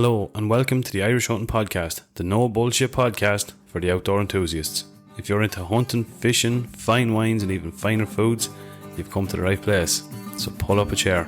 Hello and welcome to the Irish Hunting Podcast, the no bullshit podcast for the outdoor enthusiasts. If you're into hunting, fishing, fine wines and even finer foods, you've come to the right place. So pull up a chair.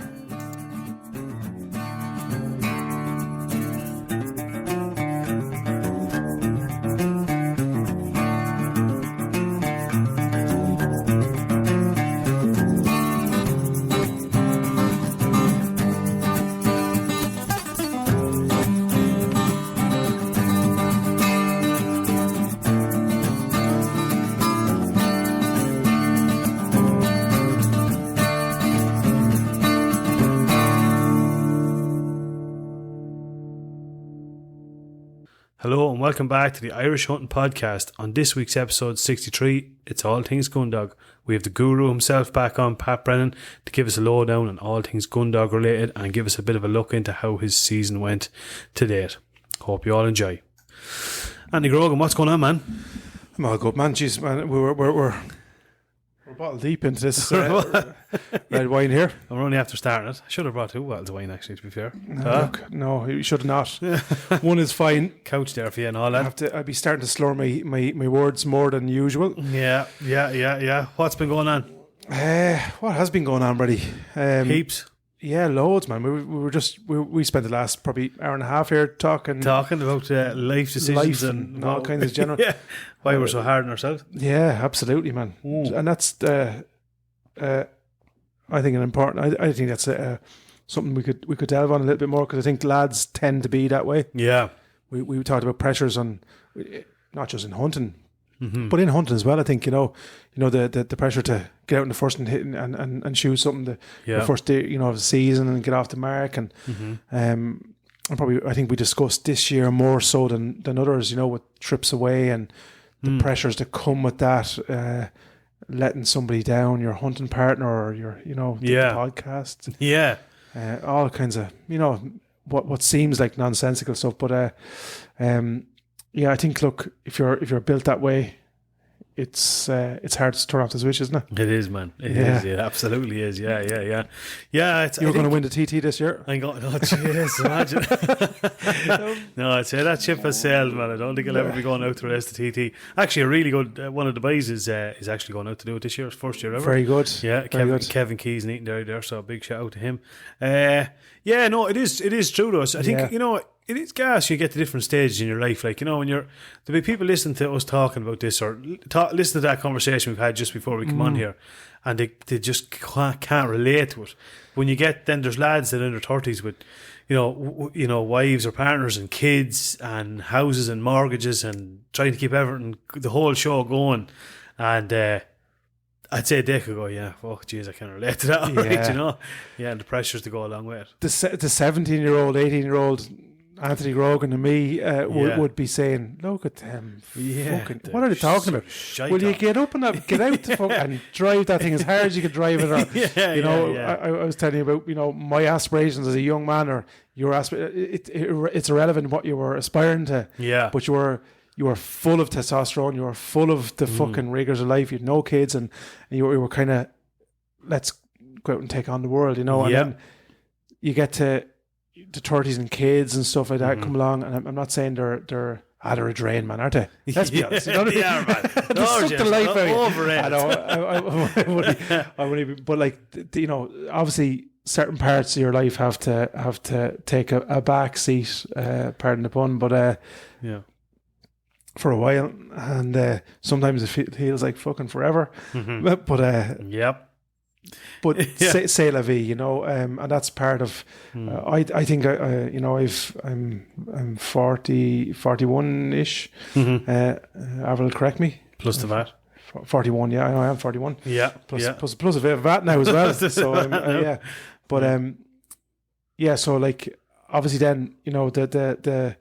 Hello and welcome back to the Irish Hunting Podcast. On this week's episode 63, it's all things gun dog. We have the guru himself back on, Pat Brennan, to give us a lowdown on all things gun dog related and give us a bit of a look into how his season went to date. Hope you all enjoy. Andy Grogan, what's going on, man? I'm all good, man. Jeez, man, we're bottle deep into this red wine here. I'm only after starting it. I should have brought 2 bottles of wine, actually, to be fair. No, you should not. One is fine. Couch there for you and all that. I'd be starting to slur my words more than usual. Yeah. What's been going on? What has been going on, buddy? Heaps. Yeah, loads, man. We spent the last probably hour and a half here talking about life decisions and all kinds of general. Yeah, why we're so hard on ourselves. Yeah, absolutely, man. And that's I think an important. I think that's something we could delve on a little bit more, because I think lads tend to be that way. Yeah, we talked about pressures on, not just in hunting, but in hunting as well. I think you know the pressure to get out in the first and hit and shoot something the first day of the season and get off the mark, and and probably I think we discussed this year more so than others. With trips away and the pressures that come with that. Letting somebody down, your hunting partner, or your the podcast, all kinds of what seems like nonsensical stuff, but I think, look, if you're built that way, it's hard to turn off the switch, isn't it? It is, man. It is. It absolutely is. Yeah. You're going to win the TT this year. I'm going. Oh, jeez, imagine. No, I'd say that ship has sailed, man. I don't think I'll ever be going out to the rest of TT. Actually, a really good one of the boys is actually going out to do it this year. It's first year ever. Very good. Yeah, Kevin Keys and Eaton there. So a big shout out to him. It is true though. So I think it is gas. You get to different stages in your life, like when there'll be people listening to us talking about this, or listen to that conversation we've had just before we come on here, and they just can't relate to it. When you get, then there's lads that are in their 30s with wives or partners and kids and houses and mortgages and trying to keep everything, the whole show going, and I'd say they could go, fuck, jeez, I can relate to that, right? And the pressures to go along with it. The 17-year-old, 18-year-old Anthony Grogan and me would be saying, look at them, what are they talking about? Will you get up and get out the fuck and drive that thing as hard as you can drive it? Or, I was telling you about my aspirations as a young man, or your it's irrelevant what you were aspiring to. Yeah, but you were full of testosterone. You were full of the fucking rigors of life. You had no kids, and you were kind of, let's go out and take on the world, And then you get to the 30s and kids and stuff like that come along, and I'm not saying they're a drain, man, aren't they? Let's be honest. Man. They suck the life out. I wouldn't, but like obviously certain parts of your life have to take a back seat. Pardon the pun, but for a while, and sometimes it feels like fucking forever. But But c'est la vie, and that's part of. I think I'm 41 ish. Avril, correct me. Plus the VAT. 41, I know I am 41. Yeah, plus a bit of VAT now as well. So but so like obviously then the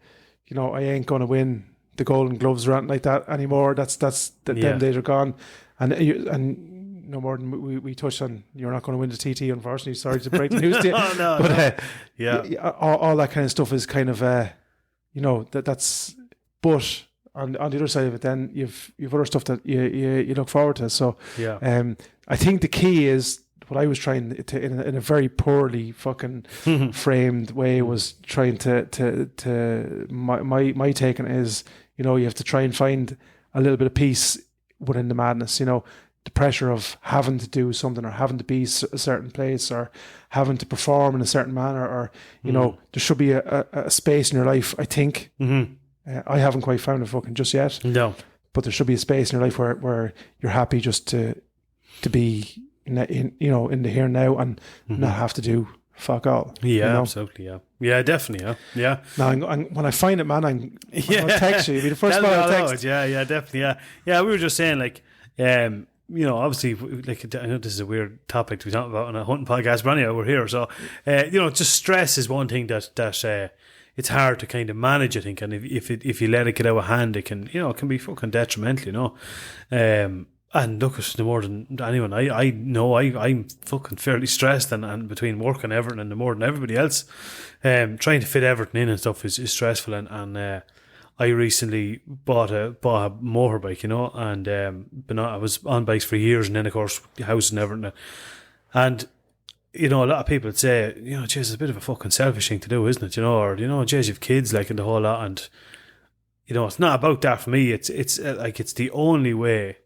I ain't gonna win the Golden Gloves or anything like that anymore. That's them days are gone, and. No more than we touched on. You're not going to win the TT, unfortunately. Sorry to break the news to you. But all that kind of stuff is kind of that's. But on the other side of it, then you've other stuff that you look forward to. So I think the key is what I was trying to in a very poorly fucking framed way was trying to my take on it is, you know, you have to try and find a little bit of peace within the madness, you know, the pressure of having to do something or having to be a certain place or having to perform in a certain manner, or, you know, there should be a space in your life, I think. I haven't quite found it fucking just yet. No. But there should be a space in your life where you're happy just to be in you know, in the here and now, and not have to do fuck all. Yeah, you know? Absolutely. Yeah, definitely. Yeah. Now, when I find it, man, I'll text you. It'll be the first one I'll text. Yeah, definitely. Yeah. We were just saying, like, you know, obviously, like, I know this is a weird topic to be talking about on a hunting podcast, but anyway, we're here. So, you know, just stress is one thing that it's hard to kind of manage, I think, and if you let it get out of hand, it can, you know, it can be fucking detrimental, you know. And look, it's no more than anyone. I know I'm fucking fairly stressed, and between work and everything, and more than everybody else, trying to fit everything in and stuff is stressful. And I recently bought a motorbike, you know, and I was on bikes for years, and then of course house and everything, and you know, a lot of people would say, you know, geez, it's a bit of a fucking selfish thing to do, isn't it? You know, or, you know, geez, you've kids, like, and the whole lot, and you know, it's not about that for me. It's like, it's the only way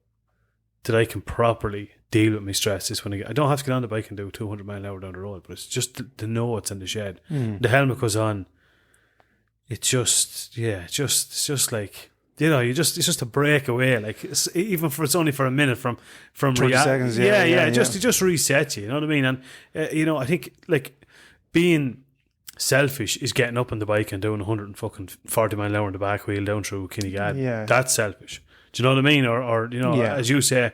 that I can properly deal with my stress is when I don't have to get on the bike and do 200 mile an hour down the road, but it's just to know it's in the shed. The helmet goes on. It's just like, you know, it's just a break away. Like, even if it's only for a minute from 30 seconds. It just resets you. You know what I mean? And you know, I think, like, being selfish is getting up on the bike and doing 140 mile an hour on the back wheel down through Kinnegad. Yeah, that's selfish. Do you know what I mean? Or you know, as you say,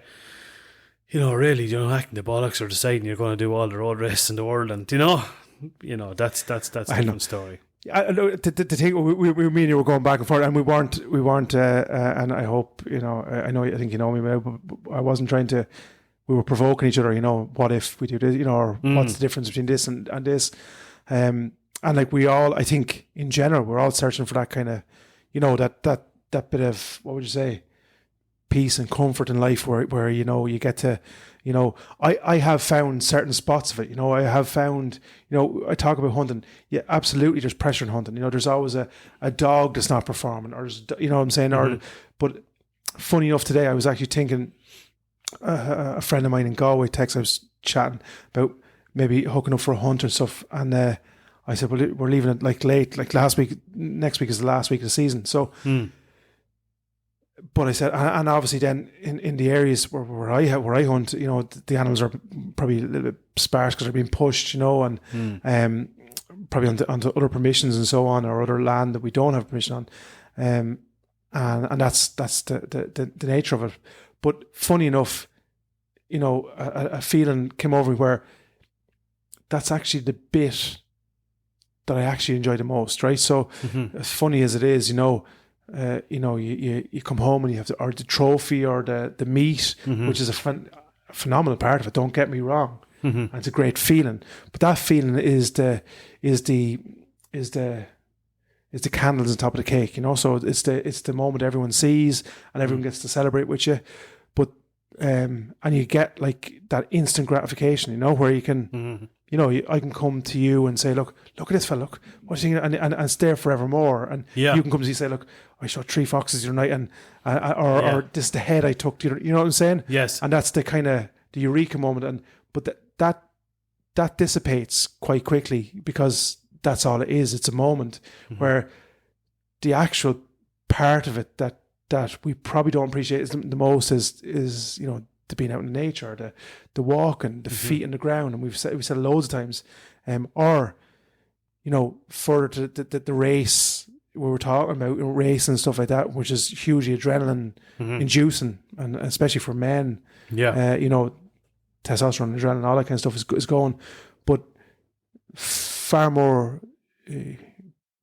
you know, really, you know, acting the bollocks or deciding you're going to do all the road races in the world, and you know, that's a different story. I know the thing we me and you were going back and forth, and we weren't, and I hope, you know, I think you know me now, but I wasn't trying to. We were provoking each other, you know. What if we do this, you know, or what's the difference between this and this, and like we all, I think in general, we're all searching for that kind of, you know, that bit of, what would you say, peace and comfort in life, where you know, you get to, you know, I have found certain spots of it, you know. I have found, you know, I talk about hunting, yeah, absolutely, there's pressure in hunting, you know. There's always a dog that's not performing, or you know what I'm saying, or but funny enough, today I was actually thinking, a friend of mine in Galway I was chatting about maybe hooking up for a hunt and stuff, and I said, well, we're leaving it like late, like last week, next week is the last week of the season, so but I said, and obviously then in the areas where I hunt, you know, the animals are probably a little bit sparse because they're being pushed, you know, and probably onto other permissions and so on, or other land that we don't have permission on, and that's the nature of it. But funny enough, you know, a feeling came over me where that's actually the bit that I actually enjoy the most, right? So as funny as it is, you know, you come home and you have or the trophy or the meat, which is a phenomenal part of it. Don't get me wrong, and it's a great feeling. But that feeling is the candles on top of the cake, you know. So it's the moment everyone sees and everyone gets to celebrate with you. But and you get like that instant gratification, you know, where you can. You know, I can come to you and say, look at this fella, look, what's he, and stay forevermore. And you can come to me and say, look, I shot 3 foxes the other night, and or this is the head I took. You know what I'm saying? Yes. And that's the kind of the eureka moment. But that dissipates quite quickly, because that's all it is. It's a moment where the actual part of it that we probably don't appreciate the most is you know, the being out in nature, the walking, the feet in the ground, and we've said it loads of times, or you know, for the race we were talking about, race and stuff like that, which is hugely adrenaline inducing, and especially for men, you know, testosterone, adrenaline, all that kind of stuff is going, but far more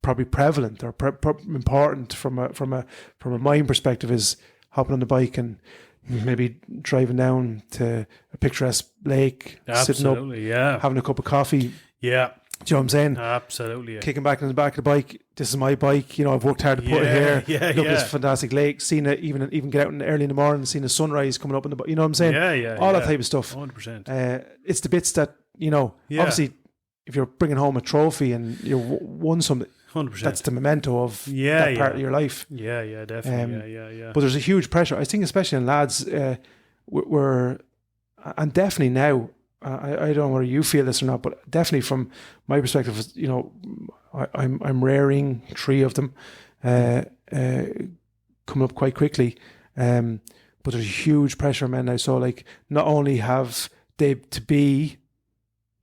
probably prevalent or important from a mind perspective is hopping on the bike and maybe driving down to a picturesque lake, sitting up, having a cup of coffee, Do you know what I'm saying? Absolutely. Yeah. Kicking back in the back of the bike. This is my bike. You know, I've worked hard to put it here. Look at this fantastic lake. Seen it even get out early in the morning. Seen the sunrise coming up in the. You know what I'm saying? All that type of stuff. 100%. It's the bits that obviously, if you're bringing home a trophy and you won something, 100%. That's the memento of that part of your life. Yeah, definitely. Yeah. But there's a huge pressure. I think, especially in lads, we're and definitely now. I don't know whether you feel this or not, but definitely from my perspective, I'm rearing 3 of them, coming up quite quickly. But there's a huge pressure on men now. So like, not only have they to be,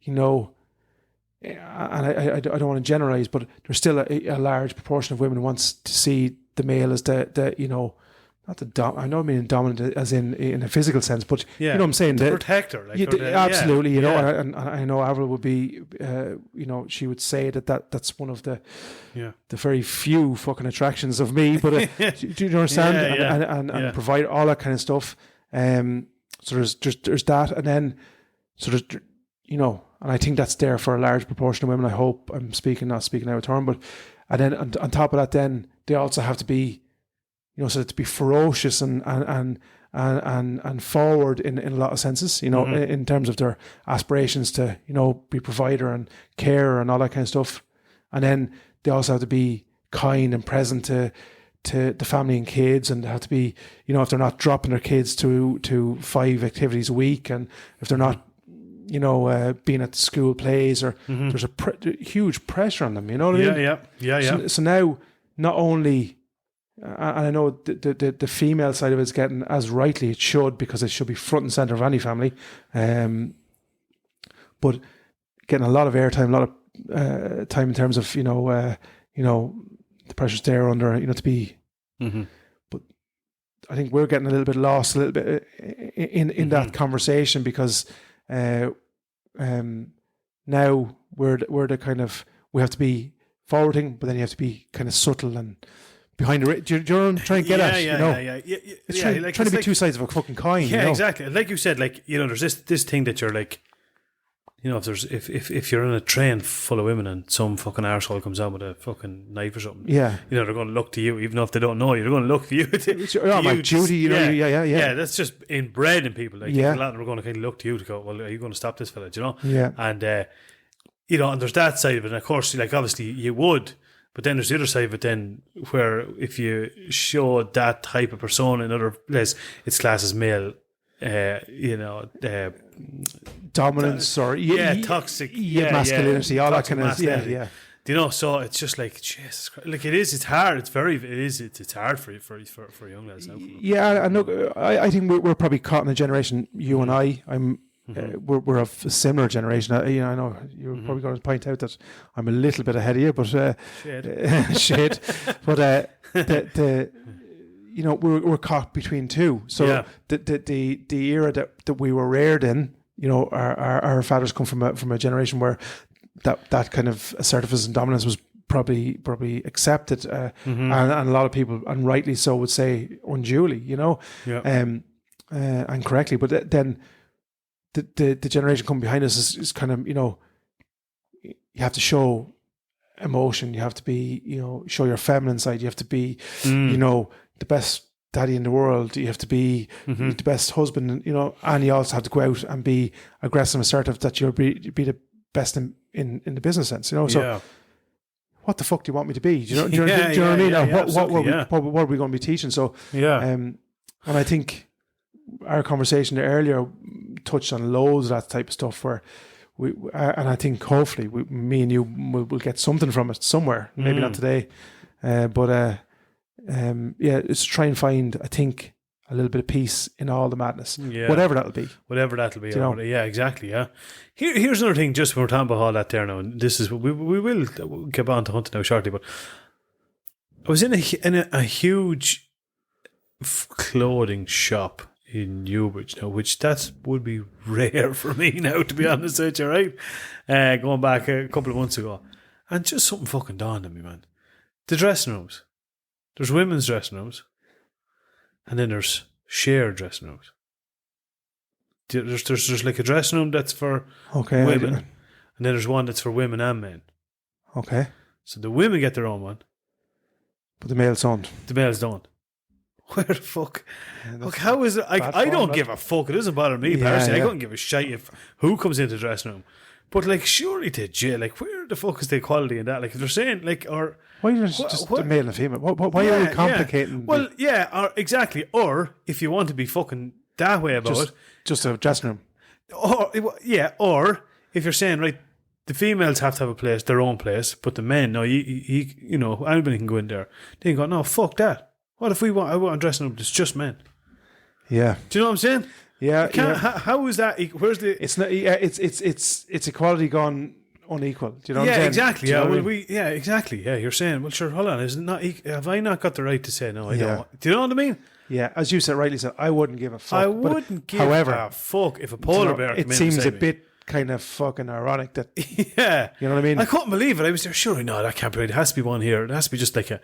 and I don't want to generalize, but there's still a large proportion of women who wants to see the male as the not the I know I mean dominant as in a physical sense, but you know what I'm saying, the protector, absolutely. And I know Avril would be, she would say that's one of the very few fucking attractions of me. But do you understand? And provide all that kind of stuff. So there's that, and then so there's and I think that's there for a large proportion of women. I hope I'm not speaking out of turn, but and then on top of that, then they also have to be. So to be ferocious and forward in a lot of senses, in terms of their aspirations to, be provider and care and all that kind of stuff. And then they also have to be kind and present to the family and kids, and have to be, if they're not dropping their kids to 5 activities a week, and if they're not, being at school plays, or there's a huge pressure on them, you know what I mean? Yeah. So now, not only... And I know the female side of it's getting, as rightly it should, because it should be front and center of any family, but getting a lot of airtime, a lot of time in terms of the pressures they're under, to be. But I think we're getting a little bit lost, a little bit in that conversation, because now we're the kind of, we have to be forwarding, but then you have to be kind of subtle and behind the. Do you know what I'm trying to get at? It's trying to be 2 sides of a fucking coin. Exactly. Like you said, there's this thing that you're like, if you're in a train full of women and some fucking arsehole comes out with a fucking knife or something, they're going to look to you, even if they don't know you, they're going to look to you. It's my duty, Yeah, that's just inbred in people. Like, a lot of them are going to kind of look to you to go, well, are you going to stop this fella? Do you know? Yeah. And and there's that side of it. And of course, like, obviously you would. But then there's the other side of it then, where if you show that type of persona in other places, it's classed as male, dominance or toxic, masculinity, all that kind of so it's just like, Jesus Christ. Like, it's hard. It's hard for young lads now. Yeah, and look, I think we're probably caught in a generation. You and I'm. We're of a similar generation. I know you're probably going to point out that I'm a little bit ahead of you, but shit. But we're caught between two. So the era that we were reared in, our fathers come from a generation where that kind of assertiveness and dominance was probably accepted, and a lot of people, and rightly so, would say unduly, and correctly. But then. The generation coming behind us is kind of, you have to show emotion, you have to be, show your feminine side, you have to be, the best daddy in the world, you have to be the best husband, and you also have to go out and be aggressive and assertive, that you'll be the best in the business sense, so what the fuck do you want me to be? Do you know what I mean? What are we going to be teaching? So, and I think our conversation earlier touched on loads of that type of stuff, where and I think hopefully me and you will get something from it somewhere, maybe not today, but it's try and find, I think, a little bit of peace in all the madness, whatever that'll be. Yeah, exactly. Yeah. Here's another thing, just when we're talking about all that there now, and this is we will get on to hunting now shortly, but I was in a huge clothing shop in Newbridge now, which would be rare for me now, to be honest with you, right? Going back a couple of months ago, and just something fucking dawned on me, man. The dressing rooms. There's women's dressing rooms, and then there's shared dressing rooms. There's like a dressing room that's for women, and and then there's one that's for women and men. Okay. So the women get their own one, but the males don't. The males don't. Where the fuck? Look, how is it? I don't give a fuck. It doesn't bother me personally. I couldn't give a shit if who comes into the dressing room. But like, surely they jail. Like, where the fuck is the equality in that? Like, if they're saying like, or why is it just a male and female? Why are we complicating? Well, or exactly. Or if you want to be fucking that way about it, just a dressing room. Or if you're saying right, the females have to have a place, their own place, but the men, no, you know, anybody can go in there. They can go, no, fuck that. What if I want a dressing room that's just men? Yeah. Do you know what I'm saying? Yeah. How is that? Where's the? It's not. Yeah. It's equality gone unequal. Do you know what I'm saying? Exactly. Yeah. Well, exactly. Yeah. You're saying, well, sure. Hold on. Is it not? Have I not got the right to say no? I don't. Do you know what I mean? Yeah. As you said, rightly said, I wouldn't give a fuck. I wouldn't give a fuck if a polar bear. It seems a bit kind of fucking ironic that. Yeah. You know what I mean? I couldn't believe it. I was there. Surely no, that can't be right. There has to be one here. It has to be just like a.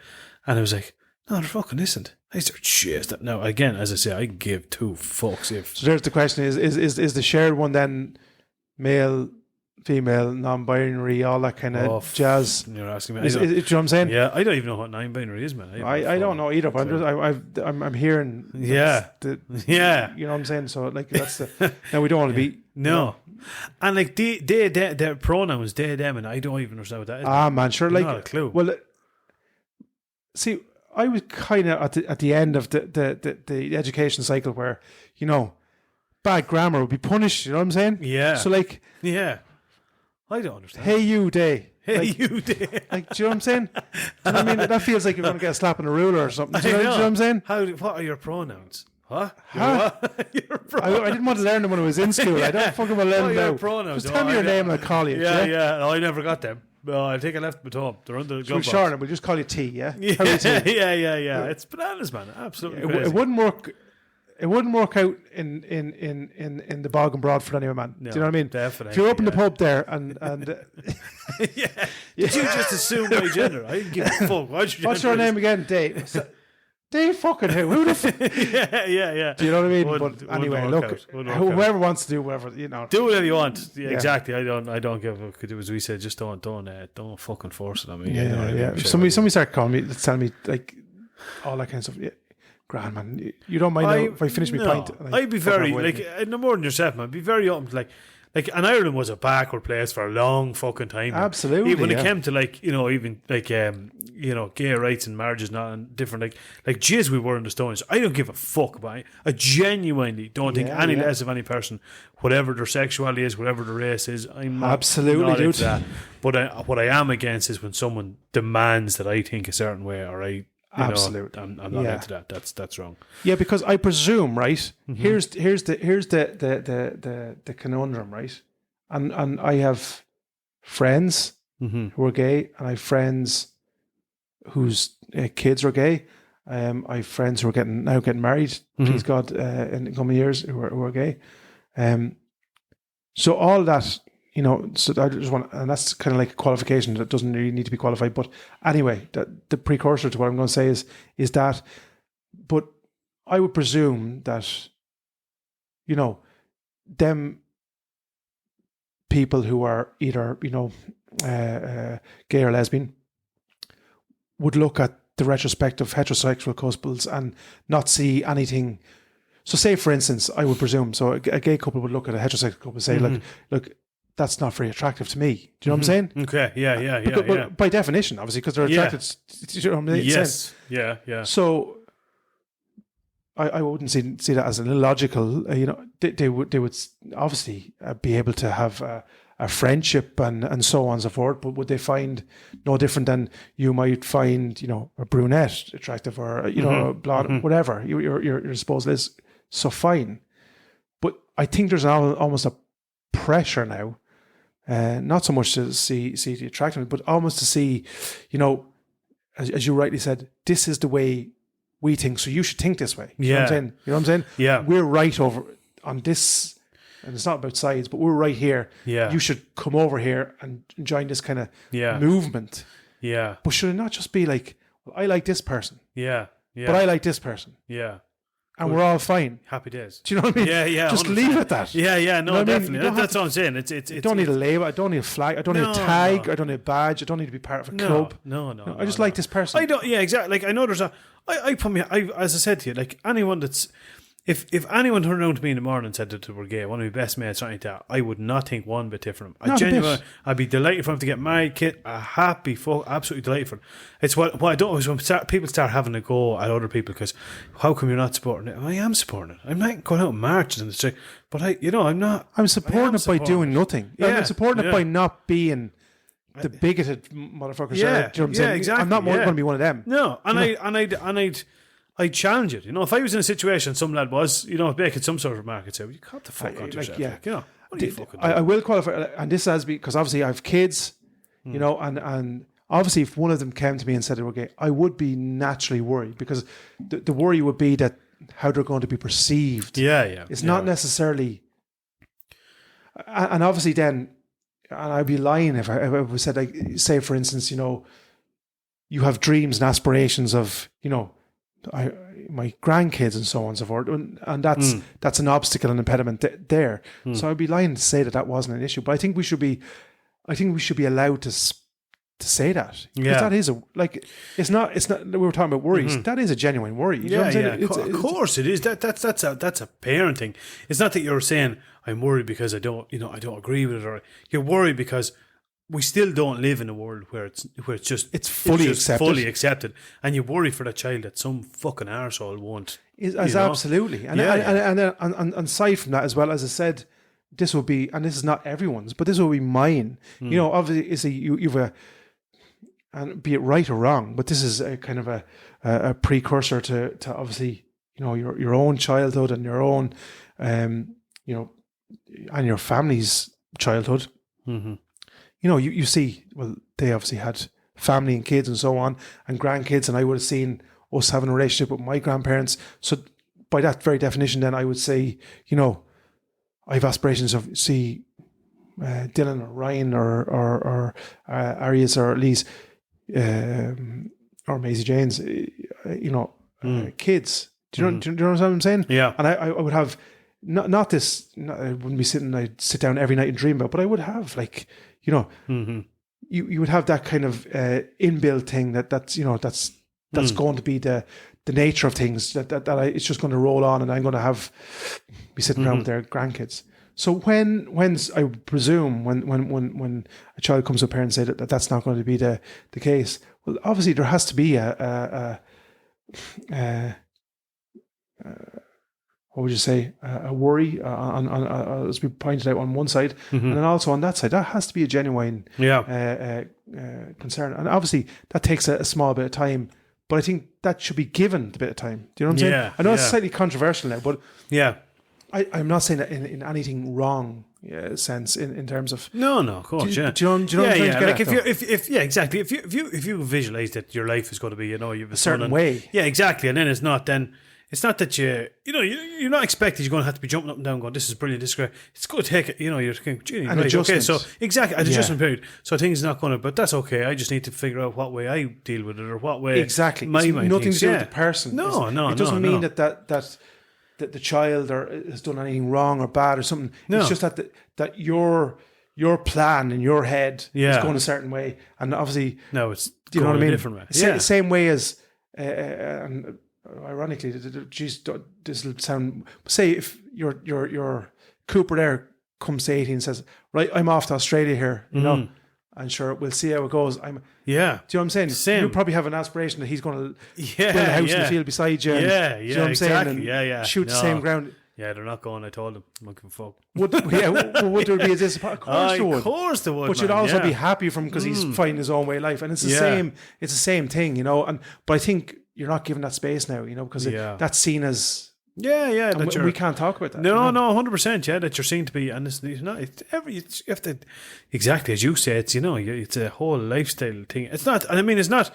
And I was like, no, there fucking isn't. I said, shit. Now, again, as I say, I give two fucks if. So there's the question: is the shared one then male, female, non-binary, all that kind of jazz? You're asking me. Do you know what I'm saying? Yeah, I don't even know what non-binary is, man. I don't know either. But I'm hearing. Yeah. You know what I'm saying? So like that's the. Now we don't want to be. No. You know, and like their pronouns, they, them, and I don't even understand what that is. Man, sure. Like, not a clue. Well, see. I was kind of at the end of the education cycle where, you know, bad grammar would be punished. You know what I'm saying? Yeah. So like, yeah, I don't understand. Hey you day. Hey like, you day. Like, do you know what I'm saying? And I mean, that feels like you're going to get a slap on the ruler or something. Do you know what I'm saying? What are your pronouns? Huh? I didn't want to learn them when I was in school. I don't fucking want to learn them now. Your pronouns. Just tell me your name and I'll call you. Yeah. No, I never got them. No, I think I left them at home. They're under the glove box. Sure, we'll just call you T, yeah? Yeah. It's bananas, man. Absolutely crazy. It wouldn't work. It wouldn't work out in the bog and Broadford anyway, man. No, do you know what I mean? Definitely. If you're up in the pub there and yeah. Did you just assume my gender? I didn't give a fuck. What's your name again? Dave. Dave fucking who the fuck? Yeah. Do you know what I mean? But anyway, look, whoever wants to do whatever, you know. Do whatever you want. Yeah, exactly. I don't give a fuck. As we said, just don't fucking force it on me. Yeah. If somebody start calling me, telling me like all that kind of stuff. Yeah. Grand man, you don't mind if I finish my pint? I'd be very like no more than yourself, man. Be very open to like, and Ireland was a backward place for a long fucking time. Absolutely. Even when it came to like, you know, even like you know, gay rights and marriages not and different like jizz we were in the Stones. I don't give a fuck about it. I genuinely don't think any less of any person, whatever their sexuality is, whatever their race is. I'm not, absolutely not into that. But what I am against is when someone demands that I think a certain way or absolutely, I'm not into that. That's wrong. Yeah, because I presume, right? Mm-hmm. Here's the conundrum, right? And I have friends who are gay, and I have friends whose kids are gay. I have friends who are getting married. Please God, in the coming years, who are gay. So all that. You know, so I just want, and that's kind of like a qualification that doesn't really need to be qualified. But anyway, the precursor to what I'm going to say is that, but I would presume that, you know, them people who are either, you know, gay or lesbian would look at the retrospective heterosexual couples and not see anything. So say, for instance, I would presume, so a gay couple would look at a heterosexual couple and say, look, that's not very attractive to me. Do you know what I'm saying? Okay, yeah. But by definition, obviously, because they're attracted. Do you know what I'm saying? Yes, yeah. So I wouldn't see that as an illogical. You know, they would obviously be able to have a friendship and so on and so forth. But would they find no different than you might find, you know, a brunette attractive or you know, a blonde, whatever your disposal is? So fine, but I think there's almost a pressure now. Not so much to see the attractiveness, but almost to see, you know, as you rightly said, this is the way we think, so you should think this way. You know what I'm saying? Yeah. We're right over on this, and it's not about sides, but we're right here. Yeah. You should come over here and join this kind of movement. Yeah. But should it not just be like, well, I like this person. Yeah. But I like this person. Yeah. and we're all fine. Happy days. Do you know what I mean? Yeah. Just 100%. leave it at that. Yeah, no, You know what I mean? definitely. You That's what I'm saying. I don't need a label. I don't need a flag. I don't need a tag. I don't need a badge. I don't need to be part of a club. No. I just like this person. I don't. Yeah, exactly. Like I know there's I put me. As I said to you, like anyone that's. If anyone turned around to me in the morning and said that they were gay, one of my best mates, something like that, I would not think one bit different. I'd be delighted for him to get married, kid. Absolutely delighted for him. It's what I don't is when people start having a go at other people because how come you're not supporting it? I am supporting it. I'm not going out and marching in the street, but I'm not. I'm supporting it by doing nothing. I'm supporting it by not being the bigoted motherfuckers. Yeah, you know what I'm saying? Exactly. I'm not going to be one of them. No, I'd challenge it. If I was in a situation, some lad was, making some sort of remark, I'd say, well, you got the fuck out yourself. What are you fucking doing? I will qualify, and this has because obviously I have kids, and obviously if one of them came to me and said they were gay, I would be naturally worried because the worry would be that how they're going to be perceived. It's not necessarily, and obviously then, and I'd be lying if I said, like, say for instance, you have dreams and aspirations of, my grandkids and so on and so forth, and that's an obstacle and impediment there. So I'd be lying to say that wasn't an issue. But I think we should be allowed to say that. Because that is it's not. We were talking about worries. That is a genuine worry. You know what I'm saying? Of course it is. That's a parenting. It's not that you're saying I'm worried because I don't agree with it, or you're worried because we still don't live in a world where it's fully accepted, and you worry for that child that some fucking arsehole won't. Absolutely, and aside from that as well, as I said, this will be, and this is not everyone's, but this will be mine. Obviously, you've and be it right or wrong, but this is a kind of a precursor to obviously your own childhood and your own and your family's childhood. Mm-hmm. You see, well, they obviously had family and kids and so on, and grandkids, and I would have seen us having a relationship with my grandparents. So by that very definition, then I would say, I have aspirations of see Dylan or Ryan or Arias or Elise or Maisie Jane's, kids. Do you know what I'm saying? Yeah. And I would have not this. I wouldn't be sitting. I'd sit down every night and dream about, but I would have you would have that kind of inbuilt thing that's going to be the nature of things that it's just going to roll on, and I'm going to be sitting around with their grandkids. So when I presume when a child comes to a parent and say that's not going to be the case, well, obviously there has to be what would you say, a worry on as we pointed out on one side, and then also on that side, that has to be a genuine concern. And obviously that takes a small bit of time, but I think that should be given a bit of time. Do you know what I'm saying? I know it's slightly controversial now, but I'm not saying that in anything wrong sense in terms of no, of course, do you know what I'm trying to get like at, exactly. If you visualize that your life is going to be you have a certain way, exactly, and then it's not that you're not expected you're going to have to be jumping up and down going this is brilliant, this is great. It's going to take it, you're thinking an adjustment. Okay, so exactly an adjustment period. So things not going to, but that's okay. I just need to figure out what way I deal with it or what way exactly. My mind nothing thinks, to do with the person. No, it doesn't mean that the child has done anything wrong or bad or something. No. It's just that your plan in your head is going a certain way, and obviously it's you know what I mean. Different way. Same way as and ironically, this will sound. Say if your Cooper there comes to 18 and says, "Right, I'm off to Australia here," and sure, we'll see how it goes. Do you know what I'm saying? Same. You probably have an aspiration that he's going to build a house in the field beside you. And, do you know what I'm saying? And shoot the same ground. Yeah, they're not going. I told them. I'm looking for. Would there be a disappointment? Of course there would. But you'd also be happy for him because he's finding his own way of life, and it's the same. It's the same thing, but I think you're not given that space now, because that's seen as that we can't talk about that. No, 100%. Yeah, that you're seen to be, and it's not. You have to exactly as you say. It's it's a whole lifestyle thing. It's not, and I mean, it's not.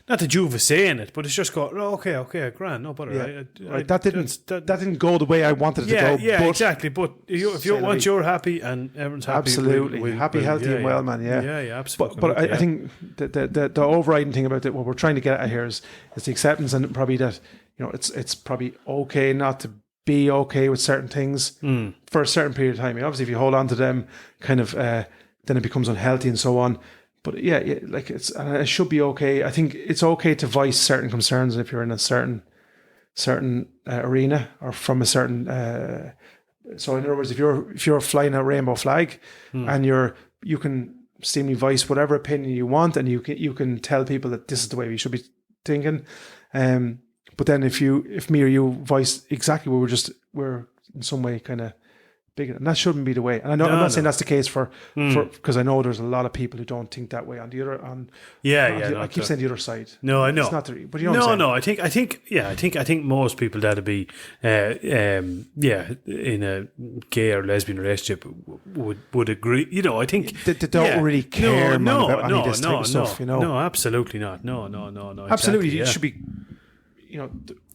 Not that you were saying it, but it's just go. Oh, okay, grand, no bother. Right, that didn't go the way I wanted it to go. Yeah, exactly. But if once you're happy and everyone's happy, absolutely happy, healthy, and well, man. Yeah, absolutely. But I think the overriding thing about it, what we're trying to get at here is the acceptance, and probably that it's probably okay not to be okay with certain things for a certain period of time. Obviously, if you hold on to them, kind of, then it becomes unhealthy and so on. But yeah, like it should be okay. I think it's okay to voice certain concerns if you're in a certain arena or from a certain. So in other words, if you're flying a rainbow flag, and you can seemingly voice whatever opinion you want, and you can tell people that this is the way we should be thinking. But then if me or you voice exactly what we're in some way kind of bigger, and that shouldn't be the way. And I know I'm not saying that's the case for because I know there's a lot of people who don't think that way on the other I keep saying the other side. No, I know. It's not but you know what I'm saying? No. I think most people that'd be in a gay or lesbian relationship would agree. I think they don't really care about any of this type of stuff. No, absolutely not. No. Absolutely, exactly, it should be.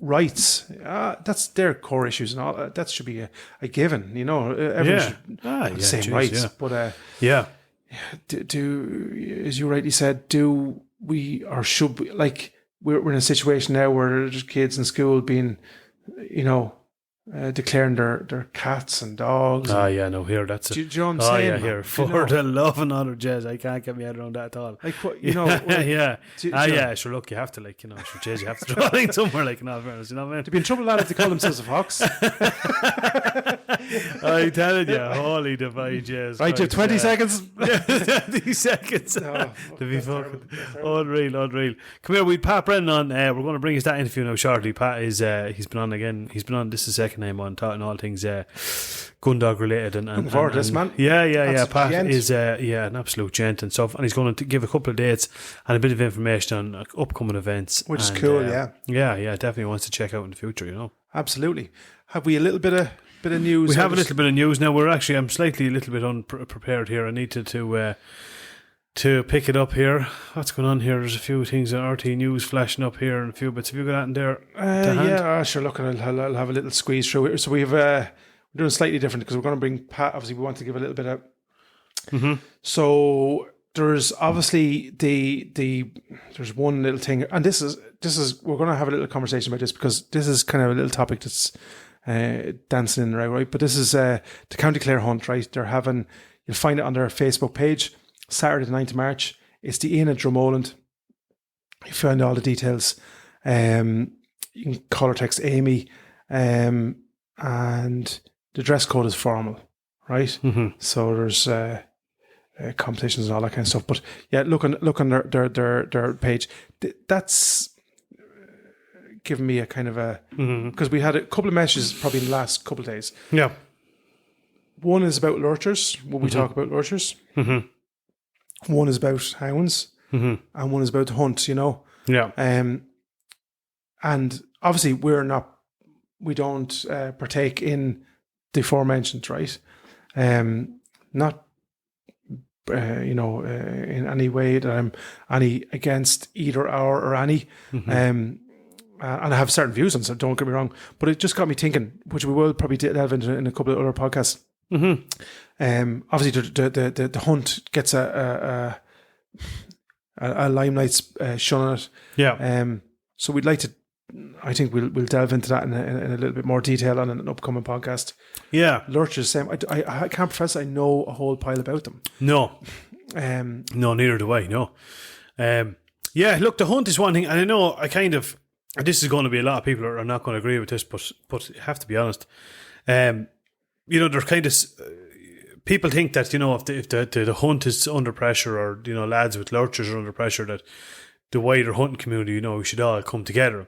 Rights. That's their core issues, and all that should be a given. Everyone should have the same rights. Yeah. But do as you rightly said, do we or should we? Like we're in a situation now where there's kids in school being, declaring their cats and dogs. Here that's. Do you know what I'm saying? Yeah, here for the love and honor, Jez. I can't get my head around that at all. Like what Sure. Look, you have to Jez, you have to draw it somewhere. Like in all fairness, you know what I mean? To be in trouble, lad, if they call themselves a fox. I'm telling you, holy divine, Jez. Right, you have 20 seconds. 20 seconds. To be fucking unreal. Come here, we Pat Brennan on. We're going to bring us that interview now shortly. Pat is he's been on again. He's been on. This is the second time on talking all things gun dog related and looking forward to this, man. Yeah. Pat is an absolute gent and stuff, and he's going to give a couple of dates and a bit of information on upcoming events, which is cool. Definitely wants to check out in the future. Absolutely. Have we a little bit of news? We have a little bit of news now. I'm slightly a little bit unprepared here. I needed to pick it up here. What's going on here? There's a few things on RT News flashing up here and a few bits. Have you got that in there? Sure. Look, I'll have a little squeeze through it. So we have we're doing slightly different because we're going to bring Pat. Obviously, we want to give a little bit out. So there's obviously there's one little thing, and this is we're going to have a little conversation about this because this is kind of a little topic that's dancing in the right. But this is the County Clare Hunt, right? They're having. You'll find it on their Facebook page. Saturday the 9th of March. It's the Inn at Drumoland. You find all the details. You can call or text Amy. And the dress code is formal, right? So there's competitions and all that kind of stuff. But yeah, look on their page. That's given me a kind of a... Because we had a couple of messages probably in the last couple of days. Yeah. One is about lurchers. When we talk about lurchers. One is about hounds, and one is about the hunt. Yeah. And obviously we don't partake in the aforementioned, right? Not in any way that I'm against either or any. And I have certain views on, so don't get me wrong. But it just got me thinking, which we will probably delve into in a couple of other podcasts. Obviously, the hunt gets a limelight shone on it. Yeah. So we'd like to. I think we'll delve into that in a little bit more detail on an upcoming podcast. Yeah. Lurchers, same. I can't profess I know a whole pile about them. No. No, neither do I. No. Yeah. Look, the hunt is one thing, and I know this is going to be a lot of people are not going to agree with this, but you have to be honest. There's kind of people think that if the hunt is under pressure, or lads with lurchers are under pressure, that the wider hunting community, we should all come together.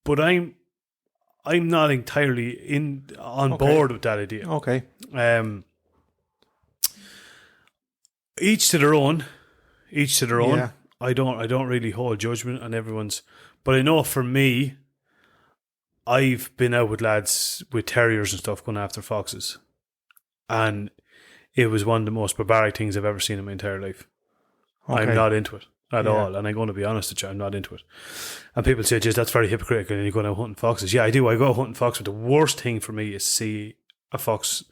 But I'm not entirely on board with that idea. Okay. Each to their own. Yeah. I don't really hold judgment on everyone's, but I know for me, I've been out with lads with terriers and stuff going after foxes, and it was one of the most barbaric things I've ever seen in my entire life. Okay. I'm not into it at all, and I'm going to be honest with you, I'm not into it. And people say, "Geez, that's very hypocritical," and you're going out hunting foxes. Yeah, I do. I go hunting foxes, but the worst thing for me is to see a fox,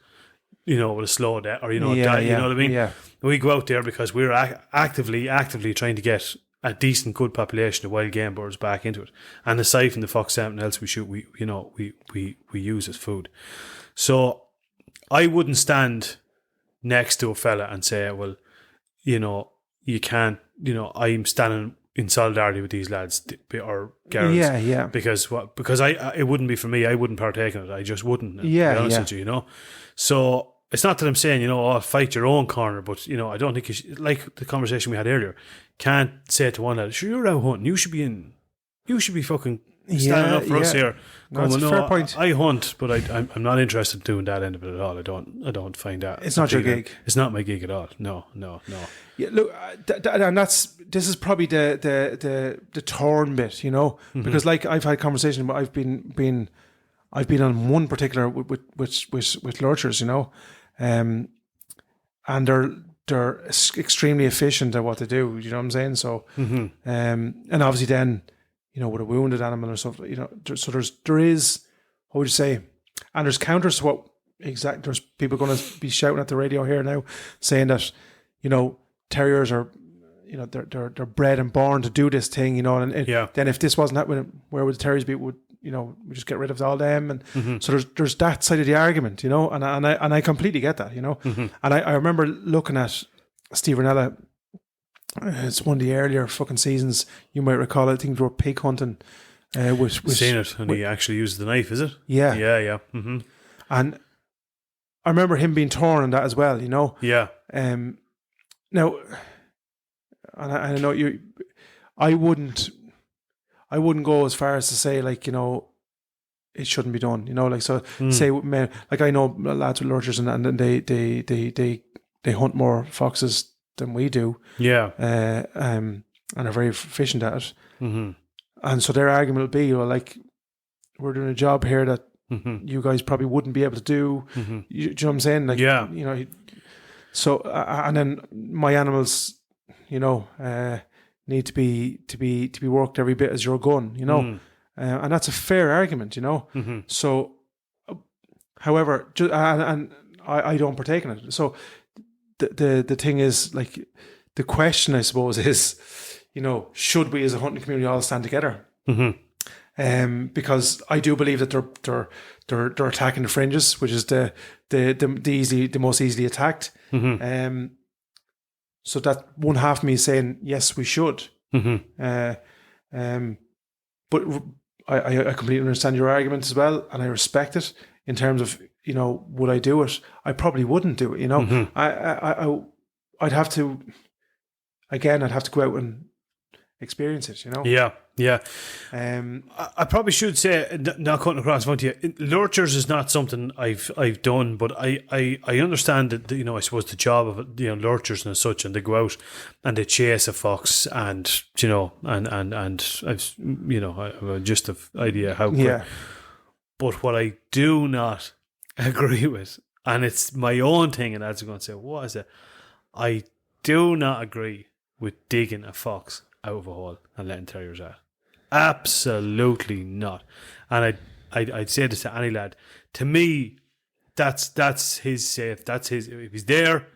with a slow death, or die. You know what I mean? Yeah. We go out there because we're actively trying to get a decent, good population of wild game birds back into it. And aside from the fox, something else we shoot, we use as food. So I wouldn't stand next to a fella and say, well, you can't, I'm standing in solidarity with these lads or girls. Yeah. Because it wouldn't be for me. I wouldn't partake in it. I just wouldn't. Yeah, to be honest with you, So it's not that I'm saying, fight your own corner, but, I don't think you should, like the conversation we had earlier, can't say to one lad, sure, you're out hunting. You should be fucking standing up for us here. No, it's a fair point. I hunt, but I'm not interested in doing that end of it at all. I don't find that. It's not your gig. It's not my gig at all. No. Yeah, look, and this is probably the torn bit, because like I've had conversation, but I've been on one particular with lurchers, and they're extremely efficient at what they do. You know what I'm saying? So, and obviously then, with a wounded animal or something, so there is, what would you say? And there's counters to what there's people going to be shouting at the radio here now, saying that, terriers are, they're bred and born to do this thing, and then if this wasn't happening, where would the terriers be? Would we just get rid of all them? And so there's that side of the argument, and I completely get that, And I remember looking at Steve Ranella. It's one of the earlier fucking seasons. You might recall. I think they were pig hunting. With seen it, and he actually used the knife. Is it? Yeah. Mm-hmm. And I remember him being torn on that as well. Yeah. Now, and I know you. I wouldn't go as far as to say like it shouldn't be done. Say men, like I know lads with lurchers and they hunt more foxes than we do. Yeah. And are very efficient at it. Mm-hmm. And so their argument will be, well, like, we're doing a job here that you guys probably wouldn't be able to do. Mm-hmm. Do you know what I'm saying? Like, yeah. So, and then my animals, need to be worked every bit as your gun, and that's a fair argument, Mm-hmm. So, however, and I don't partake in it. So, the thing is, like, the question, I suppose, is, should we as a hunting community all stand together? Mm-hmm. Because I do believe that they're attacking the fringes, which is the most easily attacked. Mm-hmm. So that one half of me is saying yes, we should. Mm-hmm. But I completely understand your argument as well, and I respect it in terms of would I do it? I probably wouldn't do it. Mm-hmm. I'd have to go out and experience it. Yeah. I probably should say, not cutting across front of you, lurchers is not something I've done, but I understand that I suppose the job of lurchers and such, and they go out and they chase a fox, and and I've I have just an idea how quick. Yeah. But what I do not agree with, and it's my own thing, and I'm going to say, what is it? I do not agree with digging a fox out of a hole and letting terriers out. Absolutely not. And I'd say this to any lad. To me, that's his safe. That's his. If he's there,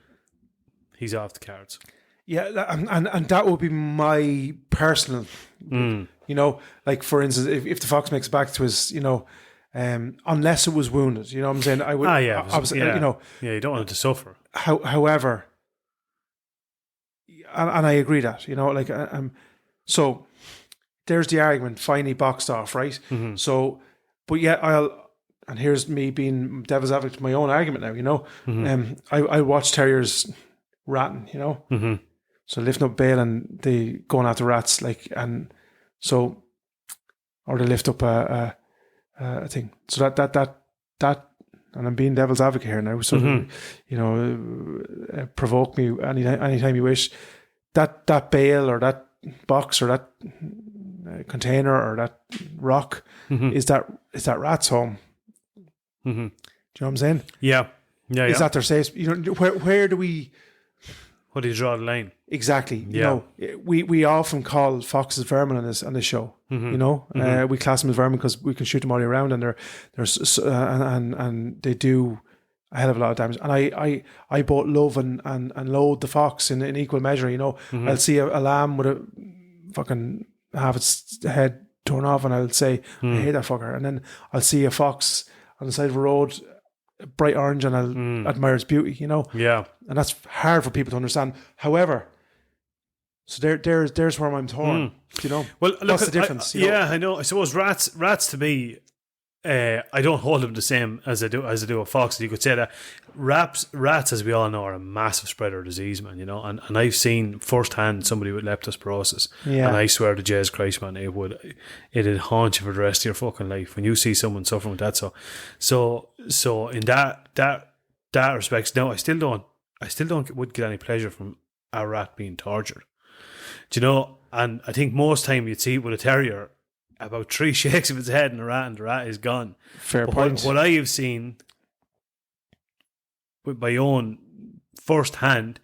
he's off the cards. Yeah, and that would be my personal. Like for instance, if the fox makes it back to his, unless it was wounded, you know what I'm saying? I would. Obviously, you don't want it to suffer. However, and I agree that so there's the argument finally boxed off, right? Mm-hmm. So, but yeah, and here's me being devil's advocate to my own argument now. Mm-hmm. I watch terriers ratting, mm-hmm. So lifting up bail and they going after rats, and so, or they lift up a thing. So that, and I'm being devil's advocate here now. So, mm-hmm. Provoke me anytime you wish. That bale or that box or that container or that rock mm-hmm. is that rat's home. Mm-hmm. Do you know what I'm saying? Yeah. Is that their safe? Where do we? What do you draw the line? Exactly. Yeah. We often call foxes vermin on this show. Mm-hmm. Mm-hmm. We class them as vermin because we can shoot them all year round, and and they do a hell of a lot of damage. And I both love and loathe the fox in equal measure. Mm-hmm. I'll see a lamb with fucking have its head torn off, and I'll say, I hate that fucker. And then I'll see a fox on the side of the road, bright orange, and I'll admire its beauty, you know? Yeah. And that's hard for people to understand. However, so there's where I'm torn, you know? Well, look, that's the difference. I know. I suppose rats to me, I don't hold them the same as I do a fox. You could say that rats, as we all know, are a massive spreader of disease, man. You know, and I've seen firsthand somebody with leptospirosis, and I swear to Jesus Christ, man, it'd haunt you for the rest of your fucking life when you see someone suffering with that. So in that respects, no, I still don't would get any pleasure from a rat being tortured. Do you know? And I think most time you'd see it with a terrier. About 3 shakes of its head and the rat is gone. Fair point. What I have seen with my own first hand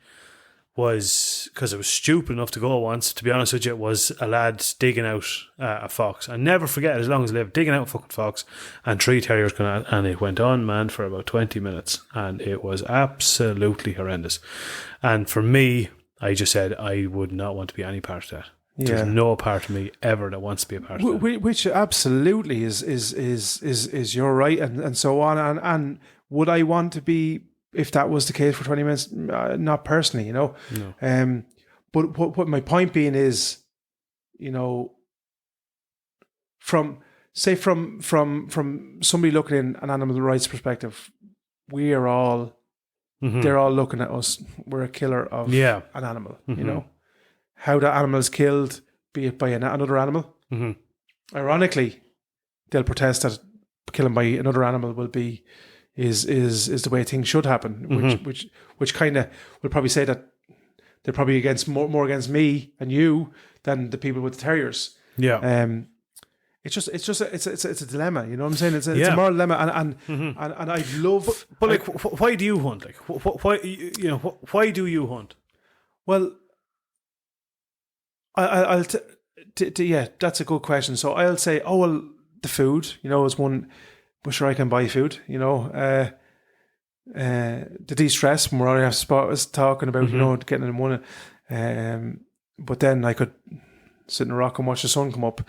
was, because I was stupid enough to go once, to be honest with you, was a lad digging out a fox. I never forget it as long as I live, digging out a fucking fox, and 3 terriers going out, and it went on, man, for about 20 minutes, and it was absolutely horrendous. And for me, I just said I would not want to be any part of that. There's no part of me ever that wants to be a part of that. Which absolutely is your right, and so on. And would I want to be, if that was the case, for 20 minutes? Not personally, you know. No. But what my point being is, you know, from somebody looking in an animal rights perspective, we are all, they're all looking at us. We're a killer of an animal, you know. How that animal is killed, be it by another animal. Ironically, they'll protest that killing by another animal will be is the way things should happen. Which kind of will probably say that they're probably against more against me and you than the people with the terriers. Yeah. It's a dilemma. You know what I'm saying? It's a moral dilemma, and I love. But like, why do you hunt? Like, why do you hunt? Well, I'll that's a good question. So I'll say, the food, you know, is one. But sure, I can buy food, you know. The de-stress when we're already talking about, you know, getting in one. But then I could sit in a rock and watch the sun come up.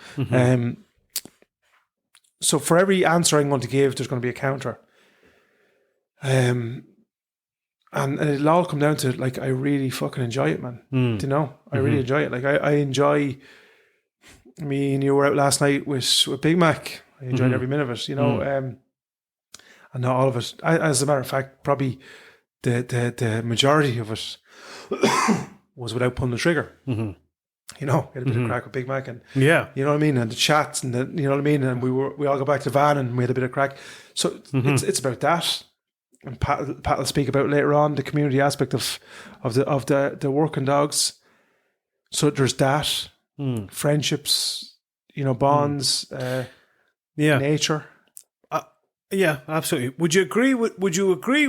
So for every answer I'm going to give, there's going to be a counter. And it'll all come down to, like, I really fucking enjoy it, man. Do you know? I really enjoy it. Like, I enjoy, me and you were out last night with Big Mac. I enjoyed every minute of it, you know. And not all of it. As a matter of fact, probably the majority of it was without pulling the trigger. You know, had a bit of crack with Big Mac, and you know what I mean, and the chats, and you know what I mean, and we all got back to the van and we had a bit of crack. So it's about that. And Pat will speak about later on the community aspect of the working dogs. So there's that, friendships, you know, bonds, nature. Yeah, absolutely. Would you agree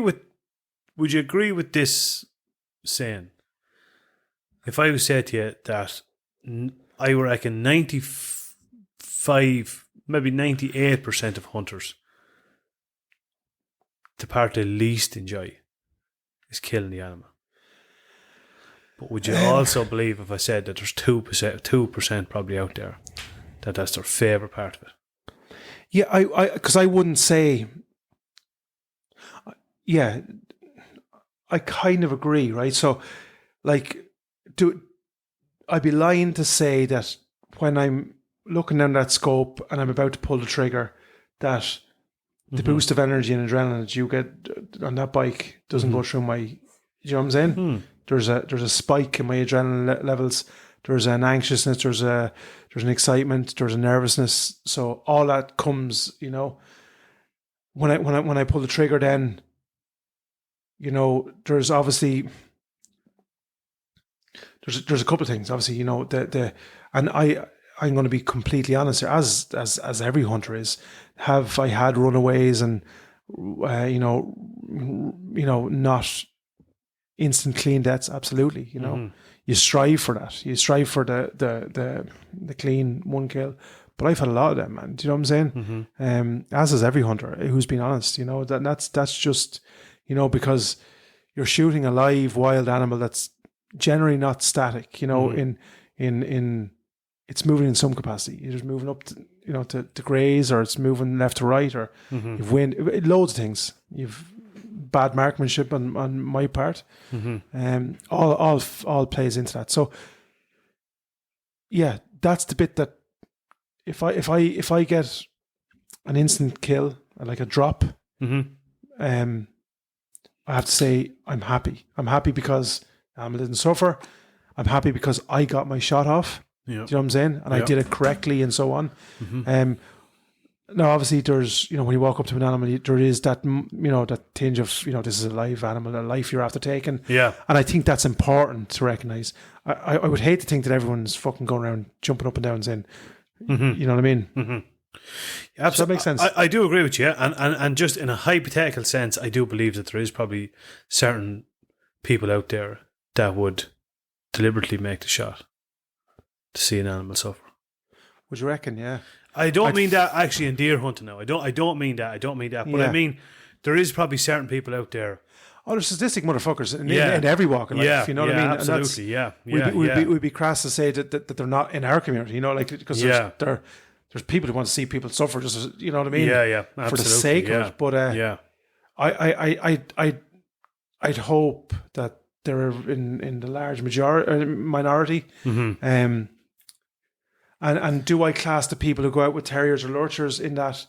with this saying? If I was say to you that I reckon 95, maybe 98% of hunters, the part they least enjoy is killing the animal. But would you also believe if I said that there's 2% probably out there that's their favourite part of it? Yeah, because I wouldn't say. Yeah, I kind of agree, right? So, like, I'd be lying to say that when I'm looking down that scope and I'm about to pull the trigger, that the boost of energy and adrenaline that you get on that bike doesn't go through my. You know what I'm saying? There's a spike in my adrenaline levels. There's an anxiousness. There's an excitement. There's a nervousness. So all that comes, you know. When I pull the trigger, then, you know, there's obviously there's a couple of things. Obviously, you know, and I'm going to be completely honest here, as every hunter is. Have I had runaways and you know, not instant clean deaths? Absolutely. You know, you strive for that. You strive for the clean one kill. But I've had a lot of them, man. Do you know what I'm saying? As is every hunter who's been honest. You know, that's just, you know, because you're shooting a live wild animal that's generally not static. You know, in it's moving in some capacity. You're just moving up, to graze, or it's moving left to right, or you've wind, loads of things. You've bad marksmanship on my part. All plays into that. So yeah, that's the bit that if I get an instant kill, like a drop, I have to say I'm happy. I'm happy because animal didn't suffer. I'm happy because I got my shot off. Do you know what I'm saying? And I did it correctly and so on. Now, obviously, there's, when you walk up to an animal, there is that, that tinge of, this is a live animal, a life you're after taking. Yeah. And I think that's important to recognise. I would hate to think that everyone's fucking going around jumping up and down saying, you know what I mean? Absolutely. Does that make sense? I do agree with you. And just in a hypothetical sense, I do believe that there is probably certain people out there that would deliberately make the shot to see an animal suffer. Would you reckon? Yeah. I don't mean that actually in deer hunting now. I don't mean that. But I mean, there is probably certain people out there. Oh, there's sadistic motherfuckers in every walk of life. You know what I mean? Absolutely. We'd be crass to say that they're not in our community. Because there's people who want to see people suffer. Just you know what I mean? Absolutely. For the sake of it. But I'd hope that they're in the large minority. And do I class the people who go out with terriers or lurchers in that?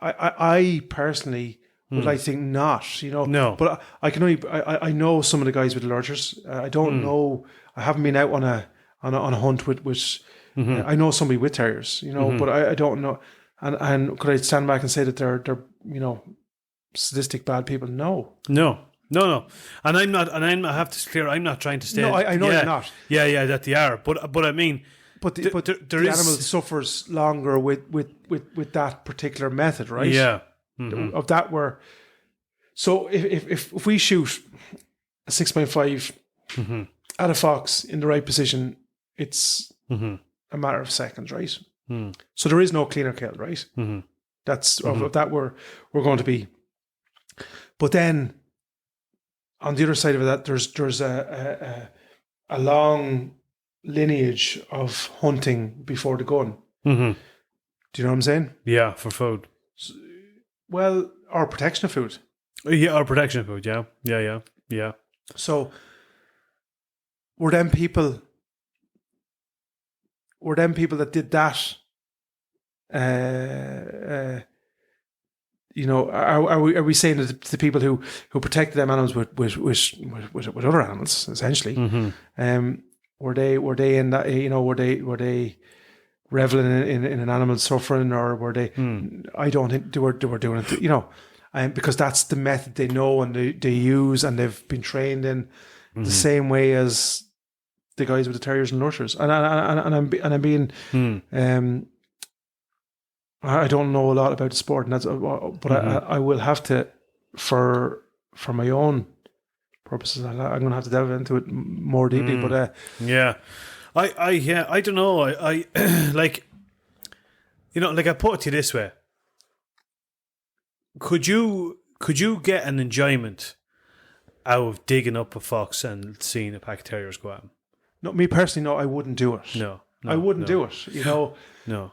I personally would like to think not, No. But I can only I know some of the guys with the lurchers. I don't know. I haven't been out on a hunt with I know somebody with terriers, but I don't know. And could I stand back and say that they're sadistic bad people? No. And I'm not. And I have to clear. I'm not trying to say. No, I know you're not. Yeah, that they are. But I mean. But the animal suffers longer with that particular method, right? Yeah. Of that so if we shoot a 6.5 at a fox in the right position, it's a matter of seconds, right? So there is no cleaner kill, right? That's of that we're going to be. But then on the other side of that, there's a long lineage of hunting before the gun. Do you know what I'm saying? Yeah, for food. Well, or protection of food. Yeah, or protection of food. Yeah. So were them people that did that? Are we saying that the people who protected them animals with other animals essentially? Were they in that? Were they reveling in an animal suffering, or were they? I don't think they were doing it. Because that's the method they know and they use, and they've been trained in the same way as the guys with the terriers and lurchers. And I'm being. I don't know a lot about the sport, and that's. But I will have to, for my own purposes, I'm going to have to delve into it more deeply. But I don't know. I like, I put it to you this way: could you get an enjoyment out of digging up a fox and seeing a pack of terriers go at him? No, me personally, no, I wouldn't do it. No, I wouldn't do it. No.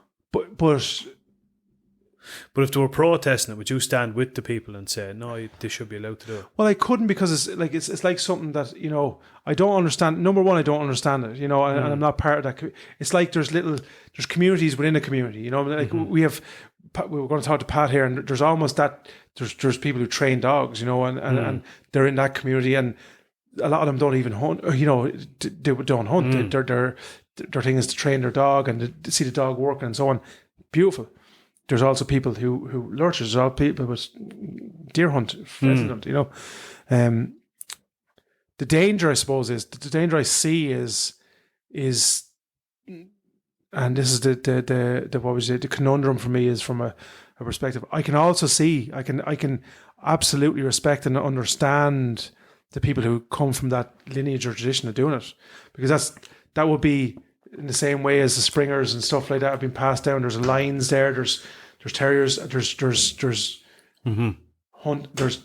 But if they were protesting it, would you stand with the people and say, no, they should be allowed to do it? Well, I couldn't, because it's like something that, I don't understand. Number one, I don't understand it, and I'm not part of that. It's like there's communities within a community, like we were going to talk to Pat here, and there's almost that, there's people who train dogs, and they're in that community, and a lot of them don't even hunt, they don't hunt. Their thing is to train their dog and to see the dog working and so on. Beautiful. There's also people who lurchers. There's all people with deer hunt, pheasant hunt. The danger, I suppose, is the danger I see is, and this is the conundrum for me, is from a perspective. I can also see, I can absolutely respect and understand the people who come from that lineage or tradition of doing it, because that would be in the same way as the springers and stuff like that have been passed down. There's lines there. There's terriers. There's hunt. There's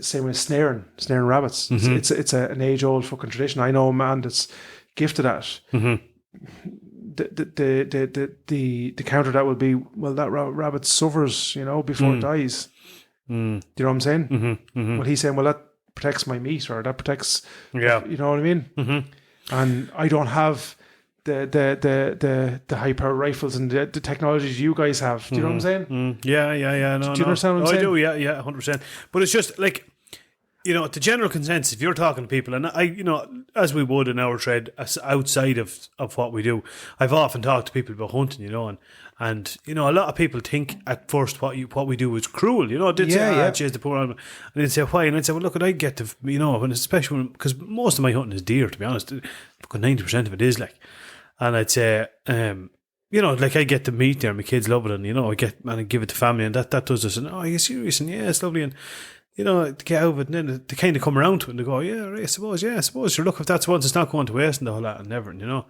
same way snaring rabbits. It's an age old fucking tradition. I know a man that's gifted at it. the counter that would be, well, that rabbit suffers, before it dies. Do you know what I'm saying? Well, he's saying, well, that protects my meat, or that protects, you know what I mean? And I don't have the high power rifles and the technologies you guys have. Do you know what I'm saying? Yeah. No, do you understand what I'm saying? I do. Yeah, 100%. But it's just like, the general consensus, if you're talking to people, and as we would in our trade, outside of what we do, I've often talked to people about hunting, and a lot of people think at first what we do is cruel, they'd say, geez, the poor animal, and they'd say, why? And I'd say, well, look, I get to, and especially because most of my hunting is deer, to be honest, 90% of it is like, and I'd say, like I get the meat there, my kids love it, and I give it to family, and that does this, and are you serious? And yeah, it's lovely, and to get out of it, and then they kind of come around to it and they go, I suppose, sure, look, if that's once, it's not going to waste and the whole lot and everything,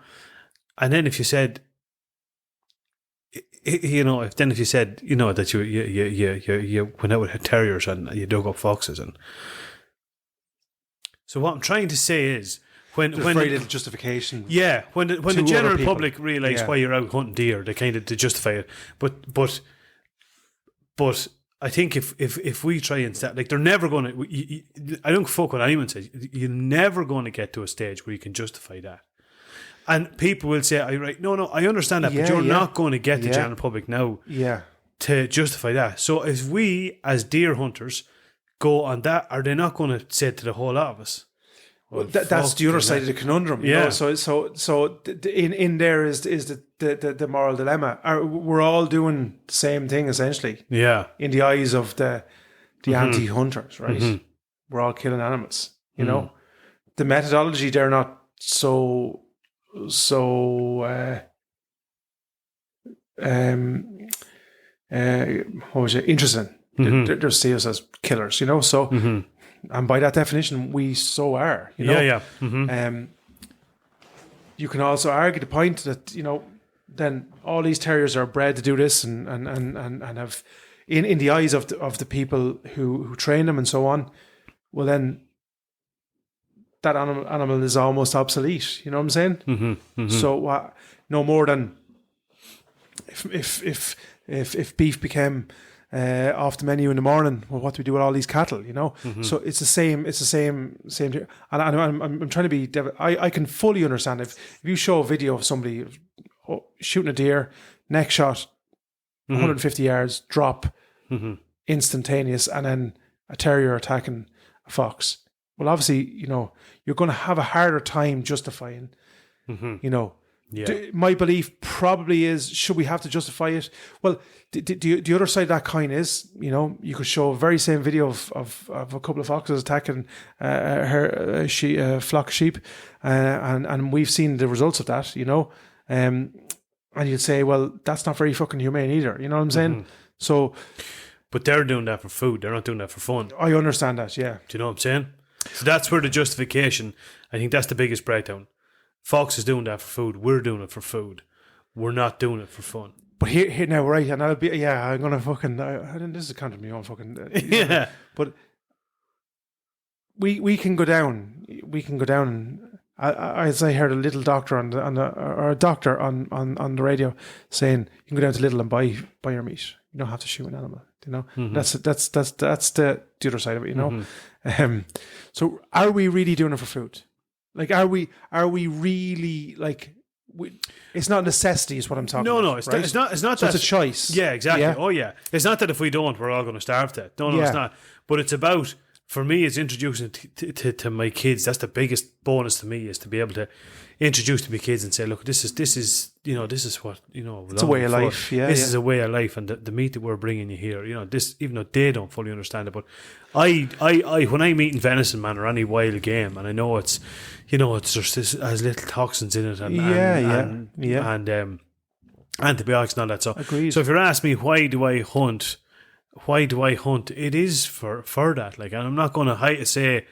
And then if you said, if you said, that you went out with terriers and you dug up foxes, and so what I'm trying to say is, when very little justification. Yeah, when the general public realise why you're out hunting deer, they kind of justify it, but I think if we try and start, like, they're never going to. I don't fuck what anyone says. You're never going to get to a stage where you can justify that. And people will say, no, I understand that, but you're not going to get the general public now to justify that. So if we, as deer hunters, go on that, are they not going to say to the whole lot of us? Well, that's the other side of the conundrum. So in there is the moral dilemma. We're all doing the same thing essentially. Yeah. In the eyes of the anti-hunters, right? We're all killing animals. The methodology, they're not so interesting. They're see us as killers, So. And by that definition, we so are. Yeah. You can also argue the point that then all these terriers are bred to do this, and have in the eyes of the people who train them and so on. Well, then that animal is almost obsolete. You know what I'm saying? So no more than if beef became off the menu in the morning, well, what do we do with all these cattle? So it's the same. It's the same. And I'm trying to be. I can fully understand if you show a video of somebody shooting a deer, neck shot, 150 yards, drop, instantaneous, and then a terrier attacking a fox. Well, obviously, you're going to have a harder time justifying. My belief probably is, should we have to justify it? Well, the other side of that coin is, you could show a very same video of a couple of foxes attacking a flock of sheep, and we've seen the results of that, and you'd say, well, that's not very fucking humane either. You know what I'm saying? So, but they're doing that for food. They're not doing that for fun. I understand that. Yeah. Do you know what I'm saying? So that's where the justification. I think that's the biggest breakdown. Fox is doing that for food. We're doing it for food. We're not doing it for fun. But here now, right? And I'll be, I'm gonna fucking. This is kind of me on fucking. Yeah. But we can go down. We can go down, and as I heard a little doctor or a doctor on the radio saying, you can go down to Lidl and buy your meat. You don't have to shoot an animal. That's the other side of it. So are we really doing it for food? Like, are we really like? It's not a necessity, is what I'm talking about. No, it's right? It's not. So that, it's a choice. Yeah, exactly. Yeah? Oh, yeah. It's not that if we don't, we're all going to starve to it. No, it's not. But it's about, for me, it's introducing to my kids. That's the biggest bonus to me, is to be able to introduce to my kids and say, look, this is what It's a way of life. Yeah, this is a way of life, and the meat that we're bringing you here, this, even though they don't fully understand it, but I when I'm eating venison, man, or any wild game, and I know it's just has little toxins in it, and antibiotics and all that. So, agreed. So if you're asking me why do I hunt, it is for that. Like, and I'm not going to say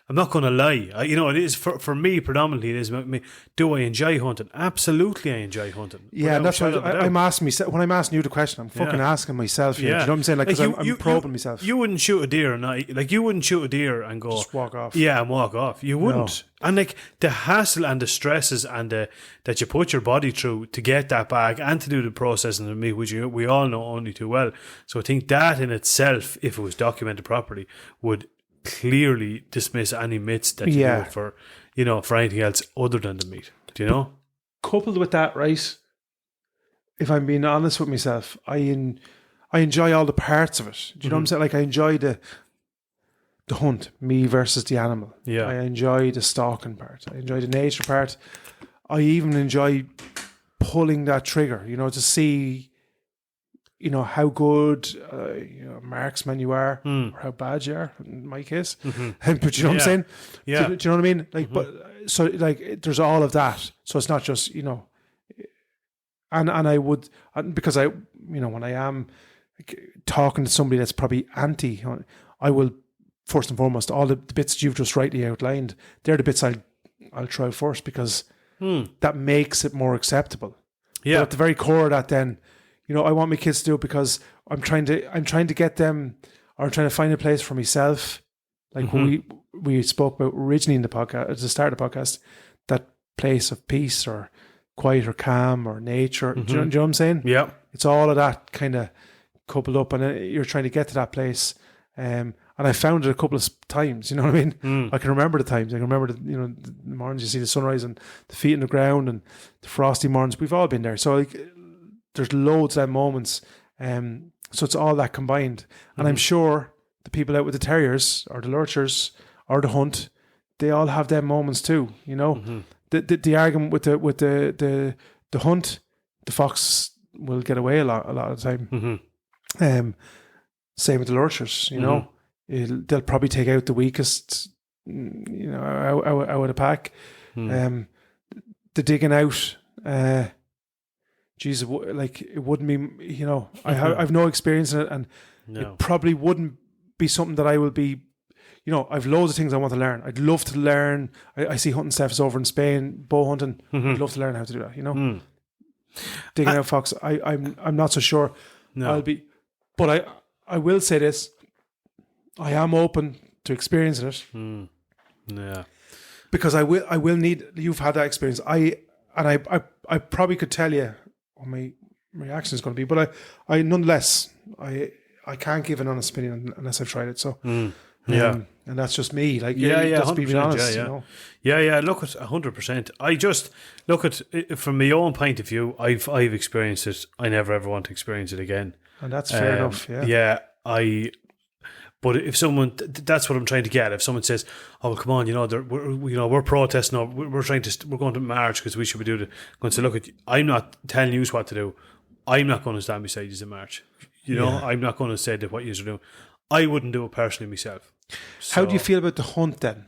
I'm not going to lie. It is for me predominantly. It is about me. Do I enjoy hunting? Absolutely, I enjoy hunting. Yeah, and that's what I'm asking myself. When I'm asking you the question, I'm fucking asking myself. Here. Do you know what I'm saying? Like, because I'm probing myself. You wouldn't shoot a deer, you wouldn't shoot a deer and go just walk off. Yeah, and walk off. You wouldn't. No. And like the hassle and the stresses and that you put your body through to get that bag and to do the processing of meat, which we all know only too well. So I think that in itself, if it was documented properly, would clearly dismiss any myths that you do for anything else other than the meat. Do you know? Coupled with that, right? If I'm being honest with myself, I enjoy all the parts of it. Do you know what I'm saying? Like, I enjoy the hunt, me versus the animal. Yeah. I enjoy the stalking part. I enjoy the nature part. I even enjoy pulling that trigger, to see, how good marksman you are or how bad you are, in my case. But you know what I'm saying? Yeah. Do you know what I mean? Like, but so like there's all of that. So it's not just, and I would, because I, when I am talking to somebody that's probably anti, I will, first and foremost, all the bits that you've just rightly outlined, they're the bits I'll try first, because that makes it more acceptable. Yeah. But at the very core of that, then, I want my kids to do it because I'm trying to get them, or I'm trying to find a place for myself. Like when we spoke about originally in the podcast, at the start of the podcast, that place of peace or quiet or calm or nature. Do you know what I'm saying? Yeah. It's all of that kind of coupled up, and you're trying to get to that place. And I found it a couple of times, you know what I mean? I can remember the times. I can remember the mornings you see the sunrise and the feet in the ground and the frosty mornings. We've all been there. So like, there's loads of moments. So it's all that combined. And I'm sure the people out with the terriers or the lurchers or the hunt, they all have them moments too, The argument with the hunt, the fox will get away a lot of the time. Same with the lurchers, they'll probably take out the weakest, out of the pack. The digging out, like it wouldn't be, I've no experience in it, and it probably wouldn't be something that I will be. I've loads of things I want to learn. I'd love to learn. I see hunting staffs over in Spain, bow hunting. I'd love to learn how to do that. Digging out fox. I'm not so sure. No. I'll be, but I will say this. I am open to experiencing it. Yeah. Because I will need. You've had that experience. I probably could tell you what my reaction is going to be, but I nonetheless I can't give an honest opinion unless I've tried it. So. And that's just me. Like, just being honest. Yeah. Look at 100%. I just look at it from my own point of view. I've experienced it. I never ever want to experience it again. And that's fair enough. Yeah. Yeah. But if someone, that's what I'm trying to get. If someone says, "Oh, well, come on, we're protesting, or we're going to march because we should be doing it," I'm going to say, "Look, I'm not telling you what to do. I'm not going to stand beside you in march. I'm not going to say that what you're doing. I wouldn't do it personally myself." So, how do you feel about the hunt then?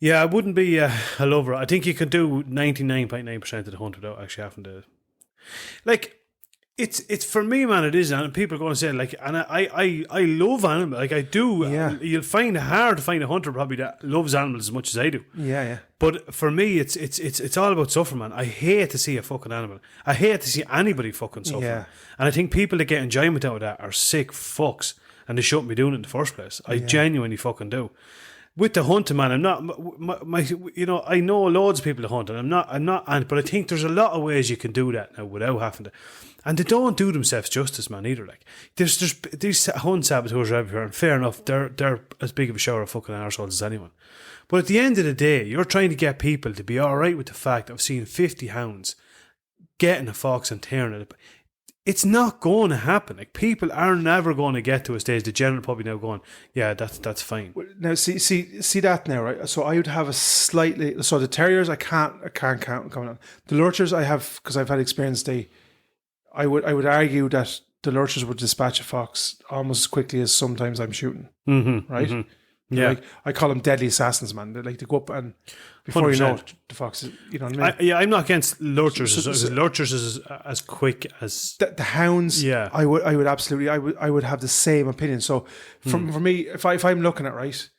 Yeah, I wouldn't be a lover. I think you can do 99.9% of the hunt without actually having to. Like, it's for me, man. It is, and people are going to say like, and I love animals. Like I do. Yeah. You'll find it hard to find a hunter probably that loves animals as much as I do. Yeah. But for me, it's all about suffering, man. I hate to see a fucking animal. I hate to see anybody fucking suffer. Yeah. And I think people that get enjoyment out of that are sick fucks. And they shouldn't be doing it in the first place. I genuinely fucking do. With the hunting, man, I'm not. I know loads of people that hunt, and I'm not. But I think there's a lot of ways you can do that now without having to. And they don't do themselves justice, man. Either like there's these hunt saboteurs are everywhere, and fair enough, they're as big of a shower of fucking arseholes as anyone. But at the end of the day, you're trying to get people to be all right with the fact of seeing 50 hounds getting a fox and tearing it. It's not going to happen. Like people are never going to get to a stage. The general public now going, yeah, that's fine. Now see that now, right? So I would have a slightly. So the terriers I can't count coming on. The lurchers I have, because I've had experience. I would argue that the lurchers would dispatch a fox almost as quickly as sometimes I'm shooting. Right? Mm-hmm. Yeah, like, I call them deadly assassins, man. They like to go up and before 100%. You know it, the fox. You know what I mean? I'm not against lurchers. Lurchers is as quick as the hounds. Yeah, I would absolutely. I would have the same opinion. So for me, if I'm looking at right,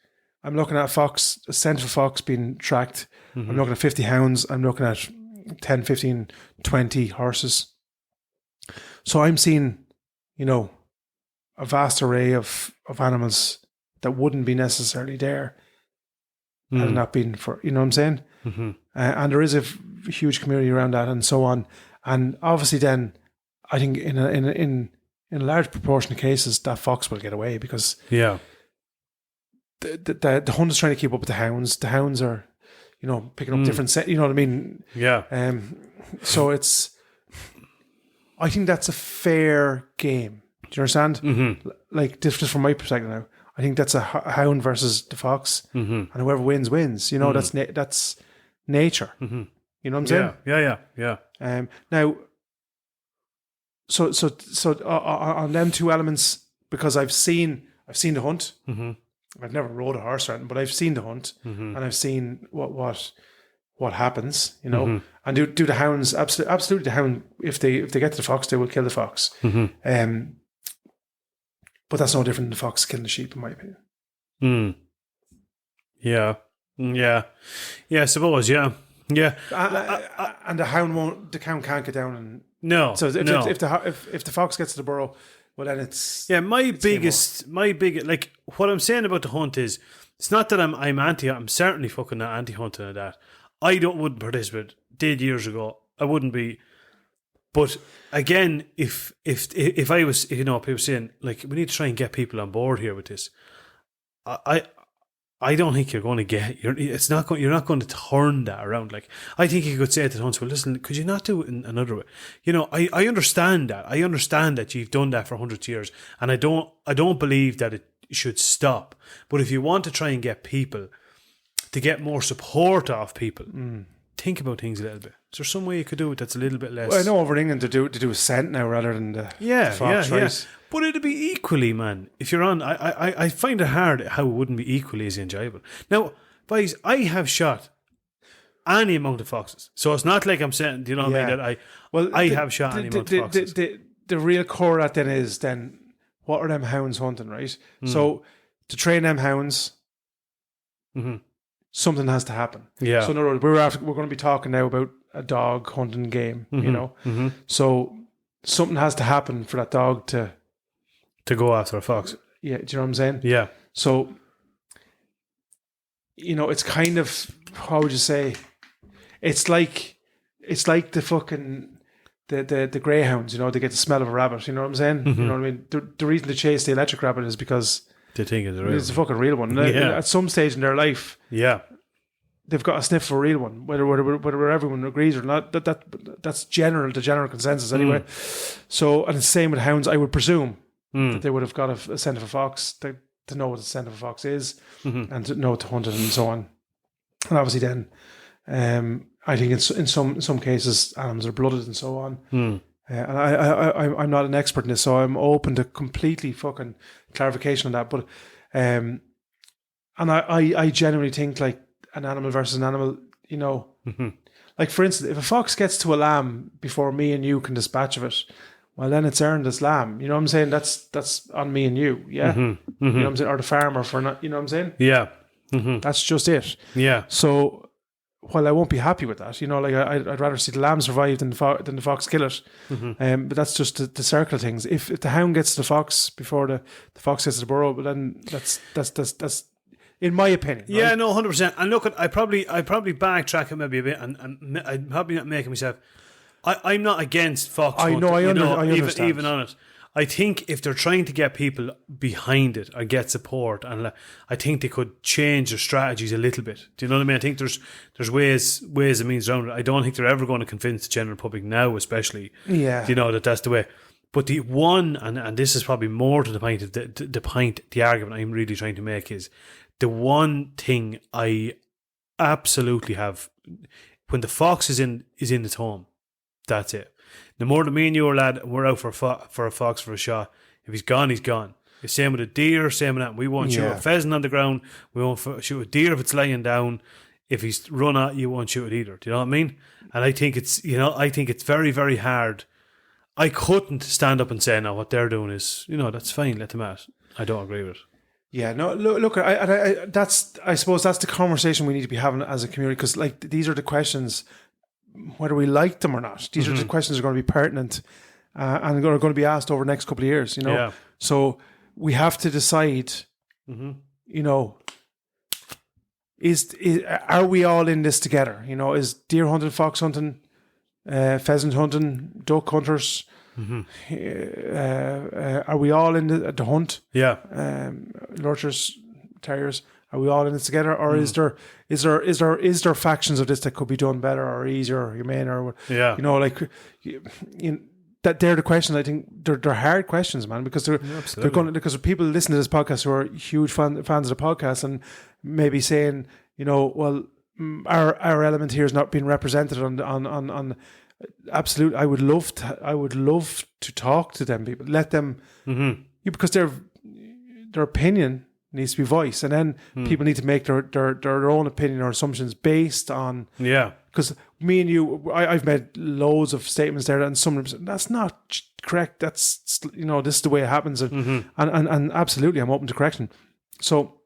I'm looking at a scent of a fox being tracked. I'm looking at 50 hounds. I'm looking at 10, 15, 20 horses. So I'm seeing, a vast array of animals that wouldn't be necessarily there had it not been for, you know what I'm saying? Mm-hmm. And there is a huge community around that and so on. And obviously then, I think in a large proportion of cases, that fox will get away because the hunt is trying to keep up with the hounds. The hounds are, picking up different set. You know what I mean? Yeah. So I think that's a fair game. Do you understand? Mm-hmm. Like just from my perspective now, I think that's a hound versus the fox, and whoever wins. That's nature. Mm-hmm. You know what I'm saying? Yeah. Now, so on them two elements, because I've seen the hunt. Mm-hmm. I've never rode a horse or anything, but I've seen the hunt, and I've seen what happens, and do the hounds absolutely the hound if they get to the fox, they will kill the fox. But that's no different than the fox killing the sheep, in my opinion. Yeah, I suppose, yeah. And the hound can't get down and no. So if the fox gets to the burrow, well then it's my biggest like what I'm saying about the hunt is it's not that I'm anti. I'm certainly fucking not anti-hunting of that. I wouldn't participate. Did years ago. I wouldn't be. But again, if I was, people saying like we need to try and get people on board here with this, I don't think you're going to get. You're not going to turn that around. Like I think you could say to the hunts, well, listen, could you not do it in another way? I understand that. I understand that you've done that for hundreds of years, and I don't believe that it should stop. But if you want to try and get people to get more support off people. Think about things a little bit. Is there some way you could do it that's a little bit less? Well, I know over in England to do a scent now rather than the fox, right? Yeah. But it'd be equally, man. If you're on, I find it hard how it wouldn't be equally as enjoyable. Now, boys, I have shot any amount of foxes, so it's not like I'm saying, what I mean? That I have shot any amount of foxes. The real core of that is what are them hounds hunting, right? So to train them hounds. Something has to happen. Yeah. So in other words, we're going to be talking now about a dog hunting game, So something has to happen for that dog to go after a fox. Yeah, do you know what I'm saying? Yeah. So it's kind of, how would you say? It's like the fucking the greyhounds, they get the smell of a rabbit, you know what I'm saying? You know what I mean? The reason they chase the electric rabbit is because they think it's a fucking real one. At some stage in their life, they've got a sniff for a real one, whether everyone agrees or not. That's the general consensus anyway. So, and the same with hounds. I would presume that they would have got a scent of a fox to know what the scent of a fox is and to know to hunt it and so on. And obviously, then I think in some cases animals are blooded and so on. And I'm not an expert in this, so I'm open to completely fucking clarification on that. But and I genuinely think like an animal versus an animal, like for instance, if a fox gets to a lamb before me and you can dispatch of it, well then it's earned as lamb. You know what I'm saying? That's on me and you, yeah. You know what I'm saying? Or the farmer for not. You know what I'm saying? Yeah. That's just it. Yeah. So. Well, I won't be happy with that. Like I'd rather see the lamb survive than the fox kill it. But that's just the circle of things. If the hound gets to the fox before the fox gets to the burrow, but then that's in my opinion. Yeah, right? no, 100%. And look, I probably backtrack it maybe a bit, and I'm probably not making myself. I'm not against fox hunting. I understand. Even on it. I think if they're trying to get people behind it or get support, and I think they could change their strategies a little bit. Do you know what I mean? I think there's ways and means around it. I don't think they're ever going to convince the general public now, especially. Yeah. That's the way. But the one, and this is probably more to the point of the argument I'm really trying to make is the one thing I absolutely have when the fox is in its home. That's it. The more than me and you are, lad, we're out for a fox for a shot. If he's gone, he's gone. The same with a deer, same with that. We won't shoot a pheasant on the ground. We won't shoot a deer if it's laying down. If he's run at you, won't shoot it either. Do you know what I mean? And I think it's very, very hard. I couldn't stand up and say, no, what they're doing is, that's fine, let them at. I don't agree with it. Yeah, no, look, I suppose that's the conversation we need to be having as a community, because like these are the questions, whether we like them or not. These are the questions that are going to be pertinent and are going to be asked over the next couple of years. Yeah. So we have to decide. You know, are we all in this together? You know, is deer hunting, fox hunting, pheasant hunting, duck hunters? Are we all in the hunt? Yeah. Lurchers, terriers. Are we all in this together, or is there factions of this that could be done better or easier or humane, or Yeah. you know, like that they're the questions. I think they're hard questions, man, because they're going to, because people listen to this podcast who are huge fans of the podcast and maybe saying, you know, well, our element here is not being represented on. Absolutely, I would love to talk to them people, let them, because their opinion needs to be voiced, and then people need to make their own opinion or assumptions based on. Yeah. Because me and you, I've made loads of statements there, and some of them, that's not correct. That's, you know, this is the way it happens, and absolutely, I'm open to correction. So.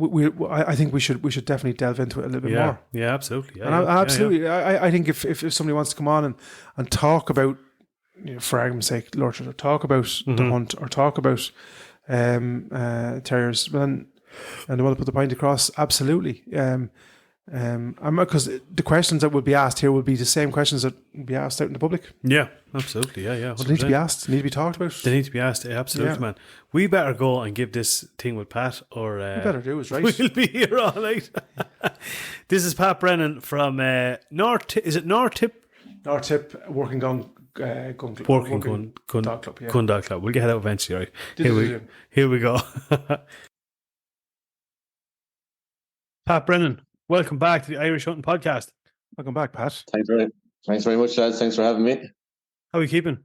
I think we should definitely delve into it a little bit more. Yeah, absolutely. Yeah, and absolutely. Yeah. I think if somebody wants to come on and talk about, you know, for argument's sake, lurchers, or talk about the hunt, or talk about terriers, and they want to put the point across, absolutely. Because the questions that will be asked here will be the same questions that will be asked out in the public. Yeah, absolutely. Yeah. So they need to be asked. They need to be talked about. They need to be asked. Absolutely, man. We better go and give this thing with Pat, or we better do is right. We'll be here all night. This is Pat Brennan from North. Is it North Tip? North Tip Working Dog Dog Club. Yeah. Dog Club. We'll get that eventually, right? Here we go. Pat Brennan, welcome back to the Irish Hunting Podcast. Welcome back, Pat. Thanks very much, lads. Thanks for having me. How are you keeping?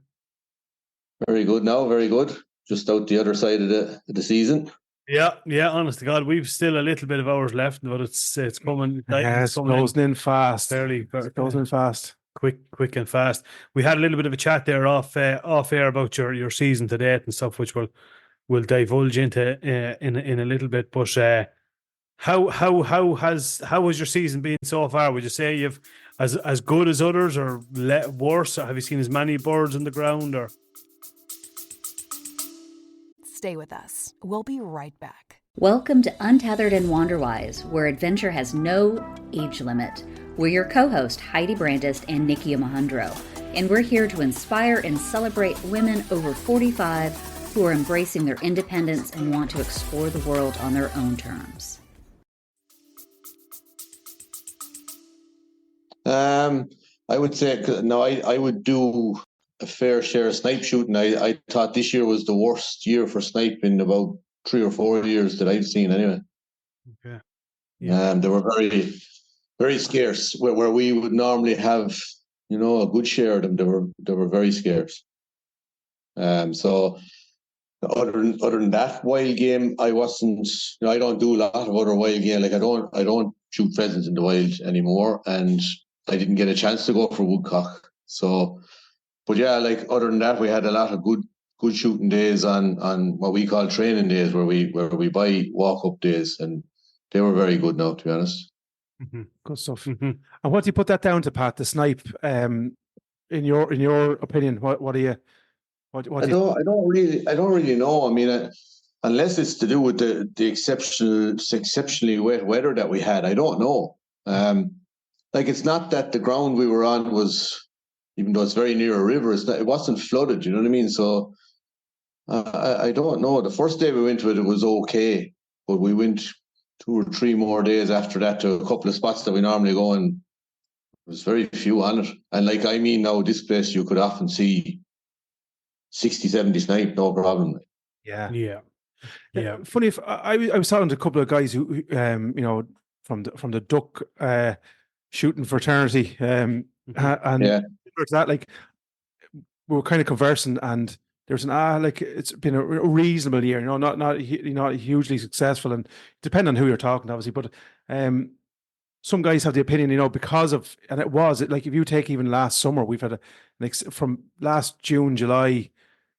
Very good now, very good. Just out the other side of the season. Yeah. Honest to God, we've still a little bit of hours left, but it's coming. It's closing in fast. Closing in fast. Quick and fast. We had a little bit of a chat there off air about your season to date and stuff, which we'll divulge into in a little bit. But how has your season been so far? Would you say you've as good as others, or worse? Or have you seen as many birds on the ground, or? Stay with us. We'll be right back. Welcome to Untethered and Wanderwise, where adventure has no age limit. We're your co-host, Heidi Brandist and Nikki Amahundro, and we're here to inspire and celebrate women over 45 who are embracing their independence and want to explore the world on their own terms. I would say, I would do a fair share of snipe shooting. I thought this year was the worst year for snipe in about 3 or 4 years that I've seen anyway. Okay. Yeah. They were very, very scarce. Where we would normally have, you know, a good share of them, they were very scarce. So other than that wild game, I wasn't. You know, I don't do a lot of other wild game. Like I don't shoot pheasants in the wild anymore, and I didn't get a chance to go for woodcock. So, but yeah, like other than that, we had a lot of good shooting days on what we call training days, where we buy walk up days, and they were very good now, to be honest. Mm-hmm. Good stuff. Mm-hmm. And what do you put that down to, Pat? The snipe, in your opinion, what do you? I don't really know. I mean, unless it's to do with the exceptionally wet weather that we had, I don't know. Like it's not that the ground we were on was, even though it's very near a river, it wasn't flooded. You know what I mean? So I don't know. The first day we went to it was okay, but we went 2 or 3 more days after that to a couple of spots that we normally go, and there was very few on it. And like, I mean, now this place you could often see 60, 70 snipe, no problem. Yeah. Funny, if I was talking to a couple of guys who you know, from the duck shooting fraternity, and that, like, we were kind of conversing, and there's like it's been a reasonable year, you know, not hugely successful, and depending on who you're talking, obviously, but some guys have the opinion, you know, because of, and it like, if you take even last summer, we've had from last June, July,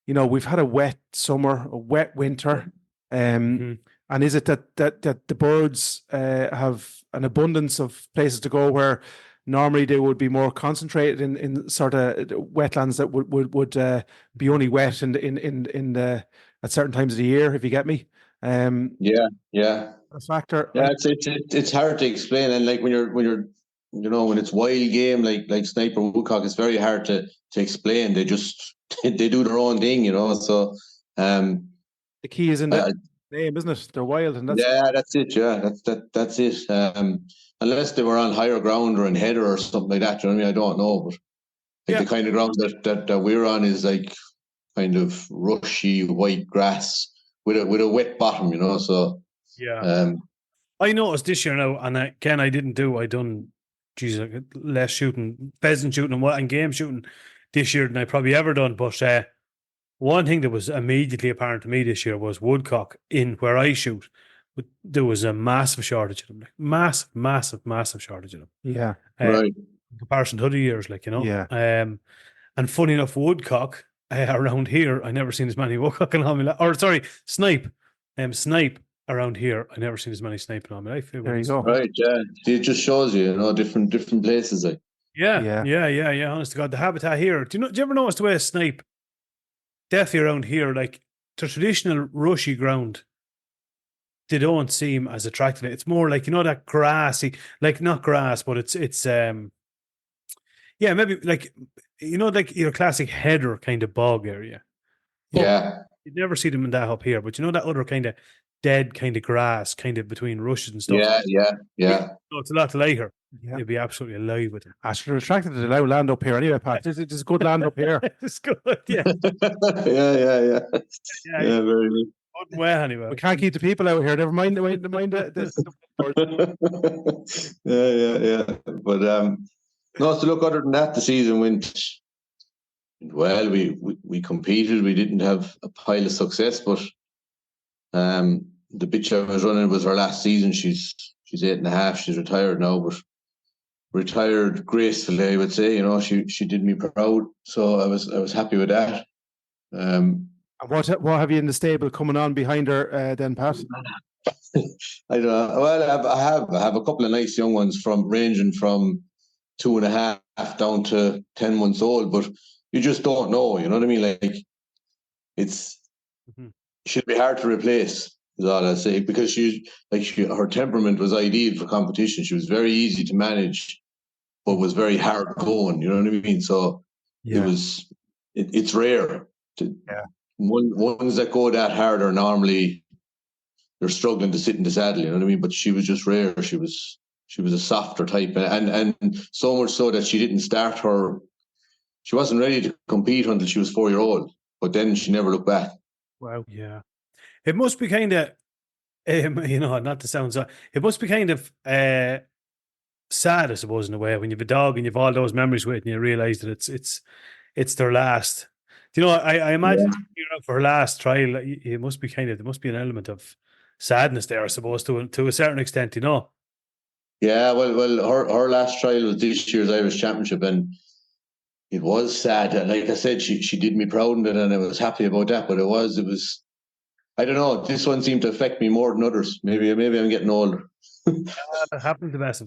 you know, we've had a wet summer, a wet winter, And is it that the birds have an abundance of places to go where normally they would be more concentrated in sort of wetlands that would be only wet in the at certain times of the year, if you get me? Yeah. A factor. Yeah, it's hard to explain, and like when you're when it's wild game like sniper woodcock, it's very hard to explain. They just they do their own thing, So the key is in the name, isn't it? They're wild, and that's it. Yeah, that's it. Unless they were on higher ground or in header or something like that, you know what I mean? I don't know, but the kind of ground that we're on is like kind of rushy white grass with a wet bottom, So I noticed this year now, and again, I done less shooting, pheasant shooting and game shooting this year than I probably ever done. But one thing that was immediately apparent to me this year was woodcock in where I shoot. There was a massive shortage of them, like massive shortage of them. Yeah, right. In comparison to other years, Yeah. And funny enough, woodcock around here, I never seen as many woodcock in all my life. Or sorry, snipe. Snipe around here, I never seen as many snipe in all my life. There you go. Right, yeah. It just shows you, different places. Like. Yeah. Honest to God, the habitat here. Do you ever notice the way a snipe, definitely around here, like the traditional rushy ground, they don't seem as attractive. It's more like, that grassy, like not grass, but it's maybe like, like your classic header kind of bog area. Yeah. You'd never see them in that up here, but that other kind of dead kind of grass, kind of between rushes and stuff. Yeah. So it's a lot lighter. Yeah. You'd be absolutely alive with it. They're attracted to the low land up here anyway, Pat. There's good land up here. It's good, yeah. Yeah, very good. Well, anyway. We can't keep the people out here. Never mind the Yeah. But no, so look, other than that, the season went well. We competed. We didn't have a pile of success, but the bitch I was running was her last season. She's 8.5. She's retired now, but retired gracefully, I would say. She did me proud, so I was happy with that. What have you in the stable coming on behind her then, Pat? I don't know. Well, I have a couple of nice young ones ranging from 2.5 down to 10 months old, but you just don't know. You know what I mean? Like she'll be hard to replace. Is all I say, because her temperament was ideal for competition. She was very easy to manage, but was very hard going. You know what I mean? So it's rare. Ones that go that hard are normally they're struggling to sit in the saddle. You know what I mean? But she was just rare. She was a softer type, and so much so that she didn't start her. She wasn't ready to compete until she was 4-year-old. But then she never looked back. Wow. Yeah. It must be kind of, not to sound so, it must be kind of sad, I suppose, in a way, when you have a dog and you have all those memories with it and you realise that it's their last. I imagine for her last trial, it must be there must be an element of sadness there, I suppose, to a certain extent, Yeah, well, her last trial was this year's Irish Championship, and it was sad. Like I said, she did me proud in it, and I was happy about that. But it was. I don't know. This one seemed to affect me more than others. Maybe I'm getting older. It happened to us.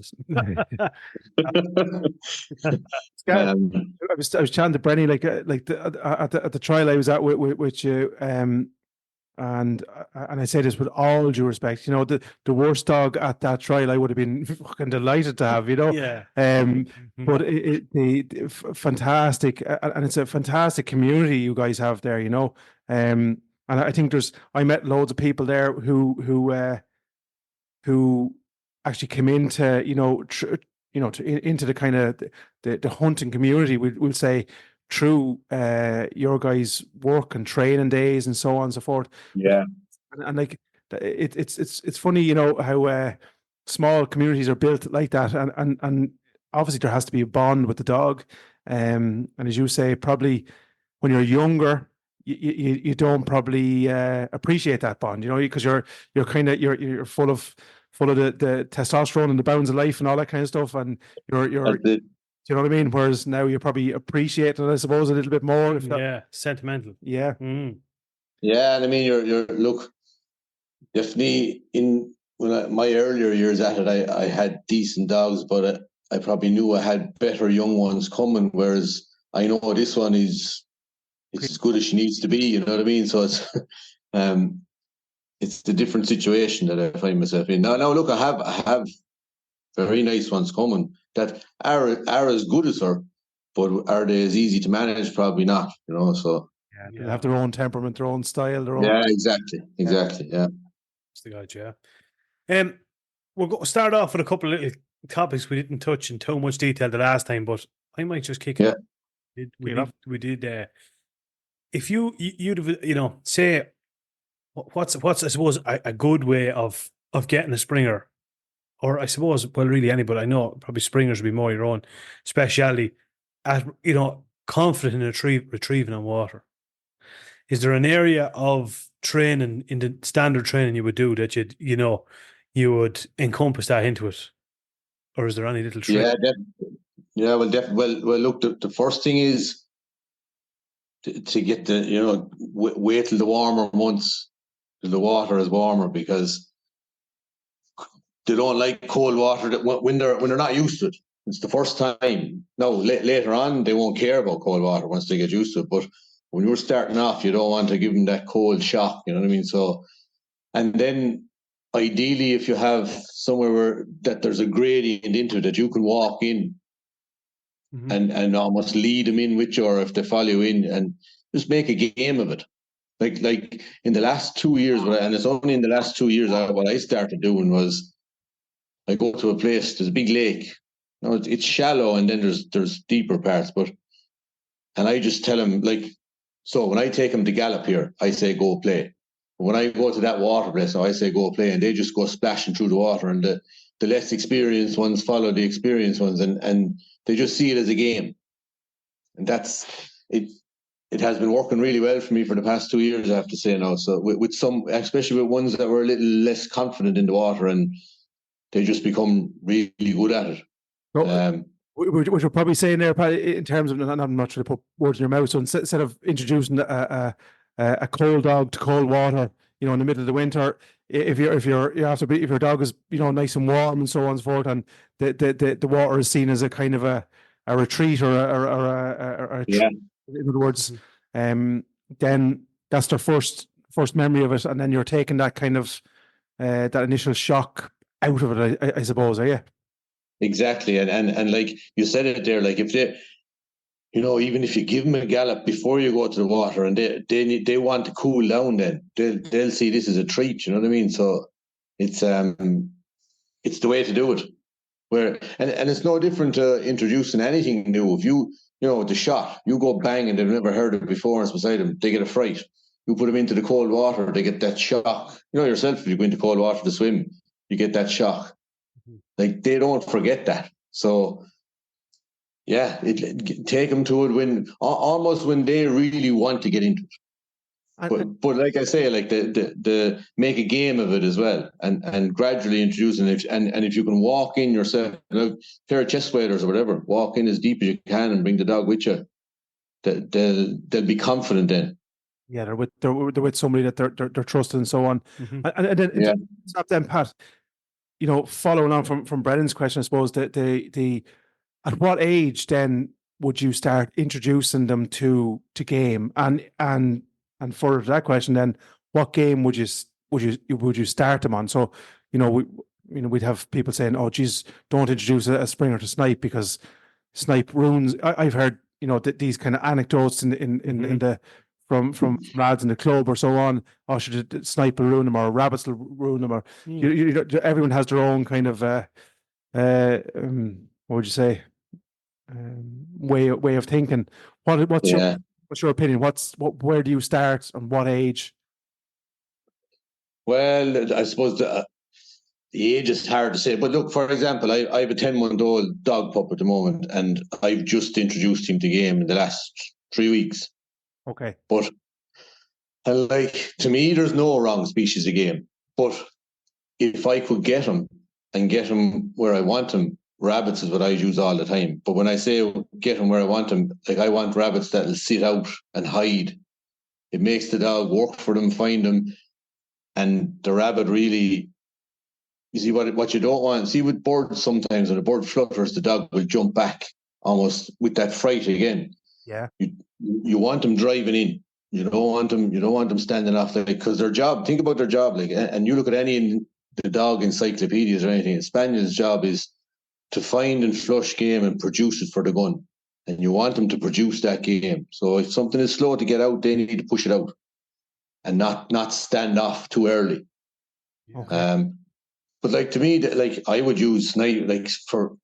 I was chatting to Brennan at the trial I was at with you, and I say this with all due respect. The worst dog at that trial I would have been fucking delighted to have. Yeah. But the fantastic, and it's a fantastic community you guys have there. And I think I met loads of people there who actually came into into the kind of the hunting community. We'll say through your guys' work and training days and so on and so forth. Yeah, and like it's funny, how small communities are built like that, and obviously there has to be a bond with the dog, and as you say, probably when you're younger. You don't probably appreciate that bond, because you're full of the testosterone and the bounds of life and all that kind of stuff, and you're you know what I mean? Whereas now you probably appreciate it, I suppose, a little bit more. Sentimental. Yeah. Yeah, and I mean, you're look. definitely in my earlier years at it, I had decent dogs, but I probably knew I had better young ones coming. Whereas I know this one is it's as good as she needs to be. You know what I mean? So it's the different situation that I find myself in. Now look, I have very nice ones coming that are as good as her, but are they as easy to manage? Probably not. You know, so they have their own temperament, their own style, their own. Yeah, exactly. Yeah. That's the guy, yeah. We're going to start off with a couple of little topics we didn't touch in too much detail the last time, but I might just kick it. We did. If you'd say what's I suppose a good way of getting a Springer, or I suppose really anybody. I know probably Springers would be more your own speciality at confident in retrieving on water. Is there an area of training in the standard training you would do that you would encompass that into it, or is there any little trick? Well, look, the first thing is to get wait till the warmer months, till the water is warmer, because they don't like cold water when they're not used to it. It's the first time. Now later on they won't care about cold water once they get used to it, but when you're starting off, you don't want to give them that cold shock. You know what I mean? So, and then ideally, if you have somewhere that there's a gradient into it that you can walk in, and almost lead them in with you, or if they follow you in, and just make a game of it. Like in the last 2 years, and it's only in the last 2 years what I started doing was I go to a place, there's a big lake. Now it's shallow, and then there's deeper parts, and I just tell them, so when I take them to Gallop here, I say go play. When I go to that water place, I say go play, and they just go splashing through the water, and the less experienced ones follow the experienced ones, and they just see it as a game. And that's it. It has been working really well for me for the past 2 years, I have to say now. So with some, especially with ones that were a little less confident in the water, and they just become really good at it. What you're probably saying there, Pat, in terms of, I'm not trying to put words in your mouth, so instead of introducing a cold dog to cold water, in the middle of the winter, if your dog is nice and warm and so on and so forth, and the water is seen as a kind of a retreat or a in other words, then that's their first memory of it, and then you're taking that kind of that initial shock out of it, I suppose, are you? Exactly, and like you said it there, like if they, even if you give them a gallop before you go to the water, and they want to cool down, then they'll see this as a treat. You know what I mean? So it's the way to do it. Where and it's no different to introducing anything new. If the shot, you go bang and they've never heard it before, and it's beside them, they get a fright. You put them into the cold water, they get that shock. Yourself, if you go into cold water to swim, you get that shock. Like, they don't forget that. So, yeah, take them to it almost when they really want to get into it. But like I say, like the make a game of it as well, and gradually introducing it. And if you can walk in yourself, a pair of chest waders or whatever, walk in as deep as you can and bring the dog with you, they'll be confident then. Yeah, they're with somebody that they're trusting and so on. And then stop then, Pat. Following on from Brennan's question, I suppose the at what age then would you start introducing them to game, and further to that question, then what game would you start them on? So we'd have people saying, "Oh, geez, don't introduce a Springer to Snipe because Snipe ruins." I've heard these kind of anecdotes in the from lads in the club or so on. Oh, should Snipe will ruin them, or rabbits will ruin them, or everyone has their own kind of what would you say, way of thinking. What's your opinion? Where do you start, and what age? Well, I suppose the age is hard to say, but look, for example, I have a 10-month-old dog pup at the moment, and I've just introduced him to game in the last 3 weeks. Okay. But to me, there's no wrong species of game. But if I could get him where I want him, rabbits is what I use all the time. But when I say get him where I want him, I want rabbits that'll sit out and hide. It makes the dog work for them, find them. and the rabbit really, you see what you don't want. See with birds sometimes when a bird flutters, the dog will jump back almost with that fright again. Yeah. You want them driving in. You don't want them standing off there, because their job, think about their job, like, and you look at any the dog encyclopedias or anything, a spaniel's job is to find and flush game and produce it for the gun. And you want them to produce that game. So if something is slow to get out, they need to push it out and not stand off too early. Okay. But like, to me, like, I would use sniper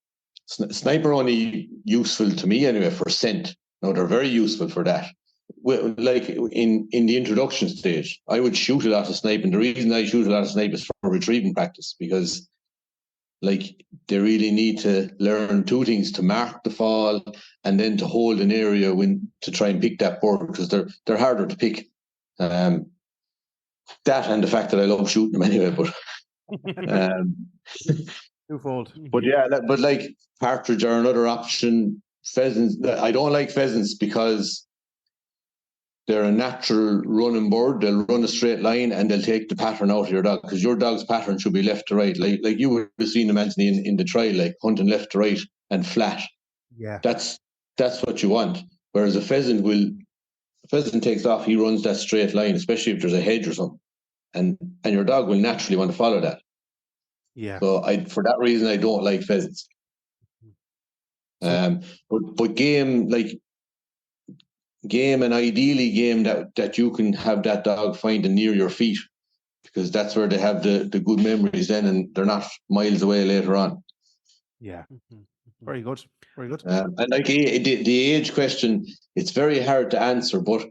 only useful to me anyway for scent. No, they're very useful for that. Like in the introduction stage, I would shoot a lot of snipe, and the reason I shoot a lot of snipe is for retrieving practice, because like they really need to learn two things: to mark the fall, and then to hold an area to try and pick that bird, because they're harder to pick. That and the fact that I love shooting them anyway, but twofold. But yeah, but like partridge are another option. Pheasants, I don't like pheasants because they're a natural running bird. They'll run a straight line and they'll take the pattern out of your dog, because your dog's pattern should be left to right. Like you would have seen them, Anthony, in the trial, like hunting left to right and flat. Yeah. That's what you want. Whereas a pheasant takes off, he runs that straight line, especially if there's a hedge or something. And your dog will naturally want to follow that. Yeah. So for that reason, I don't like pheasants. But game and ideally game that you can have that dog finding near your feet, because that's where they have the good memories then, and they're not miles away later on. Yeah. Very good. Very good. And like the age question, it's very hard to answer, but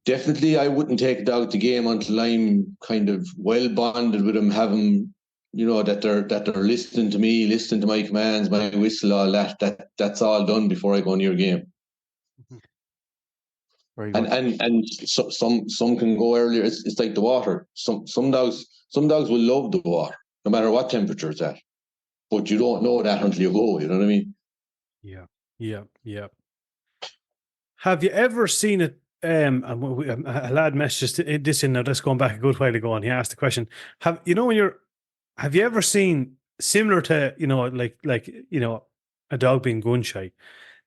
definitely I wouldn't take a dog to game until I'm kind of well bonded with him, have him, that they're listening to me, listening to my commands, my whistle, all that's all done before I go near game. Very good. And so, some can go earlier. It's like the water. Some dogs will love the water, no matter what temperature it's at. But you don't know that until you go. You know what I mean? Yeah. Have you ever seen it? A lad messaged this in now. That's going back a good while ago, and he asked the question: have you ever seen similar to a dog being gun shy?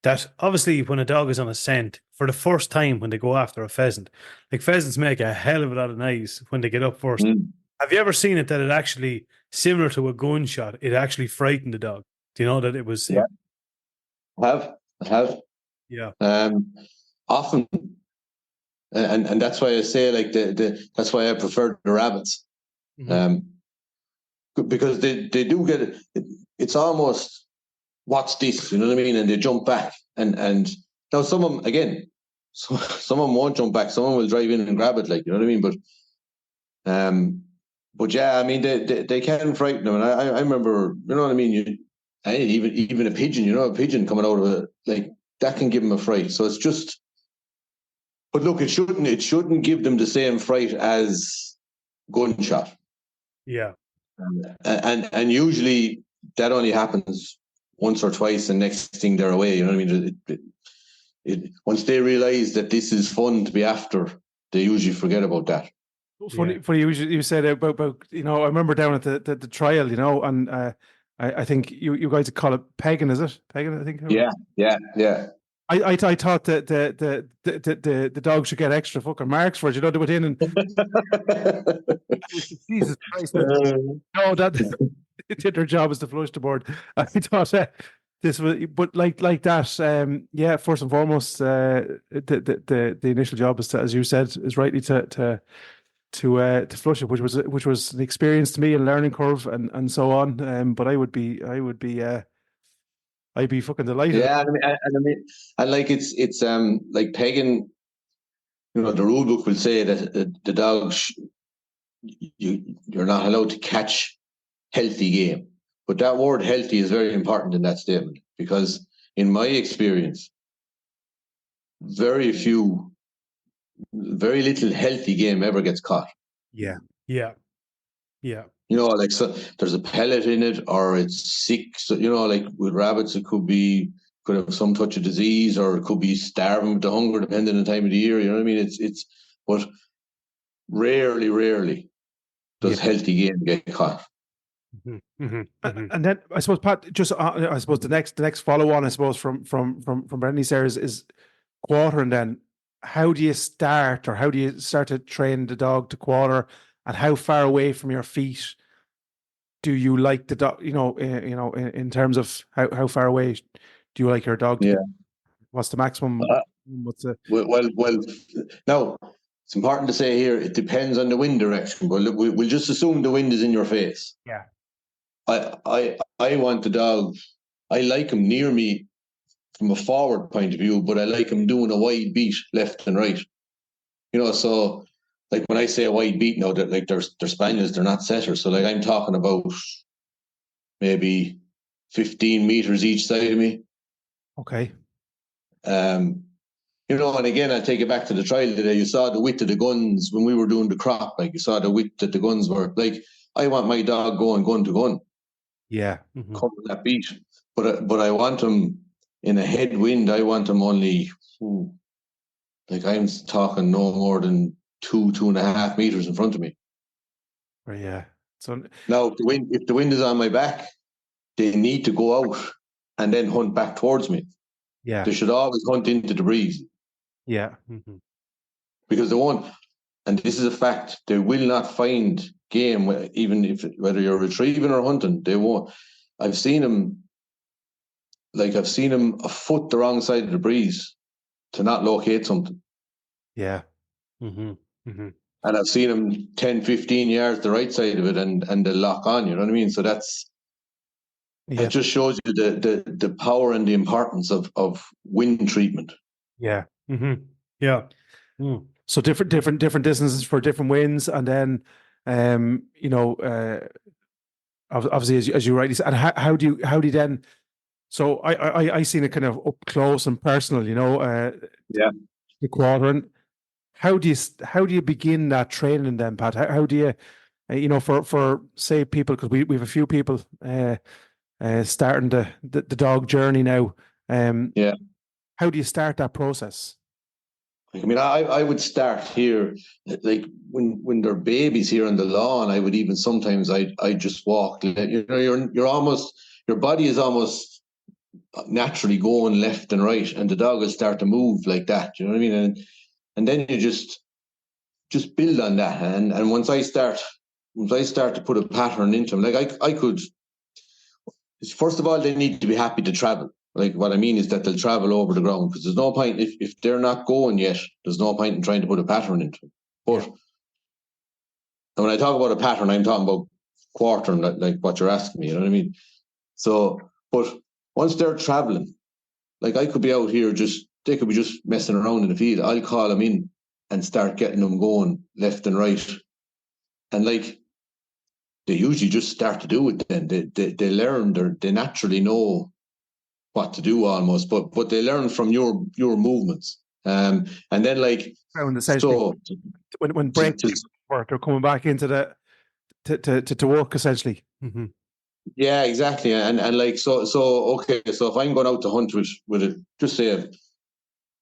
That obviously when a dog is on a scent for the first time when they go after a pheasant, like pheasants make a hell of a lot of noise when they get up first. Have you ever seen it that it actually, similar to a gunshot, it actually frightened the dog? Do you know that it was? Yeah, I have. Yeah. Often, and that's why I say like that's why I prefer the rabbits. Because they do get it. It's almost, what's this? You know what I mean? And they jump back. And now some of them, again, some of them won't jump back. Someone will drive in and grab it, like, you know what I mean? But yeah, I mean, they can frighten them. And I remember, you know what I mean? Even a pigeon, a pigeon coming out of it, like, that can give them a fright. So it's just, but look, it shouldn't give them the same fright as gunshot. Yeah. And usually that only happens once or twice, and next thing they're away. You know what I mean? Once they realize that this is fun to be after, they usually forget about that. Funny you said about I remember down at the trial, and I think you guys call it pegging, is it? Pegging, I think. Yeah. I thought that the dog should get extra fucking marks for it. They went in and Jesus Christ! No, that their job is to flush the board. I thought this was, but like that. Yeah, first and foremost, the initial job is to, as you said, is rightly to flush it, which was an experience to me, a learning curve, and so on. But I'd be fucking delighted. Yeah, and like it's like pegging. The rule book will say that the dogs, you're not allowed to catch healthy game, but that word "healthy" is very important in that statement, because in my experience, very little healthy game ever gets caught. Yeah. Like, so there's a pellet in it, or it's sick. So, like with rabbits, it could have some touch of disease, or it could be starving with the hunger, depending on the time of the year. You know what I mean? But rarely does healthy game get caught. And then I suppose, Pat, just I suppose the next follow on, I suppose, from Brendan there is quartering. Then how do you start to train the dog to quarter, and how far away from your feet do you like the dog? In terms of how far away do you like your dog to be? What's the maximum? What's the well? Now it's important to say here it depends on the wind direction. But we'll just assume the wind is in your face. Yeah. I want the dog. I like him near me from a forward point of view, but I like him doing a wide beat left and right. So like when I say a wide beat now, that like they're spaniels, they're not setters. So like I'm talking about maybe 15 meters each side of me. Okay. And again, I'll take it back to the trial today. You saw the width of the guns when we were doing the crop. Like you saw the width that the guns were. Like I want my dog going gun to gun. Yeah. Cover that beat. But I want him in a headwind. I want him only, like I'm talking no more than 2.5 meters in front of me. Yeah. So now, if the wind is on my back, they need to go out and then hunt back towards me. Yeah. They should always hunt into the breeze. Yeah. Because they won't, and this is a fact, they will not find game, even whether you're retrieving or hunting, they won't. I've seen them a foot the wrong side of the breeze to not locate something. Yeah. And I've seen them 10, 15 yards the right side of it and they lock on, you know what I mean? So it just shows you the power and the importance of wind treatment. Yeah. Yeah. So different distances for different winds, and then obviously as you rightly said, and how do you then? So I seen it kind of up close and personal, the quartering. How do you begin that training then, Pat? How do you for say people, because we have a few people starting the dog journey now. How do you start that process? I mean, I would start here, like when they're babies here on the lawn. I would even sometimes I just walk. You're almost, your body is almost naturally going left and right, and the dog will start to move like that. You know what I mean? And then you just build on that. And once I start to put a pattern into them, like I could. First of all, they need to be happy to travel. Like what I mean is that they'll travel over the ground, because there's no point if they're not going yet. There's no point in trying to put a pattern into them. But and when I talk about a pattern, I'm talking about quartering, like what you're asking me. You know what I mean? So, but once they're traveling, like I could be out here they could be just messing around in the field. I'll call them in and start getting them going left and right, and like they usually just start to do it. Then they learn. They naturally know what to do almost, but they learn from your movements. And then like so when breaks work, they're coming back into the to work essentially. Yeah, exactly. And like so okay, so if I'm going out to hunt with a, just say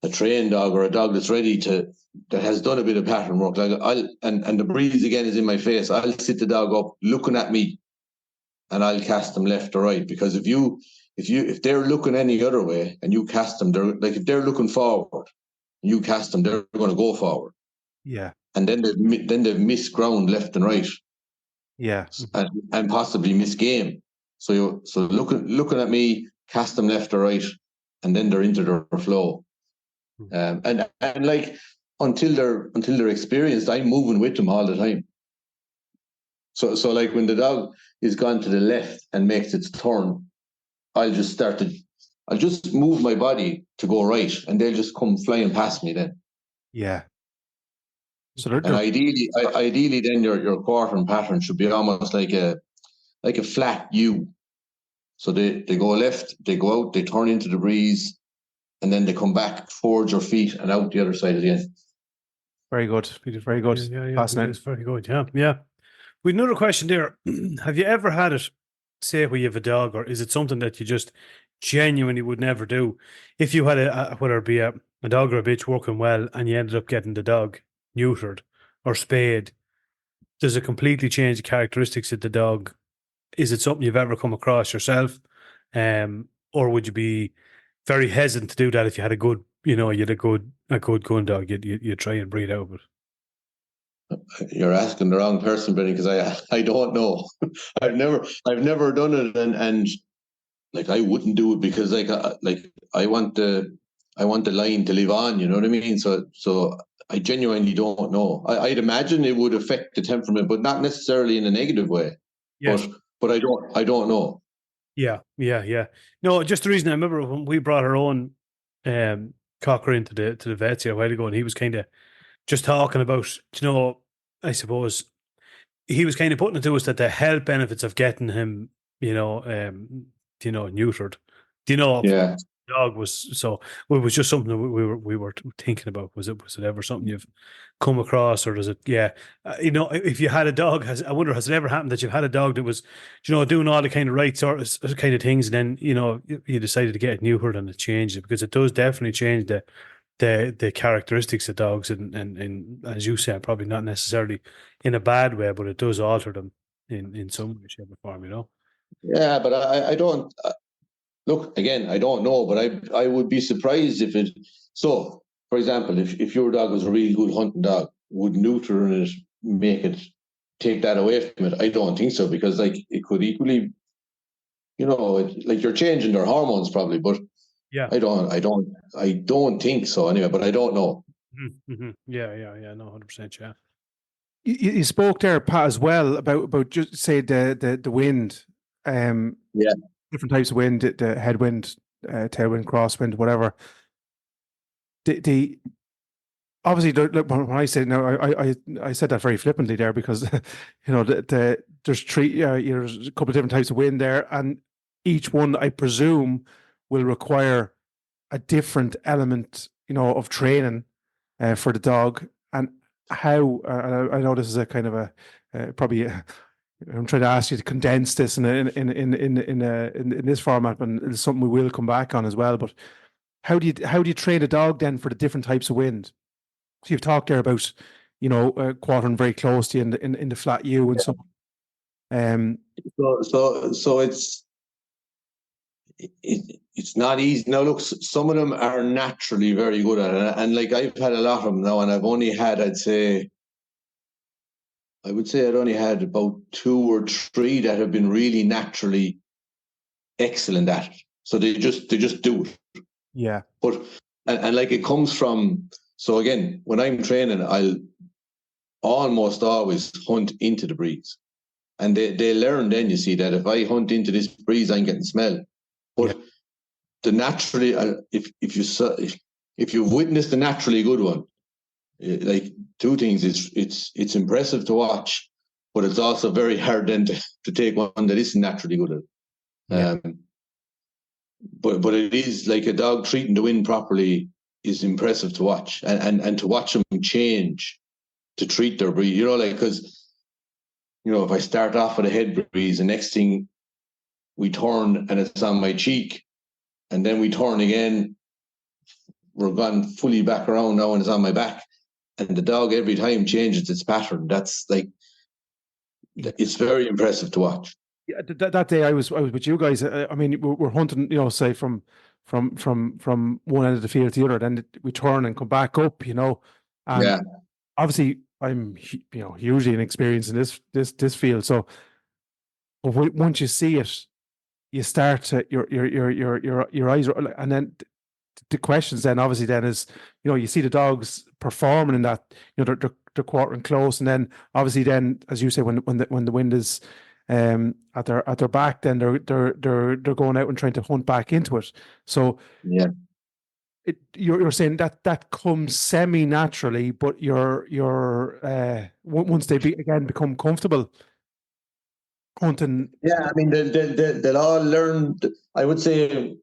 a trained dog or a dog that's ready that has done a bit of pattern work, like and the breeze again is in my face, I'll sit the dog up looking at me and I'll cast them left or right. Because if they're looking any other way and you cast them, they're like, if they're looking forward, you cast them, they're going to go forward. Yeah. And then they've missed ground left and right. Yeah. And possibly miss game. So looking at me, cast them left or right, and then they're into their flow. And like until they're experienced, I'm moving with them all the time. So like when the dog is gone to the left and makes its turn, I'll just move my body to go right, and they'll just come flying past me then. Yeah. So and ideally, then your quartering pattern should be almost like a flat U. So they go left, they go out, they turn into the breeze, and then they come back towards your feet and out the other side again. Very good. Very good. Yeah. It's very good. Yeah. We've another question there. Have you ever had it, say, where you have a dog, or is it something that you just genuinely would never do? If you had whether it be a dog or a bitch working well, and you ended up getting the dog neutered or spayed, does it completely change the characteristics of the dog? Is it something you've ever come across yourself? Or would you be very hesitant to do that if you had a good, you had a good gun dog? You'd try and breed out of it. You're asking the wrong person, Benny, because I don't know. I've never done it, and like I wouldn't do it because I want the line to live on. You know what I mean? So I genuinely don't know. I'd imagine it would affect the temperament, but not necessarily in a negative way. Yes. But I don't know. Yeah. No, just the reason I remember when we brought our own cocker into the vets here a while ago, and he was kind of just talking about, I suppose he was kind of putting it to us that the health benefits of getting him, neutered. Yeah. Dog was so. Well, it was just something that we were thinking about. Was it ever something you've come across, or does it? Yeah, if you had a dog, I wonder, has it ever happened that you've had a dog that was, doing all the kind of right sort of kind of things, and then you decided to get it neutered and it changed it, because it does definitely change the characteristics of dogs, and as you said, probably not necessarily in a bad way, but it does alter them in some way, shape, or form. Yeah, but I don't. Look, again, I don't know, but I would be surprised if it. So, for example, if your dog was a really good hunting dog, would neuter it make it take that away from it? I don't think so, because it could equally, like you're changing their hormones probably, but yeah, I don't think so anyway. But I don't know. Mm-hmm. Yeah, no, 100%, yeah. You spoke there, Pat, as well about just say the wind, yeah, different types of wind, the headwind, tailwind, crosswind, whatever. The obviously, when I say now, I said that very flippantly there, because there's there's a couple of different types of wind there, and each one, I presume, will require a different element, of training for the dog. And how I know this is a kind of a probably. I'm trying to ask you to condense this in this format, and it's something we will come back on as well. But how do you train a dog then for the different types of wind? So you've talked there about quartering very close to you in the flat U and so on. So it's not easy. Now, look, some of them are naturally very good at it, and like I've had a lot of them now, and I've only had, I would say I'd only had about 2 or 3 that have been really naturally excellent at it. So they just do it. Yeah. But and like it comes from. So again, when I'm training, I'll almost always hunt into the breeze, and they learn then. You see that if I hunt into this breeze, I'm getting smell. But the naturally, if you've witnessed a naturally good one, like 2 things, it's impressive to watch, but it's also very hard then to take one that isn't naturally good at it. But it is like a dog treating the wind properly is impressive to watch, and to watch them change to treat their breeze, because if I start off with a head breeze, the next thing we turn and it's on my cheek, and then we turn again, we're gone fully back around now and it's on my back, and the dog every time changes its pattern. That's it's very impressive to watch. Yeah, that day I was with you guys. I mean, we're hunting, say from one end of the field to the other. Then we turn and come back up, And obviously, I'm hugely inexperienced in this field. So, but once you see it, you start to your eyes are, and then the questions then obviously then is you see the dogs performing in that, they're quartering close, and then obviously then, as you say, when the wind is at their back, then they're going out and trying to hunt back into it. So you're saying that comes semi naturally, but you're once they become comfortable hunting. Yeah, I mean they'll all learn. I would say,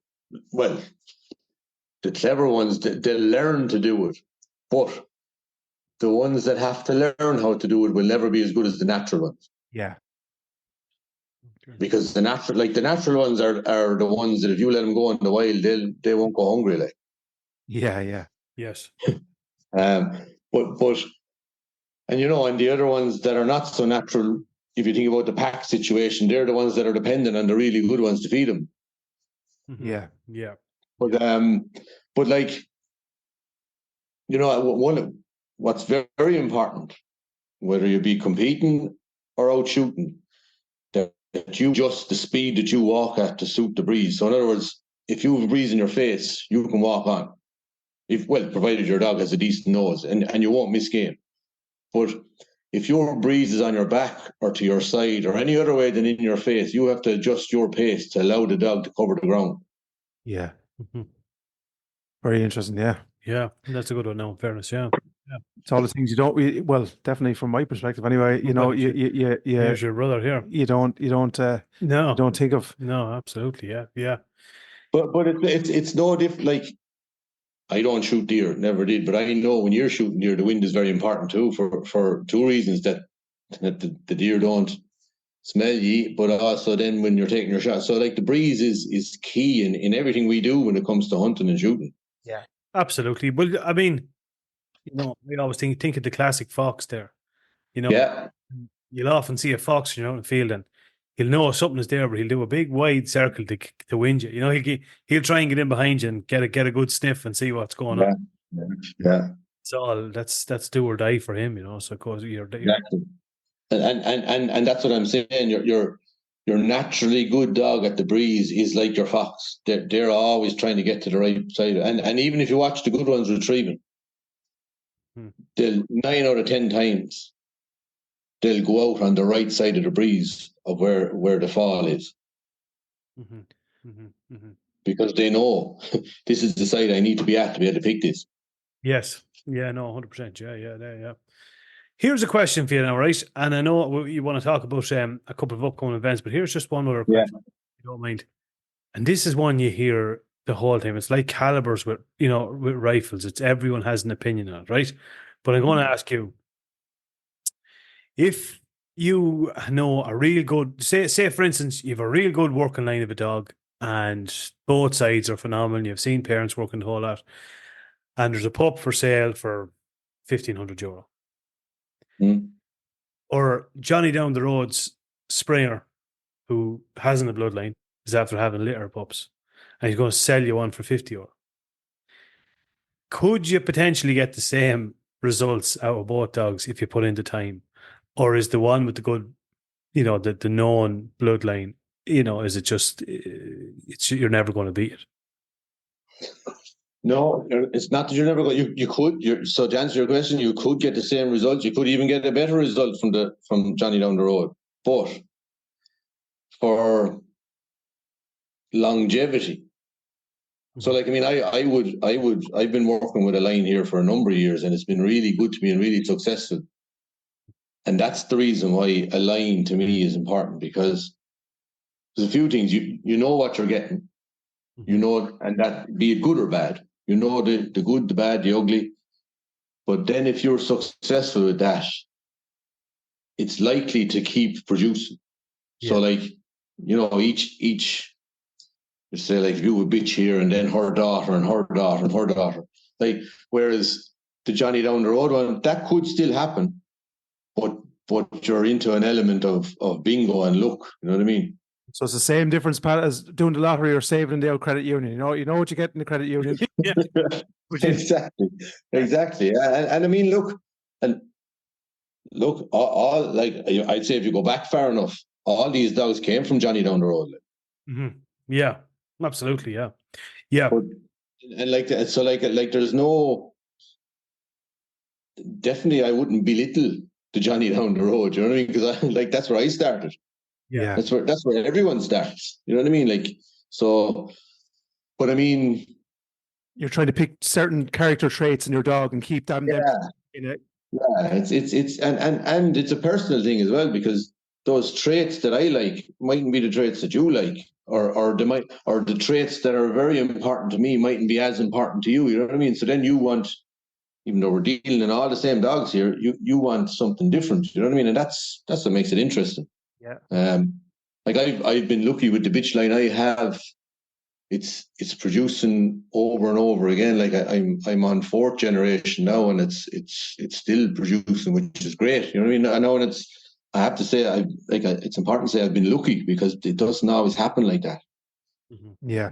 well, the clever ones, they'll learn to do it, but the ones that have to learn how to do it will never be as good as the natural ones. Yeah. Because the natural ones are the ones that if you let them go in the wild, they won't go hungry. Like. Yeah. Yes. But and the other ones that are not so natural, if you think about the pack situation, they're the ones that are dependent on the really good ones to feed them. Yeah. But like, one of what's very, very important, whether you be competing or out shooting, that you adjust the speed that you walk at to suit the breeze. So in other words, if you have a breeze in your face, you can walk on. Provided your dog has a decent nose, and you won't miss game. But if your breeze is on your back or to your side or any other way than in your face, you have to adjust your pace to allow the dog to cover the ground. Yeah. Very interesting. Yeah. Yeah, that's a good one. Now, in fairness, yeah. It's all the things you don't. Well, definitely from my perspective, anyway. You Here's your brother here. You don't think of. No, absolutely. Yeah. But it's no different. Like, I don't shoot deer, never did, but I know when you're shooting deer, the wind is very important too, for two reasons: that the deer don't smell ye, but also then when you're taking your shot. So like the breeze is key in everything we do when it comes to hunting and shooting. Yeah, absolutely. Well, I mean, we always think of the classic fox there. Yeah. You'll often see a fox, in the field, and he'll know something is there, but he'll do a big wide circle to wind you. He'll try and get in behind you and get a good sniff and see what's going on. Yeah. It's all that's do or die for him, So of course you're exactly. And that's what I'm saying. Your naturally good dog at the breeze is like your fox. They're always trying to get to the right side. And even if you watch the good ones retrieving, they'll 9 out of 10 times they'll go out on the right side of the breeze of where the fall is. Because they know this is the side I need to be at to be able to pick this. Yes. Yeah, no, 100%. Yeah. Here's a question for you now, right? And I know you want to talk about a couple of upcoming events, but here's just one other question, if you don't mind. And this is one you hear the whole time. It's like calibers with rifles. It's everyone has an opinion on it, right? But I'm going to ask you, if you know a real good, say for instance, you have a real good working line of a dog and both sides are phenomenal. You've seen parents working the whole lot, and there's a pup for sale for €1,500. Or Johnny down the road's sprayer, who hasn't a bloodline, is after having litter pups, and he's going to sell you one for €50. Could you potentially get the same results out of both dogs if you put in the time? Or is the one with the good, the known bloodline, is it just, you're never going to beat it? No, it's not that you're never going. You could. So to answer your question, you could get the same results. You could even get a better result from Johnny down the road. But for longevity, so like I've been working with a line here for a number of years, and it's been really good to me and really successful. And that's the reason why a line to me is important, because there's a few things you know what you're getting, and that be it good or bad. You know the good, the bad, the ugly. But then if you're successful with that, it's likely to keep producing. Yeah. So like, each say like if you would bitch here and then her daughter and her daughter and her daughter. Like, whereas the Johnny down the road one, that could still happen, but you're into an element of bingo and luck. You know what I mean? So it's the same difference, Pat, as doing the lottery or saving in the old credit union. You know what you get in the credit union. Yeah. Exactly. And I mean, look, all like I'd say, if you go back far enough, all these dogs came from Johnny down the road. Yeah, absolutely. Yeah. And like that, so like there's no. Definitely, I wouldn't belittle the Johnny down the road. You know what I mean? Because that's where I started. Yeah, that's where everyone starts. You know what I mean? Like, so, but I mean, you're trying to pick certain character traits in your dog and keep them. Yeah, it's and it's a personal thing as well, because those traits that I like mightn't be the traits that you like, or the traits that are very important to me mightn't be as important to you. You know what I mean? So then you want, even though we're dealing in all the same dogs here, you want something different. You know what I mean? And that's what makes it interesting. Yeah. Like I've been lucky with the bitch line I have. it's producing over and over again. Like I'm on 4th generation now, and it's still producing, which is great. You know what I mean? I know, and I have to say, it's important to say I've been lucky, because it doesn't always happen like that. Yeah.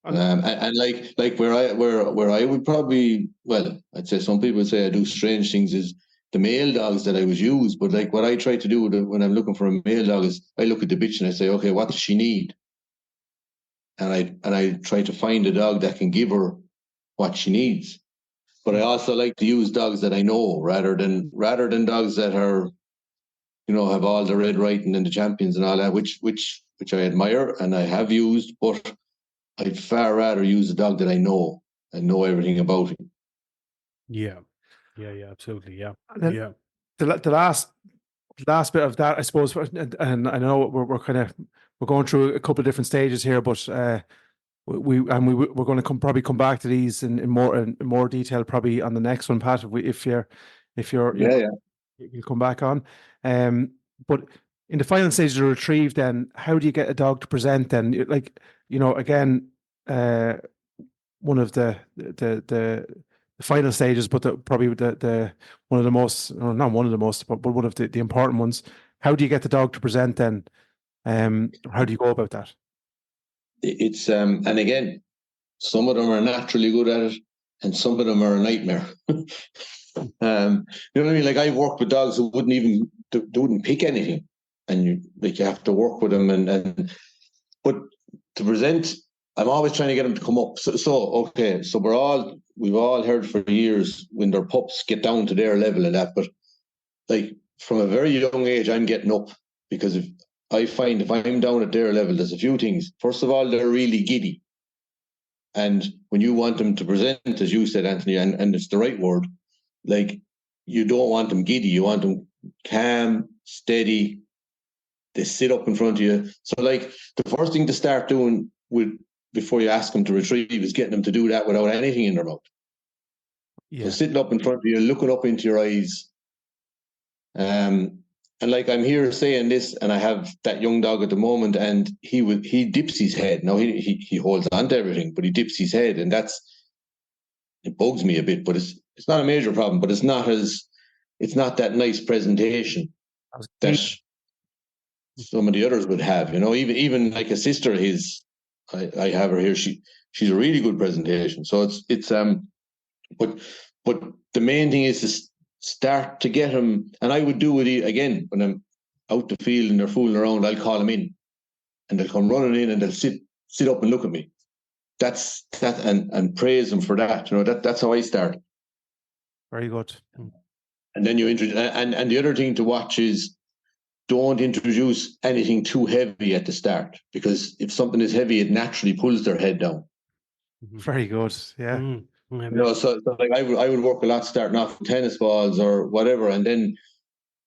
And like where I would probably, well, I'd say some people would say I do strange things, is the male dogs that I would use. But like what I try to do when I'm looking for a male dog is I look at the bitch and I say, okay, what does she need? And I try to find a dog that can give her what she needs. But I also like to use dogs that I know, rather than dogs that are, have all the red writing and the champions and all that, which I admire and I have used, but I'd far rather use a dog that I know and know everything about him. Yeah, absolutely, yeah. And then the last bit of that, I suppose, and I know we're going through a couple of different stages here, but we're going to probably come back to these in more detail probably on the next one, Pat. If you're you come back on. But in the final stage of the retrieve, then how do you get a dog to present? Then, like, again, one of the final stages, but probably the one of the most, or not one of the most, but one of the important ones. How do you get the dog to present then? How do you go about that? It's and again, some of them are naturally good at it, and some of them are a nightmare. You know what I mean? Like, I've worked with dogs who wouldn't pick anything, and you have to work with them, but to present, I'm always trying to get them to come up. So we've all heard for years when their pups get down to their level and that, but like from a very young age, I'm getting up, because if I'm down at their level, there's a few things. First of all, they're really giddy. And when you want them to present, as you said, Anthony, and it's the right word, like, you don't want them giddy. You want them calm, steady. They sit up in front of you. So, like, the first thing to start doing before you ask them to retrieve is getting them to do that without anything in their mouth. Yeah. So sitting up in front of you, looking up into your eyes. And like, I'm here saying this, and I have that young dog at the moment, and he dips his head. Now he holds on to everything, but he dips his head, and it bugs me a bit. But it's not a major problem. But it's not that nice presentation that some of the others would have. Even like a sister of his, I have her here. She's a really good presentation. So it's but the main thing is to start to get him, and I would do it again when I'm out the field and they're fooling around. I'll call them in, and they'll come running in, and they'll sit up and look at me. That's that, and praise them for that. That's how I start. Very good. And then you introduce, and the other thing to watch is, don't introduce anything too heavy at the start, because if something is heavy, it naturally pulls their head down. Very good. Yeah. So like I would work a lot starting off with tennis balls or whatever, and then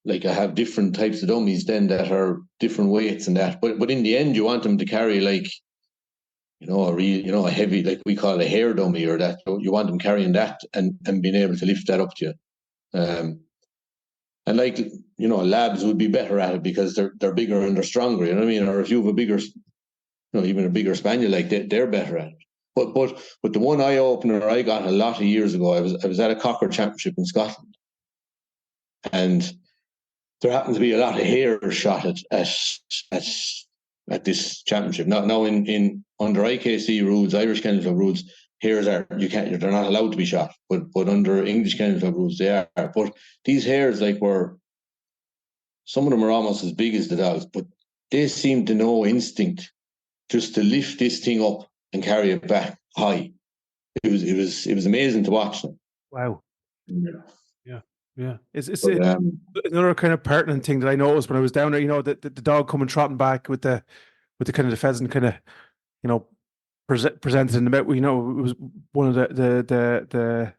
like I have different types of dummies then that are different weights and that. But in the end, you want them to carry, like, a heavy, like we call it a hair dummy, or that. You want them carrying that and being able to lift that up to you. And like, labs would be better at it because they're bigger and they're stronger. You know what I mean? Or if you have a bigger, even a bigger spaniel, like they're better at it. But the one eye opener I got a lot of years ago, I was at a Cocker Championship in Scotland, and there happened to be a lot of hares shot at this championship. Now in under IKC rules, Irish Kennel Club rules, hares they're not allowed to be shot, but under English Kennel Club rules they are. But these hares, like, some of them are almost as big as the dogs, but they seem to know instinct just to lift this thing up and carry it back high. It was amazing to watch them. Wow. Yeah. It's another kind of pertinent thing that I noticed when I was down there. The dog coming trotting back with the kind of the pheasant kind of presented in the middle. It was one of the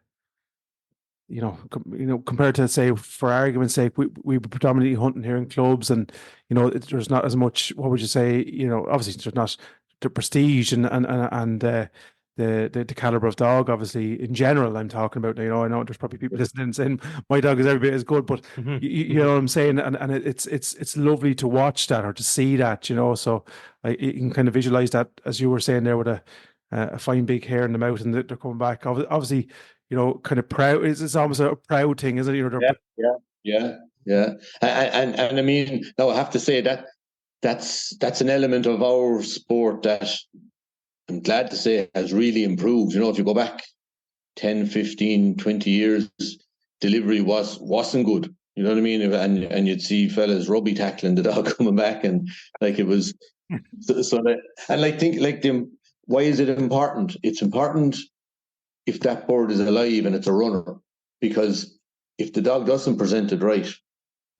compared to, say, for argument's sake, we were predominantly hunting here in clubs, and there's not as much. What would you say? Obviously there's not the prestige and the caliber of dog. Obviously, in general, I'm talking about. You know, I know there's probably people listening and saying my dog is every bit as good, but you know what I'm saying. And it's lovely to watch that or to see that. You know, so you can kind of visualize that, as you were saying there, with a fine big hair in the mouth, and they're coming back. Obviously, you know, kind of proud. It's almost a proud thing, isn't it? You know, Yeah. And I mean, no, I have to say that's an element of our sport that I'm glad to say has really improved. You know, if you go back 10, 15, 20 years, delivery wasn't good. You know what I mean? And you'd see fellas rugby tackling the dog coming back, and like it was so that, and like think like them. Why is it important? It's important if that bird is alive and it's a runner, because if the dog doesn't present it right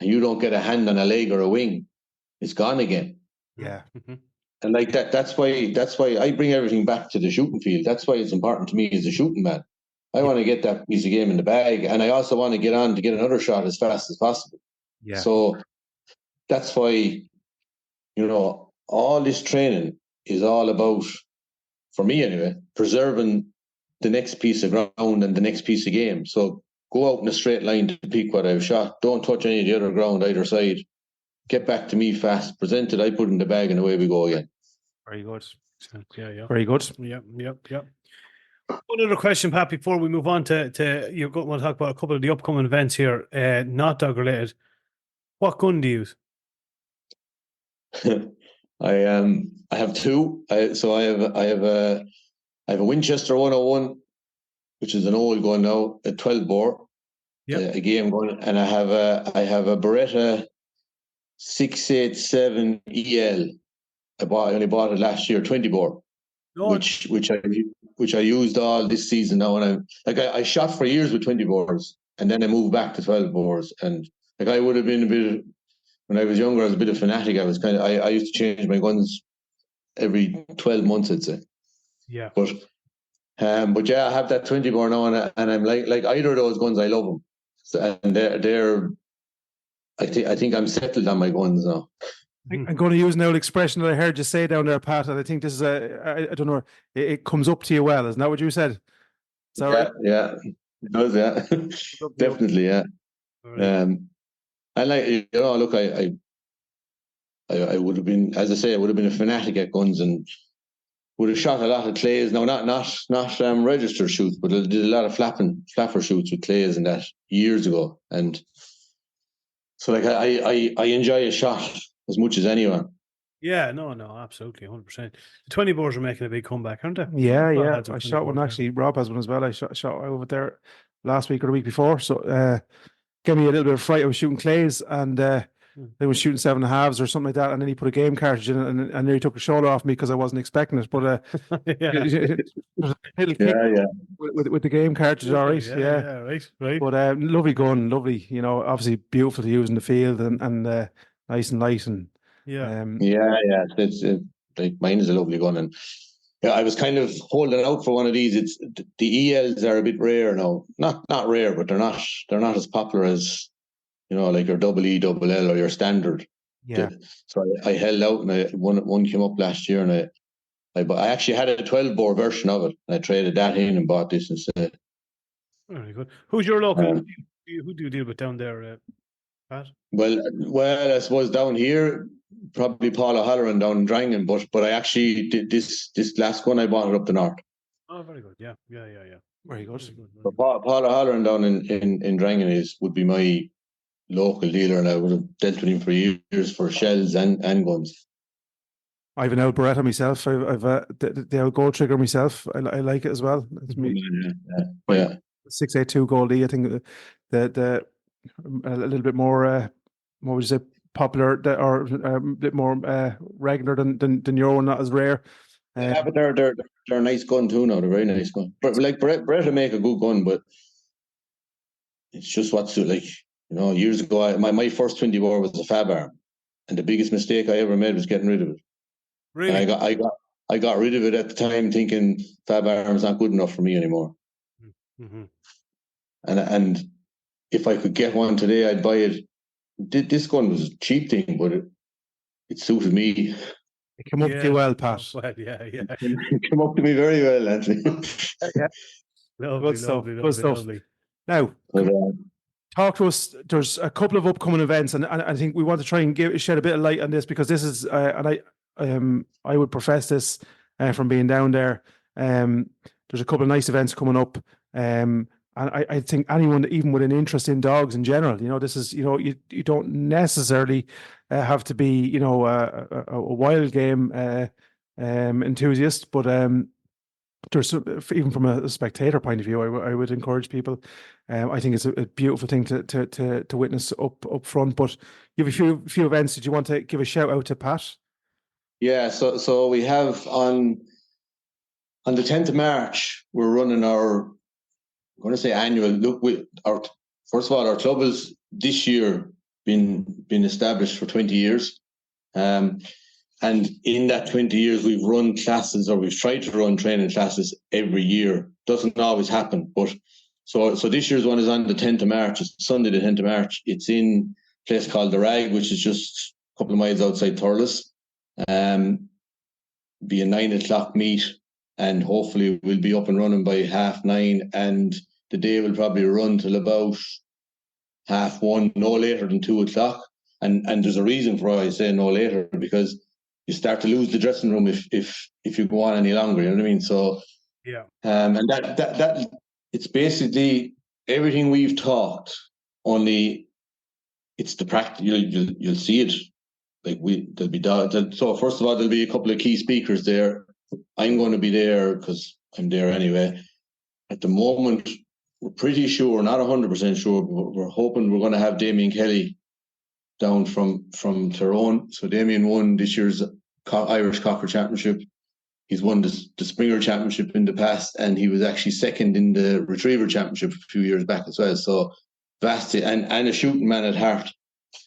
and you don't get a hand on a leg or a wing, it's gone again. Yeah. And like that's why I bring everything back to the shooting field. That's why it's important to me as a shooting man. I want to get that piece of game in the bag, and I also want to get on to get another shot as fast as possible. Yeah. So that's why, you know, all this training is all about, for me anyway, preserving the next piece of ground and the next piece of game. So go out in a straight line to pick what I've shot. Don't touch any of the other ground either side. Get back to me fast. Present it. I put it in the bag, and away we go again. Very good. Yeah. Very good. Yep. One other question, Pat, before we move on to you want to talk about a couple of the upcoming events here, not dog related. What gun do you use? I have two. I have a Winchester 101, which is an old gun now, a 12 bore, a game gun, and I have a Beretta 687 EL. I only bought it last year, 20 bore, which I used all this season now, and I shot for years with 20 bores, and then I moved back to 12 bores, and like I would have been a bit. When I was younger, I was a bit of a fanatic. I used to change my guns every 12 months, I'd say. Yeah. But yeah, I have that 20 bore now, and I'm like either of those guns, I love them. So, and they're I think I'm settled on my guns now. I'm going to use an old expression that I heard you say down there, Pat, and I think this is I don't know, it comes up to you well. Isn't that what you said? Right? Yeah. It does, yeah. Definitely, yeah. Right. And like, you know, look, I would have been, as I say, I would have been a fanatic at guns and would have shot a lot of clays. Now, not registered shoots, but I did a lot of flapper shoots with clays and that years ago. And so, like, I enjoy a shot as much as anyone. Yeah, no, absolutely, 100%. The 20 bores are making a big comeback, aren't they? Yeah. I shot one actually. Rob has one as well. I shot over there last week or the week before. So, gave me a little bit of fright. I was shooting clays and they were shooting 7.5s or something like that, and then he put a game cartridge in it, and then he took the shoulder off me because I wasn't expecting it. But with the game cartridge, all right, right. But lovely gun, lovely. You know, obviously beautiful to use in the field and nice and light and It's like mine is a lovely gun, and I was kind of holding out for one of these. It's the ELs are a bit rare now, not rare, but they're not as popular as, you know, like your double E, double L, or your standard. Yeah. So I held out, and one came up last year, and I actually had a 12 bore version of it, and I traded that in and bought this instead. Very good. Who's your local? Who do you deal with down there, Pat? Well, I suppose down here, probably Paul O'Halloran down in Drangan, but I actually did this last one. I bought it up the north. Oh, very good. Yeah. Very good. So Paul O'Halloran down in Drangan would be my local dealer, and I would have dealt with him for years for shells and guns. I have an old Beretta myself. I've the old gold trigger myself. I like it as well. It's me. Yeah. 682 Goldie. I think the a little bit more what would you say, popular, or a bit more regular than your one, not as rare. But they're a nice gun too now. They're a very nice gun. But like Beretta make a good gun, but it's just what's it like. You know, years ago, my first 20 bore was a fab arm, and the biggest mistake I ever made was getting rid of it. Really? And I got rid of it at the time, thinking fab arm's not good enough for me anymore. Mm-hmm. And if I could get one today, I'd buy it. This gun was a cheap thing, but it suited me. It came up to you well, Pat. Well, yeah. It came up to me very well, Anthony. Yeah. Lovely. Now, But, talk to us. There's a couple of upcoming events, and I think we want to try and shed a bit of light on this, because this is, and I would profess this from being down there. There's a couple of nice events coming up, and I think anyone, even with an interest in dogs in general, this is, you don't necessarily have to be, a wild game enthusiast, but there's, even from a spectator point of view, I would encourage people. I think it's a beautiful thing to witness up front. But you have a few events. Did you want to give a shout out to Pat? Yeah, so we have on the 10th of March, we're running our, I'm going to say annual. Look, first of all, our club has this year been established for 20 years. And in that 20 years, we've run classes, or we've tried to run training classes every year. Doesn't always happen, but so this year's one is on the 10th of March. It's Sunday, the 10th of March. It's in a place called the Rag, which is just a couple of miles outside Thurles. Be a 9 o'clock meet, and hopefully we'll be up and running by 9:30, and the day will probably run till about 1:30, no later than 2 o'clock. And there's a reason for why I say no later, because you start to lose the dressing room if you go on any longer. You know what I mean? So yeah. And that it's basically everything we've talked. Only it's the practice. You'll see it. Like there'll be dogs. So first of all, there'll be a couple of key speakers there. I'm going to be there because I'm there anyway. At the moment, we're pretty sure, not 100% sure, but we're hoping we're going to have Damien Kelly down from Tyrone. So Damien won this year's Irish Cocker Championship. He's won the Springer Championship in the past, and he was actually second in the Retriever Championship a few years back as well. So vast, and a shooting man at heart.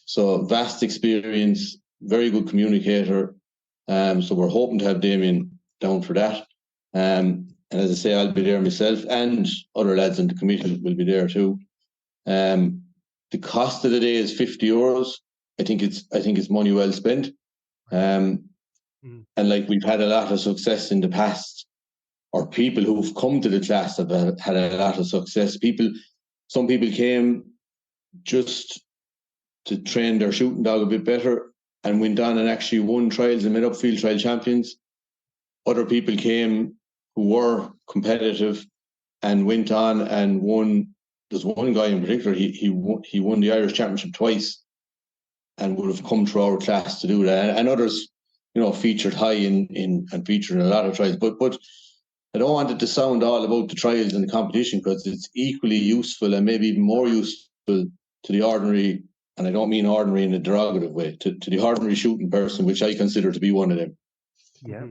So vast experience, very good communicator. So we're hoping to have Damien down for that. And as I say, I'll be there myself, and other lads in the committee will be there too. The cost of the day is €50. I think it's money well spent. And like, we've had a lot of success in the past, or people who've come to the class have had a lot of success. Some people came just to train their shooting dog a bit better and went on and actually won trials and made up field trial champions. Other people came who were competitive and went on and won. There's one guy in particular, he won the Irish Championship twice and would have come through our class to do that. And others, featured high in and featured in a lot of trials. But I don't want it to sound all about the trials and the competition, because it's equally useful and maybe even more useful to the ordinary, and I don't mean ordinary in a derogative way, to the ordinary shooting person, which I consider to be one of them. Yeah.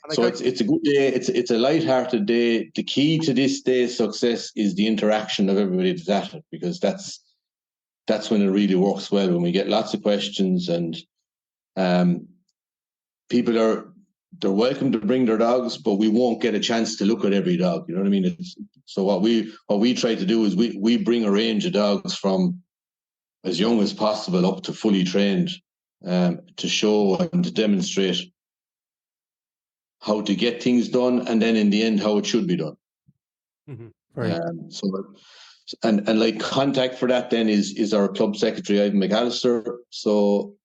So it's a good day. It's a light-hearted day. The key to this day's success is the interaction of everybody that's at it, because that's when it really works well, when we get lots of questions, and people they're welcome to bring their dogs, but we won't get a chance to look at every dog. You know what I mean? So what we try to do is we bring a range of dogs from as young as possible up to fully trained, to show and to demonstrate how to get things done, and then in the end how it should be done. Right. And like, contact for that then is our club secretary, Ivan McAllister. So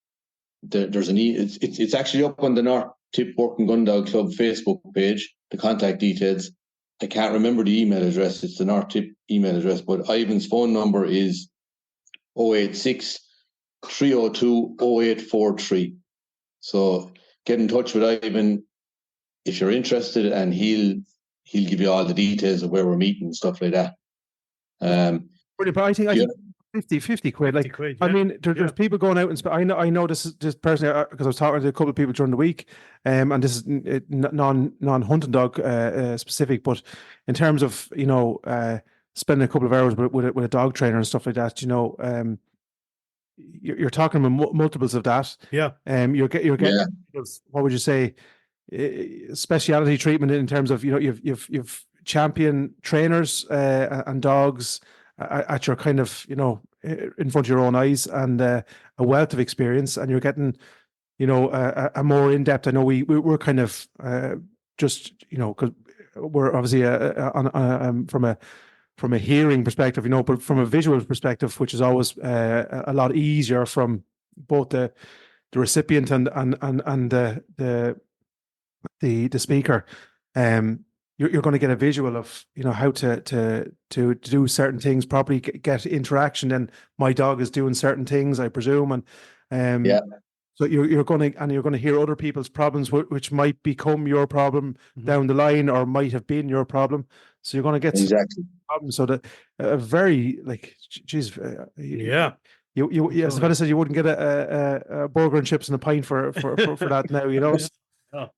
there's it's actually up on the North Tip Working Dog Club Facebook page, the contact details. I can't remember the email address. It's the North Tip email address, but Ivan's phone number is 086 302 0843. So get in touch with Ivan if you're interested, and he'll give you all the details of where we're meeting and stuff like that. Brilliant, but I think 50 quid. Like, 50 quid, yeah. I mean, there's people going out and I know this personally, because I was talking to a couple of people during the week, and this is non-hunting dog specific, but in terms of spending a couple of hours with a dog trainer and stuff like that, you're talking about multiples of that. Yeah. You're getting what would you say, speciality treatment in terms of you've champion trainers and dogs at your kind of in front of your own eyes, and a wealth of experience, and you're getting a more in depth. I know we're kind of just because we're obviously from a hearing perspective, but from a visual perspective, which is always a lot easier from both the recipient and the speaker. You're going to get a visual of how to do certain things properly, get interaction. And my dog is doing certain things, I presume, and so you're going to hear other people's problems, which might become your problem down the line, or might have been your problem. So you're going to get exactly problems. So that very geez, You as I said, you wouldn't get a burger and chips and a pint for that now,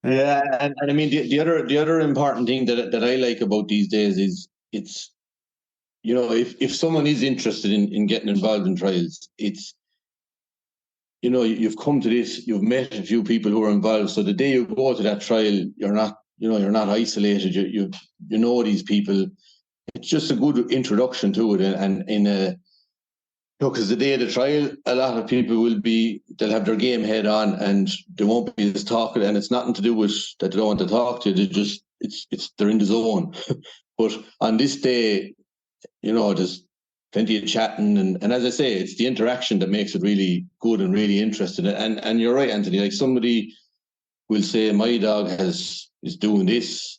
Yeah, and I mean the other important thing that I like about these days is it's if someone is interested in getting involved in trials, it's you've come to this, you've met a few people who are involved, so the day you go to that trial, you're not isolated. You know these people. It's just a good introduction to it, and in a because the day of the trial, a lot of people they'll have their game head on, and they won't be just talking, and it's nothing to do with that they don't want to talk to you. They're in the zone. But on this day, there's plenty of chatting, and as I say, it's the interaction that makes it really good and really interesting. And you're right, Anthony. Like, somebody will say, my dog is doing this.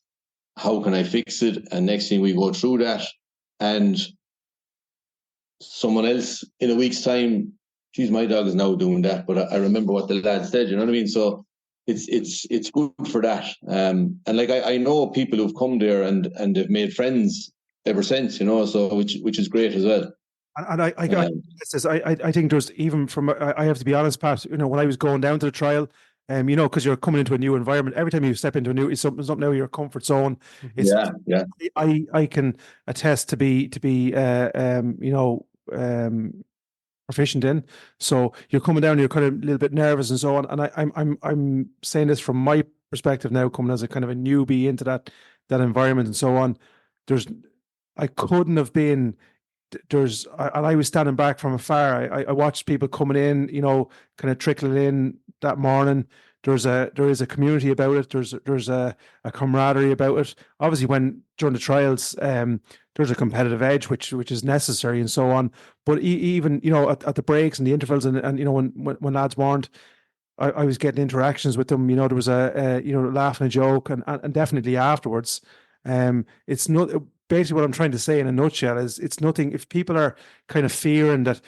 How can I fix it? And next thing we go through that, and someone else in a week's time, geez, my dog is now doing that, but I remember what the lad said. You know what I mean? So it's good for that. And like I know people who've come there and they've made friends ever since. So which is great as well. And I think there's, even from, I have to be honest, Pat, when I was going down to the trial, because you're coming into a new environment, every time you step into a new, it's something out of your comfort zone. It's, I can attest to be proficient in. So you're coming down, you're kind of a little bit nervous and so on. And I'm saying this from my perspective now, coming as a kind of a newbie into that environment and so on. I couldn't have been. And I was standing back from afar. I watched people coming in, kind of trickling in that morning. There is a community about it. There's a camaraderie about it. Obviously, during the trials, there's a competitive edge which is necessary and so on. But even at the breaks and the intervals and when lads weren't, I was getting interactions with them. There was a laugh and a joke, and definitely afterwards. It's not. Basically, what I'm trying to say in a nutshell is, it's nothing. If people are kind of fearing that,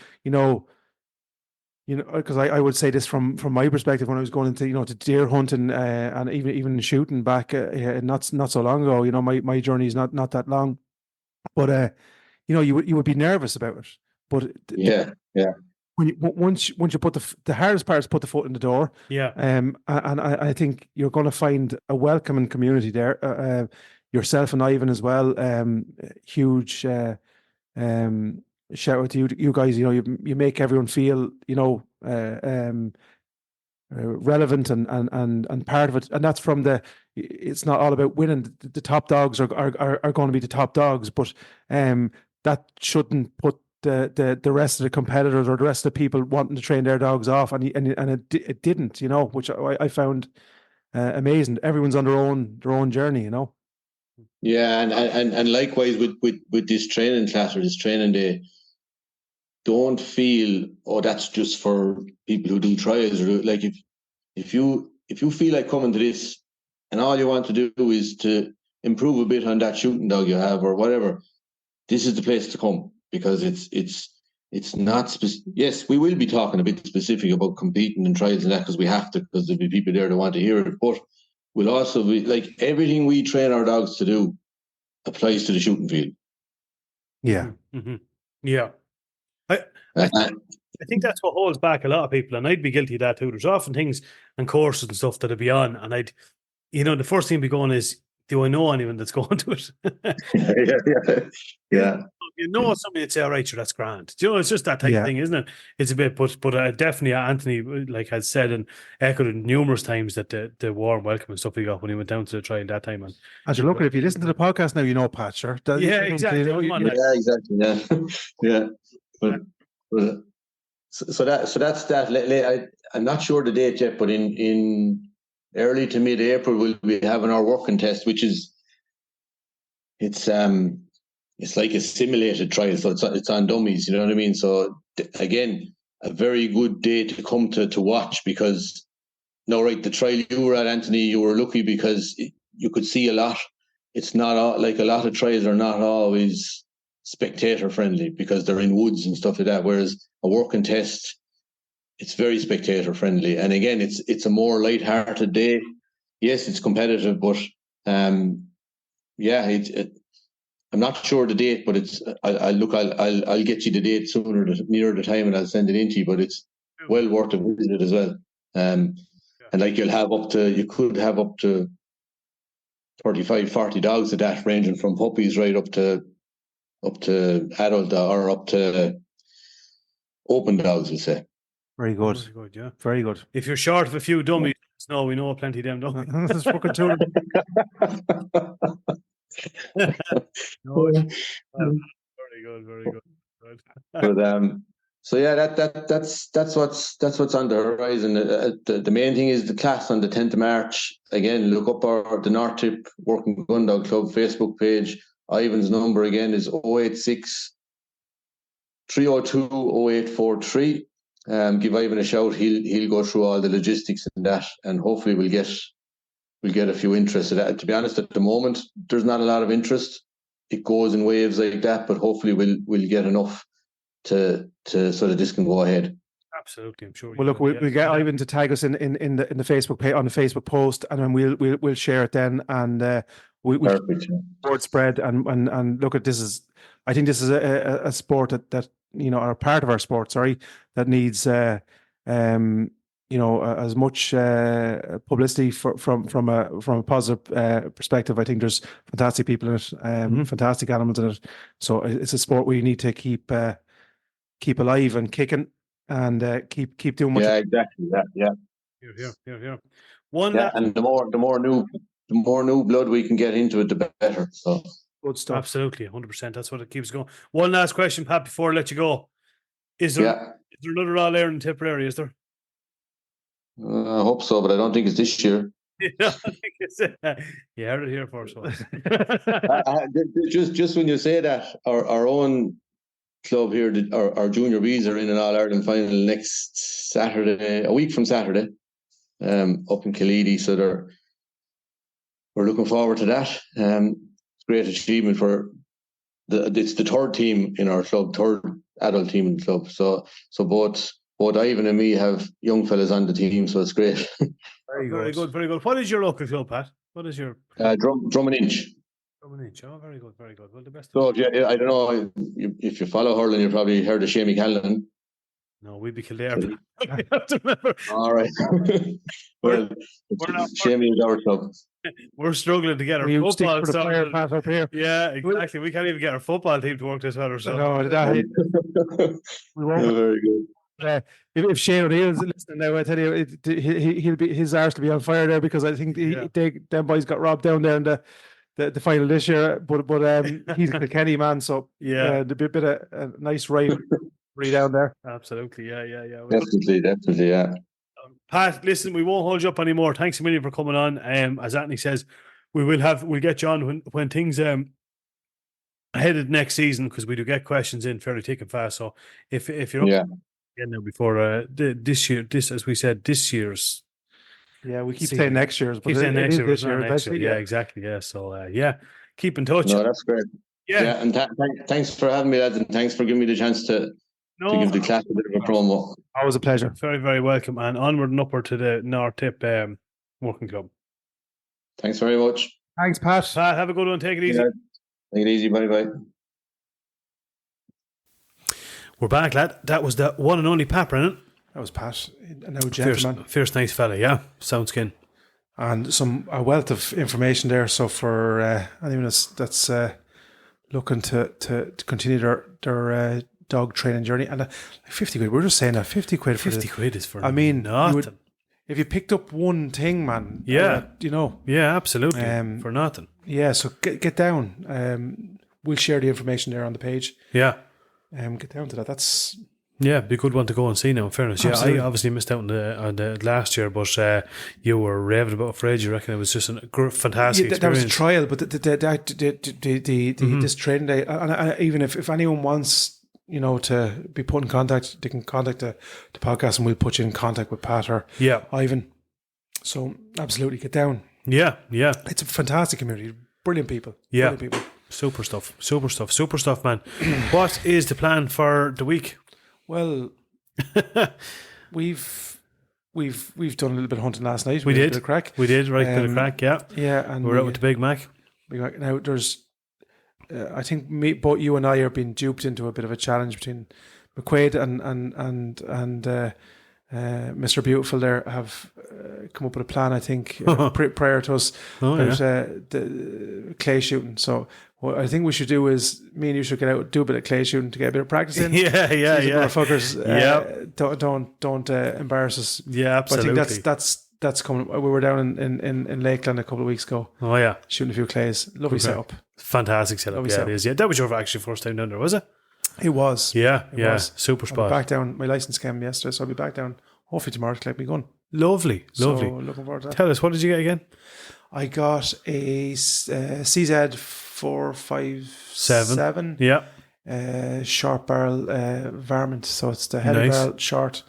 because I would say this from my perspective, when I was going into to deer hunting and even shooting back not so long ago. My journey is not that long, but you would be nervous about it. But once you put the hardest part is put the foot in the door. And I think you're going to find a welcoming community there. Yourself and Ivan as well. Huge shout out to you guys. You make everyone feel relevant and part of it. And that's from it's not all about winning. The top dogs are going to be the top dogs, but that shouldn't put the rest of the competitors or the rest of the people wanting to train their dogs off. And it didn't, which I found amazing. Everyone's on their own journey, Yeah, and likewise with this training class or this training day, don't feel, oh, that's just for people who do trials. Or like, if you feel like coming to this and all you want to do is to improve a bit on that shooting dog you have or whatever, this is the place to come, because it's not yes, we will be talking a bit specific about competing in trials and that, because we have to, because there'll be people there that want to hear it, but we'll also be like, everything we train our dogs to do applies to the shooting field. Yeah. Mm-hmm. Yeah. I think that's what holds back a lot of people, and I'd be guilty of that too. There's often things and courses and stuff that I'd be on, and the first thing I'd be going is, do I know anyone that's going to it? Yeah. Somebody would say, all right, sure, that's grand. It's just that type of thing, isn't it? It's a bit, but definitely Anthony, has said and echoed it numerous times, that the warm welcome and stuff he got when he went down to the trial that time. And as you're looking, if you listen to the podcast now, Pat, sure. Exactly. Exactly. Yeah. Yeah. But so that's that. I'm not sure the date yet, but in early to mid-April we'll be having our working test, which is it's like a simulated trial, so it's on dummies. You know what I mean? So again, a very good day to come to watch, because the trial you were at, Anthony, you were lucky because you could see a lot. It's not like a lot of trials are not always spectator friendly because they're in woods and stuff like that. Whereas a working test, it's very spectator friendly. And again, it's a more light-hearted day. Yes, it's competitive, but I'm not sure the date, but I'll get you the date nearer the time, and I'll send it in to you. But it's well worth a visit as well. And like you could have up to 35, 40 dogs at that, ranging from puppies right up to adult or up to open dogs, we'll say. Very good. Very good, yeah. Very good. If you're short of a few dummies, no, we know plenty of them, don't we? That's fucking true. No, very good, very good. But so yeah, that's what's on the horizon. The main thing is the class on the 10th of March. Again, look up the North Tip Working Gun Dog Club Facebook page. Ivan's number again is 086 302 0843. Give Ivan a shout. He'll go through all the logistics and that, and hopefully we'll get a few interested. To be honest, at the moment there's not a lot of interest. It goes in waves like that, but hopefully we'll get enough to so that this can go ahead. Absolutely, I'm sure. Well, look, we'll get Ivan to tag us in the Facebook page, on the Facebook post, and then we'll share it then, and we'll word spread and look at this. I think this is a sport that or part of our sport, that needs as much publicity from a positive perspective. I think there's fantastic people in it, fantastic animals in it. So it's a sport we need to keep alive and kicking, and keep doing what. Yeah, exactly. Yeah. Here. And the more new blood we can get into it, the better. So good stuff. Absolutely, 100%. That's what it keeps going. One last question, Pat, before I let you go. Is there another All Ireland in Tipperary? Is there? I hope so, but I don't think it's this year. You heard it here first. Just when you say that, our own club here, our junior bees are in an All Ireland final next Saturday, a week from Saturday, up in Killeedy. So we're looking forward to that. It's a great achievement for it's the third team in our club, third adult team in the club. So both Ivan and me have young fellas on the team, so it's great. Very good. What is your local club, Pat? What is your Drum and Inch? Drum and Inch. Oh, very good. Well, the best. So yeah, I don't know if you follow hurling, you probably heard of Shamie Callan. No, we'd be Kildare. We have to remember. All right. Well, Shamie is our club. We're struggling to get our football started. Up here. Yeah, exactly. We can't even get our football team to work this well ourselves. No, we won't. Very good. If Shane O'Neill's listening now, I tell you, he'll be, his arse will be on fire there, because I think them boys got robbed down there in the final this year. But he's a Kilkenny man, so the bit of a nice right down there. Absolutely, yeah. Definitely, yeah. Pat, listen, we won't hold you up anymore. Thanks a million for coming on. As Anthony says, we'll get you on when things headed next season, because we do get questions in fairly thick and fast. So if you're up again now before this year, as we said, this year's. Yeah, we keep saying next year's, but next year, this year. Yeah, exactly. Yeah, so keep in touch. No, that's great. Yeah, and thanks for having me, lads, and thanks for giving me the chance to give the class a bit of a promo. Always a pleasure. Very, very welcome, and onward and upward to the North Tip Working Club. Thanks very much. Thanks, Pat. Pat, have a good one. Take it easy. Take it easy. Bye. We're back, lad. That was the one and only Pat Brennan. That was Pat. Now, gentleman. Fierce, nice fella, yeah. Sound skin. And a wealth of information there. So for anyone that's looking to continue their dog training journey, and 50 quid, we're just saying that 50 quid for 50 quid is for nothing. If you picked up one thing, man, yeah, absolutely, for nothing. Yeah, so get down. We'll share the information there on the page. Yeah, get down to that. That's Yeah, be a good one to go and see now, in fairness. Absolutely. Yeah, I obviously missed out on the last year, but you were raving about it for age. You reckon it was just a fantastic experience? That was a trial, but this training day, and even if anyone wants, to be put in contact, they can contact the podcast and we'll put you in contact with Pat or Ivan. So absolutely, get down. Yeah. It's a fantastic community. Brilliant people. Yeah. Brilliant people. Super stuff, man. What is the plan for the week? Well, we've done a little bit of hunting last night. We did. A bit of crack. We did, right? Bit of crack, yeah. Yeah, and we're out with the Big Mac. Now there's, I think both you and I are being duped into a bit of a challenge between McQuaid and Mr. Beautiful. There have come up with a plan. I think prior to us about the clay shooting. So what I think we should do is me and you should get out, do a bit of clay shooting to get a bit of practice in. Yeah. Motherfuckers, don't embarrass us. Yeah, absolutely. But I think that's coming. We were down in Lakeland a couple of weeks ago. Oh yeah, shooting a few clays. Lovely setup. Fantastic setup. It is. Yeah, that was your actually first time down there, was it? It was. Yeah. Super spot. Back down. My license came yesterday, so I'll be back down hopefully tomorrow to collect my gun. Lovely. So looking forward to that. Tell us, what did you get again? I got a CZ 457. Yeah. Short barrel varmint, so it's the heavy barrel short.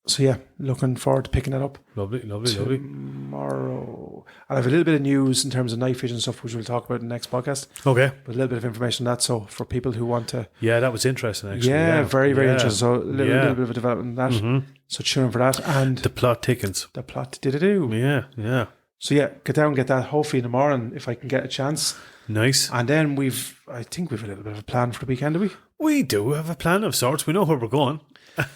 So yeah, looking forward to picking that up. Lovely. Tomorrow. And I have a little bit of news in terms of night vision stuff, which we'll talk about in the next podcast. Okay. But a little bit of information on that. So for people who want to... Yeah, that was interesting, actually. Yeah, very, very interesting. So a little bit of a development in that. Mm-hmm. So tune in for that. And the plot thickens. The plot did-a-do. Yeah. So yeah, get down and get that hopefully in the morning if I can get a chance. Nice. And then I think we've a little bit of a plan for the weekend, do we? We do have a plan of sorts. We know where we're going.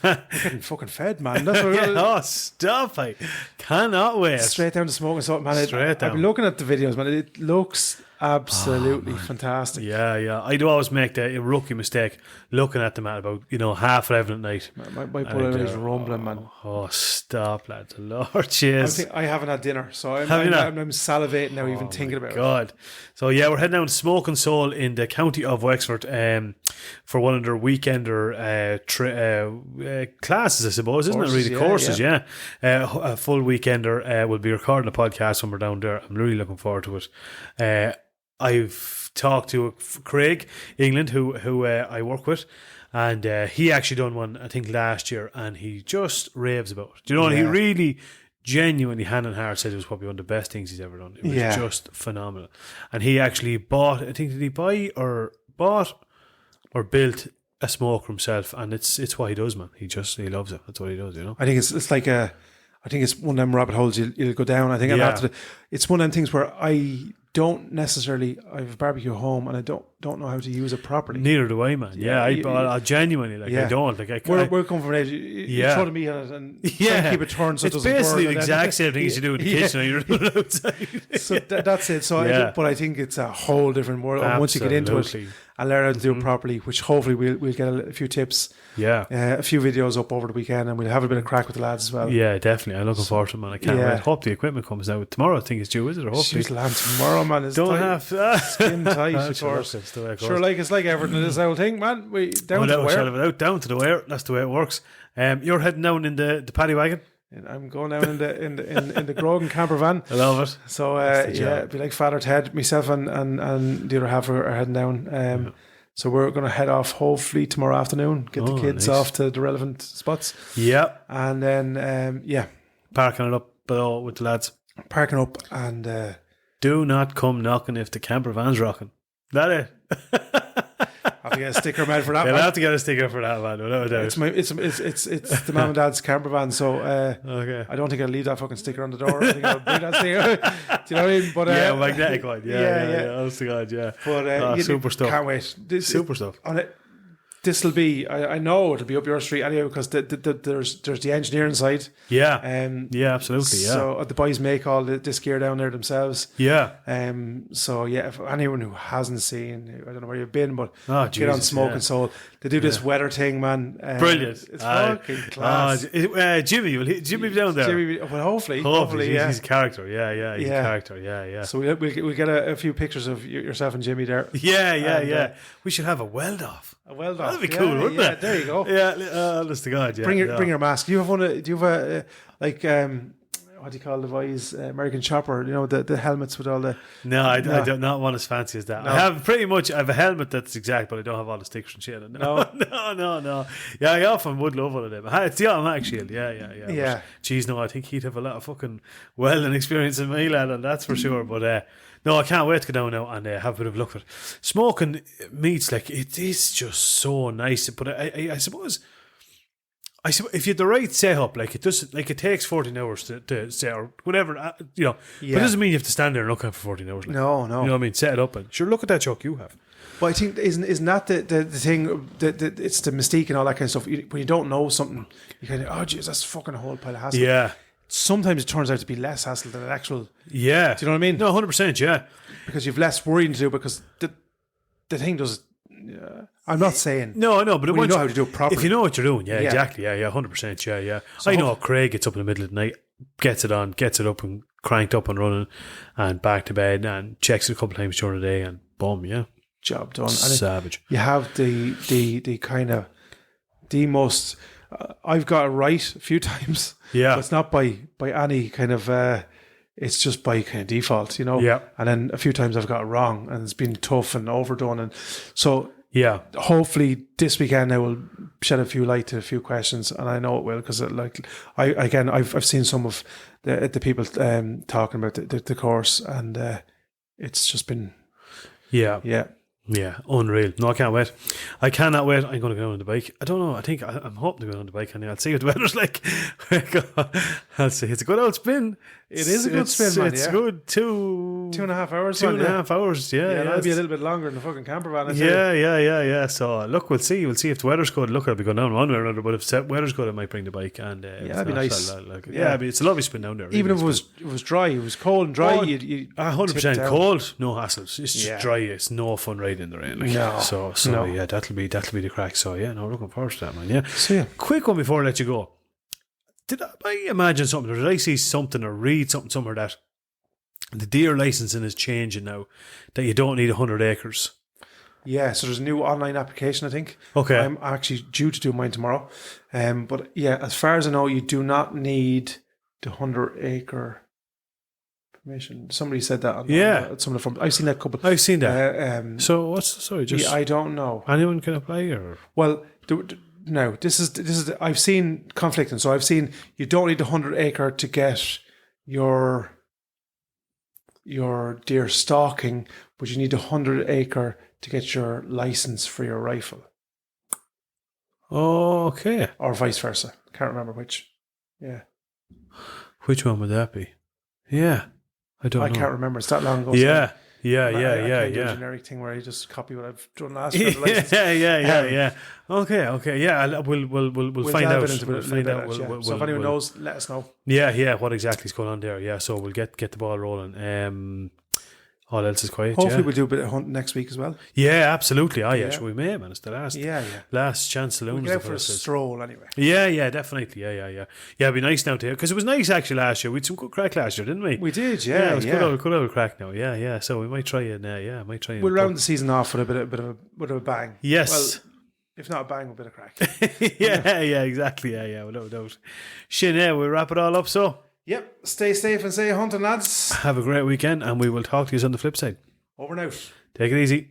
We're getting fucking fed, man. That's what stop! I cannot wait. Straight down to smoking salt, man. I've been looking at the videos, man. It looks absolutely fantastic. Yeah. I do always make the rookie mistake looking at them at about half 11 at night. My blood is rumbling, man. Oh, stop, lads! Lord, jeez. I haven't had dinner, so I'm salivating now, even thinking about it. God. So yeah, we're heading down to Smoking Soul in the county of Wexford for one of their weekender classes, I suppose, isn't it? Really, courses, yeah. A full weekender. We'll be recording a podcast when we're down there. I'm really looking forward to it. I've talked to Craig England, who I work with, and he actually done one, I think, last year, and he just raves about it. Do you know what? He really genuinely, hand on heart, said it was probably one of the best things he's ever done. It was just phenomenal. And he actually bought, I think, did he bought or built a smoker himself, and it's what he does, man. He loves it. That's what he does, I think it's like I think it's one of them rabbit holes you'll go down. I think it's one of them things where I don't necessarily, I have a barbecue home and I don't know how to use it properly. Neither do I, man. I genuinely, I don't. We're coming from an age, you throw the meat on it and try to keep it turned so it doesn't burn. It's basically the exact same thing as you do in the kitchen and you're doing it outside. So that's it. So but I think it's a whole different world. And once you get into it and learn how to do it properly, which hopefully we'll get a few tips. Yeah. A few videos up over the weekend and we'll have a bit of crack with the lads as well. Yeah, definitely. I'm looking forward to it, man. I can't wait. Hope the equipment comes out tomorrow. I think it's due, is it? Or hopefully. Tomorrow, man. It's don't have skin tight, of course. It's like everything in this whole thing, man. Down to the wire. Down to the wire. That's the way it works. You're heading down in the paddy wagon. I'm going down in the Grogan camper van. I love it. So it'd be like Father Ted, myself and the other half are heading down. So we're going to head off hopefully tomorrow afternoon. Get the kids off to the relevant spots. Yeah, and then parking it up below with the lads. Parking up and do not come knocking if the camper van's rocking. That it. Have to get a sticker made for that. You'll have to get a sticker for that, man. Without a doubt. It's the mum and dad's camper van, so I don't think I'll leave that fucking sticker on the door. I think I'll bring that sticker. Do you know what I mean? But magnetic one. Yeah. Honest to God, yeah. But super stuff. Can't wait. Super stuff. On it. This will be, I know it'll be up your street anyway because there's the engineering side. Yeah. Absolutely. Yeah. So the boys make all this gear down there themselves. Yeah. So yeah, if anyone who hasn't seen, I don't know where you've been, but get on Smoking Soul. They do this weather thing, man. Brilliant. It's fucking class. Jimmy be down there. Well, hopefully, yeah. He's a character. Yeah. He's a character. Yeah. So we'll get a few pictures of yourself and Jimmy there. Yeah. We should have a weld off. Well done. That'd be cool, wouldn't it? There you go. Yeah, honest to God, yeah. Bring your mask. Do you have one? Do you have a like what do you call the boys? American Chopper. You know the helmets with all the. No, I don't not want as fancy as that. No. I have a helmet that's exact, but I don't have all the stickers and shit. No. Yeah, I often would love one of them. It's the automatic shield. Yeah. Geez, no, I think he'd have a lot of fucking welding experience in my lad, and that's for sure. But no, I can't wait to go down now and have a bit of a look at it. Smoking meats, like, it is just so nice. But I suppose if you had the right setup, like, it doesn't, like, it takes 14 hours to set or whatever, But it doesn't mean you have to stand there and look at it for 14 hours. Like, No. You know what I mean? Set it up and sure, look at that chuck you have. But I think isn't that the thing? It's the mystique and all that kind of stuff. When you don't know something, you kind of, oh, geez, that's fucking a whole pile of hassle. Yeah. Sometimes it turns out to be less hassle than an actual. Yeah. Do you know what I mean? No, 100%. Yeah. Because you've less worrying to do because the thing does. I'm not saying No, but when you know how to do it properly. If you know what you're doing, exactly. Yeah, 100%. Yeah. So I know Craig gets up in the middle of the night, gets it up and cranked up and running, and back to bed and checks it a couple of times during the day, and boom, yeah, job done. Savage. You have the kind of the most. I've got it right a few times. Yeah, but it's not by any kind of. It's just by kind of default, you know. Yeah. And then a few times I've got it wrong, and it's been tough and overdone, and so yeah. Hopefully this weekend I will shed a few light to a few questions, and I know it will because I've seen some of the people talking about the course, and it's just been Yeah, unreal. No, I can't wait. I cannot wait. I'm going to go on the bike. I don't know. I think I'm hoping to go on the bike, and I'll see what the weather's like. I'll see. It's a good old spin. It is a good spin, man. It's good. 2.5 hours. 2.5 hours. Yeah, that'll be a little bit longer than the fucking camper van. Yeah. So look, we'll see. We'll see if the weather's good. Look, I'll be going down one way or another. But if the weather's good, I might bring the bike. And that'd be nice. It's a lovely spin down there. Even if it was dry, it was cold and dry. 100% cold, no hassles. It's just dry. It's no fun riding in the rain. Like. No. So yeah, that'll be the crack. So yeah, no, looking forward to that, man. Yeah. So yeah. Quick one before I let you go. Did I imagine something, or did I see something or read something somewhere that the deer licensing is changing now, that you don't need 100 acres? Yeah, so there's a new online application, I think. Okay. I'm actually due to do mine tomorrow. But yeah, as far as I know, you do not need the 100-acre permission. Somebody said that on some of the forums. I've seen that couple. I've seen that. So I don't know. Anyone can apply, or? Well, no, this is I've seen conflicting. So I've seen you don't need the 100-acre to get your deer stalking, but you need the 100-acre to get your license for your rifle. Oh, okay. Or vice versa. Can't remember which. Yeah. Which one would that be? Yeah. I can't remember. It's that long ago. Yeah. Do a generic thing where I just copy what I've done last for the license. Yeah. Okay. Yeah, we'll find out. We'll find out. So if anyone knows, let us know. Yeah. What exactly is going on there? Yeah. So we'll get the ball rolling. All else is quiet. Hopefully we'll do a bit of hunting next week as well. Yeah, absolutely. Sure we may, man. It's the last. Last chance saloons. We'll go for a stroll anyway. Yeah, definitely. Yeah. Yeah, it'd be nice now to hear, because it was nice actually last year. We had some good crack last year, didn't we? We did. Yeah, it was good old crack now. Yeah. So we might try and we'll round the season off with a bit of a bang. Yes. Well, if not a bang, a bit of crack. Yeah, exactly. Yeah, without doubt. Shin, we'll wrap it all up. So. Yep. Stay safe and stay hunting, lads. Have a great weekend, and we will talk to you on the flip side. Over and out. Take it easy.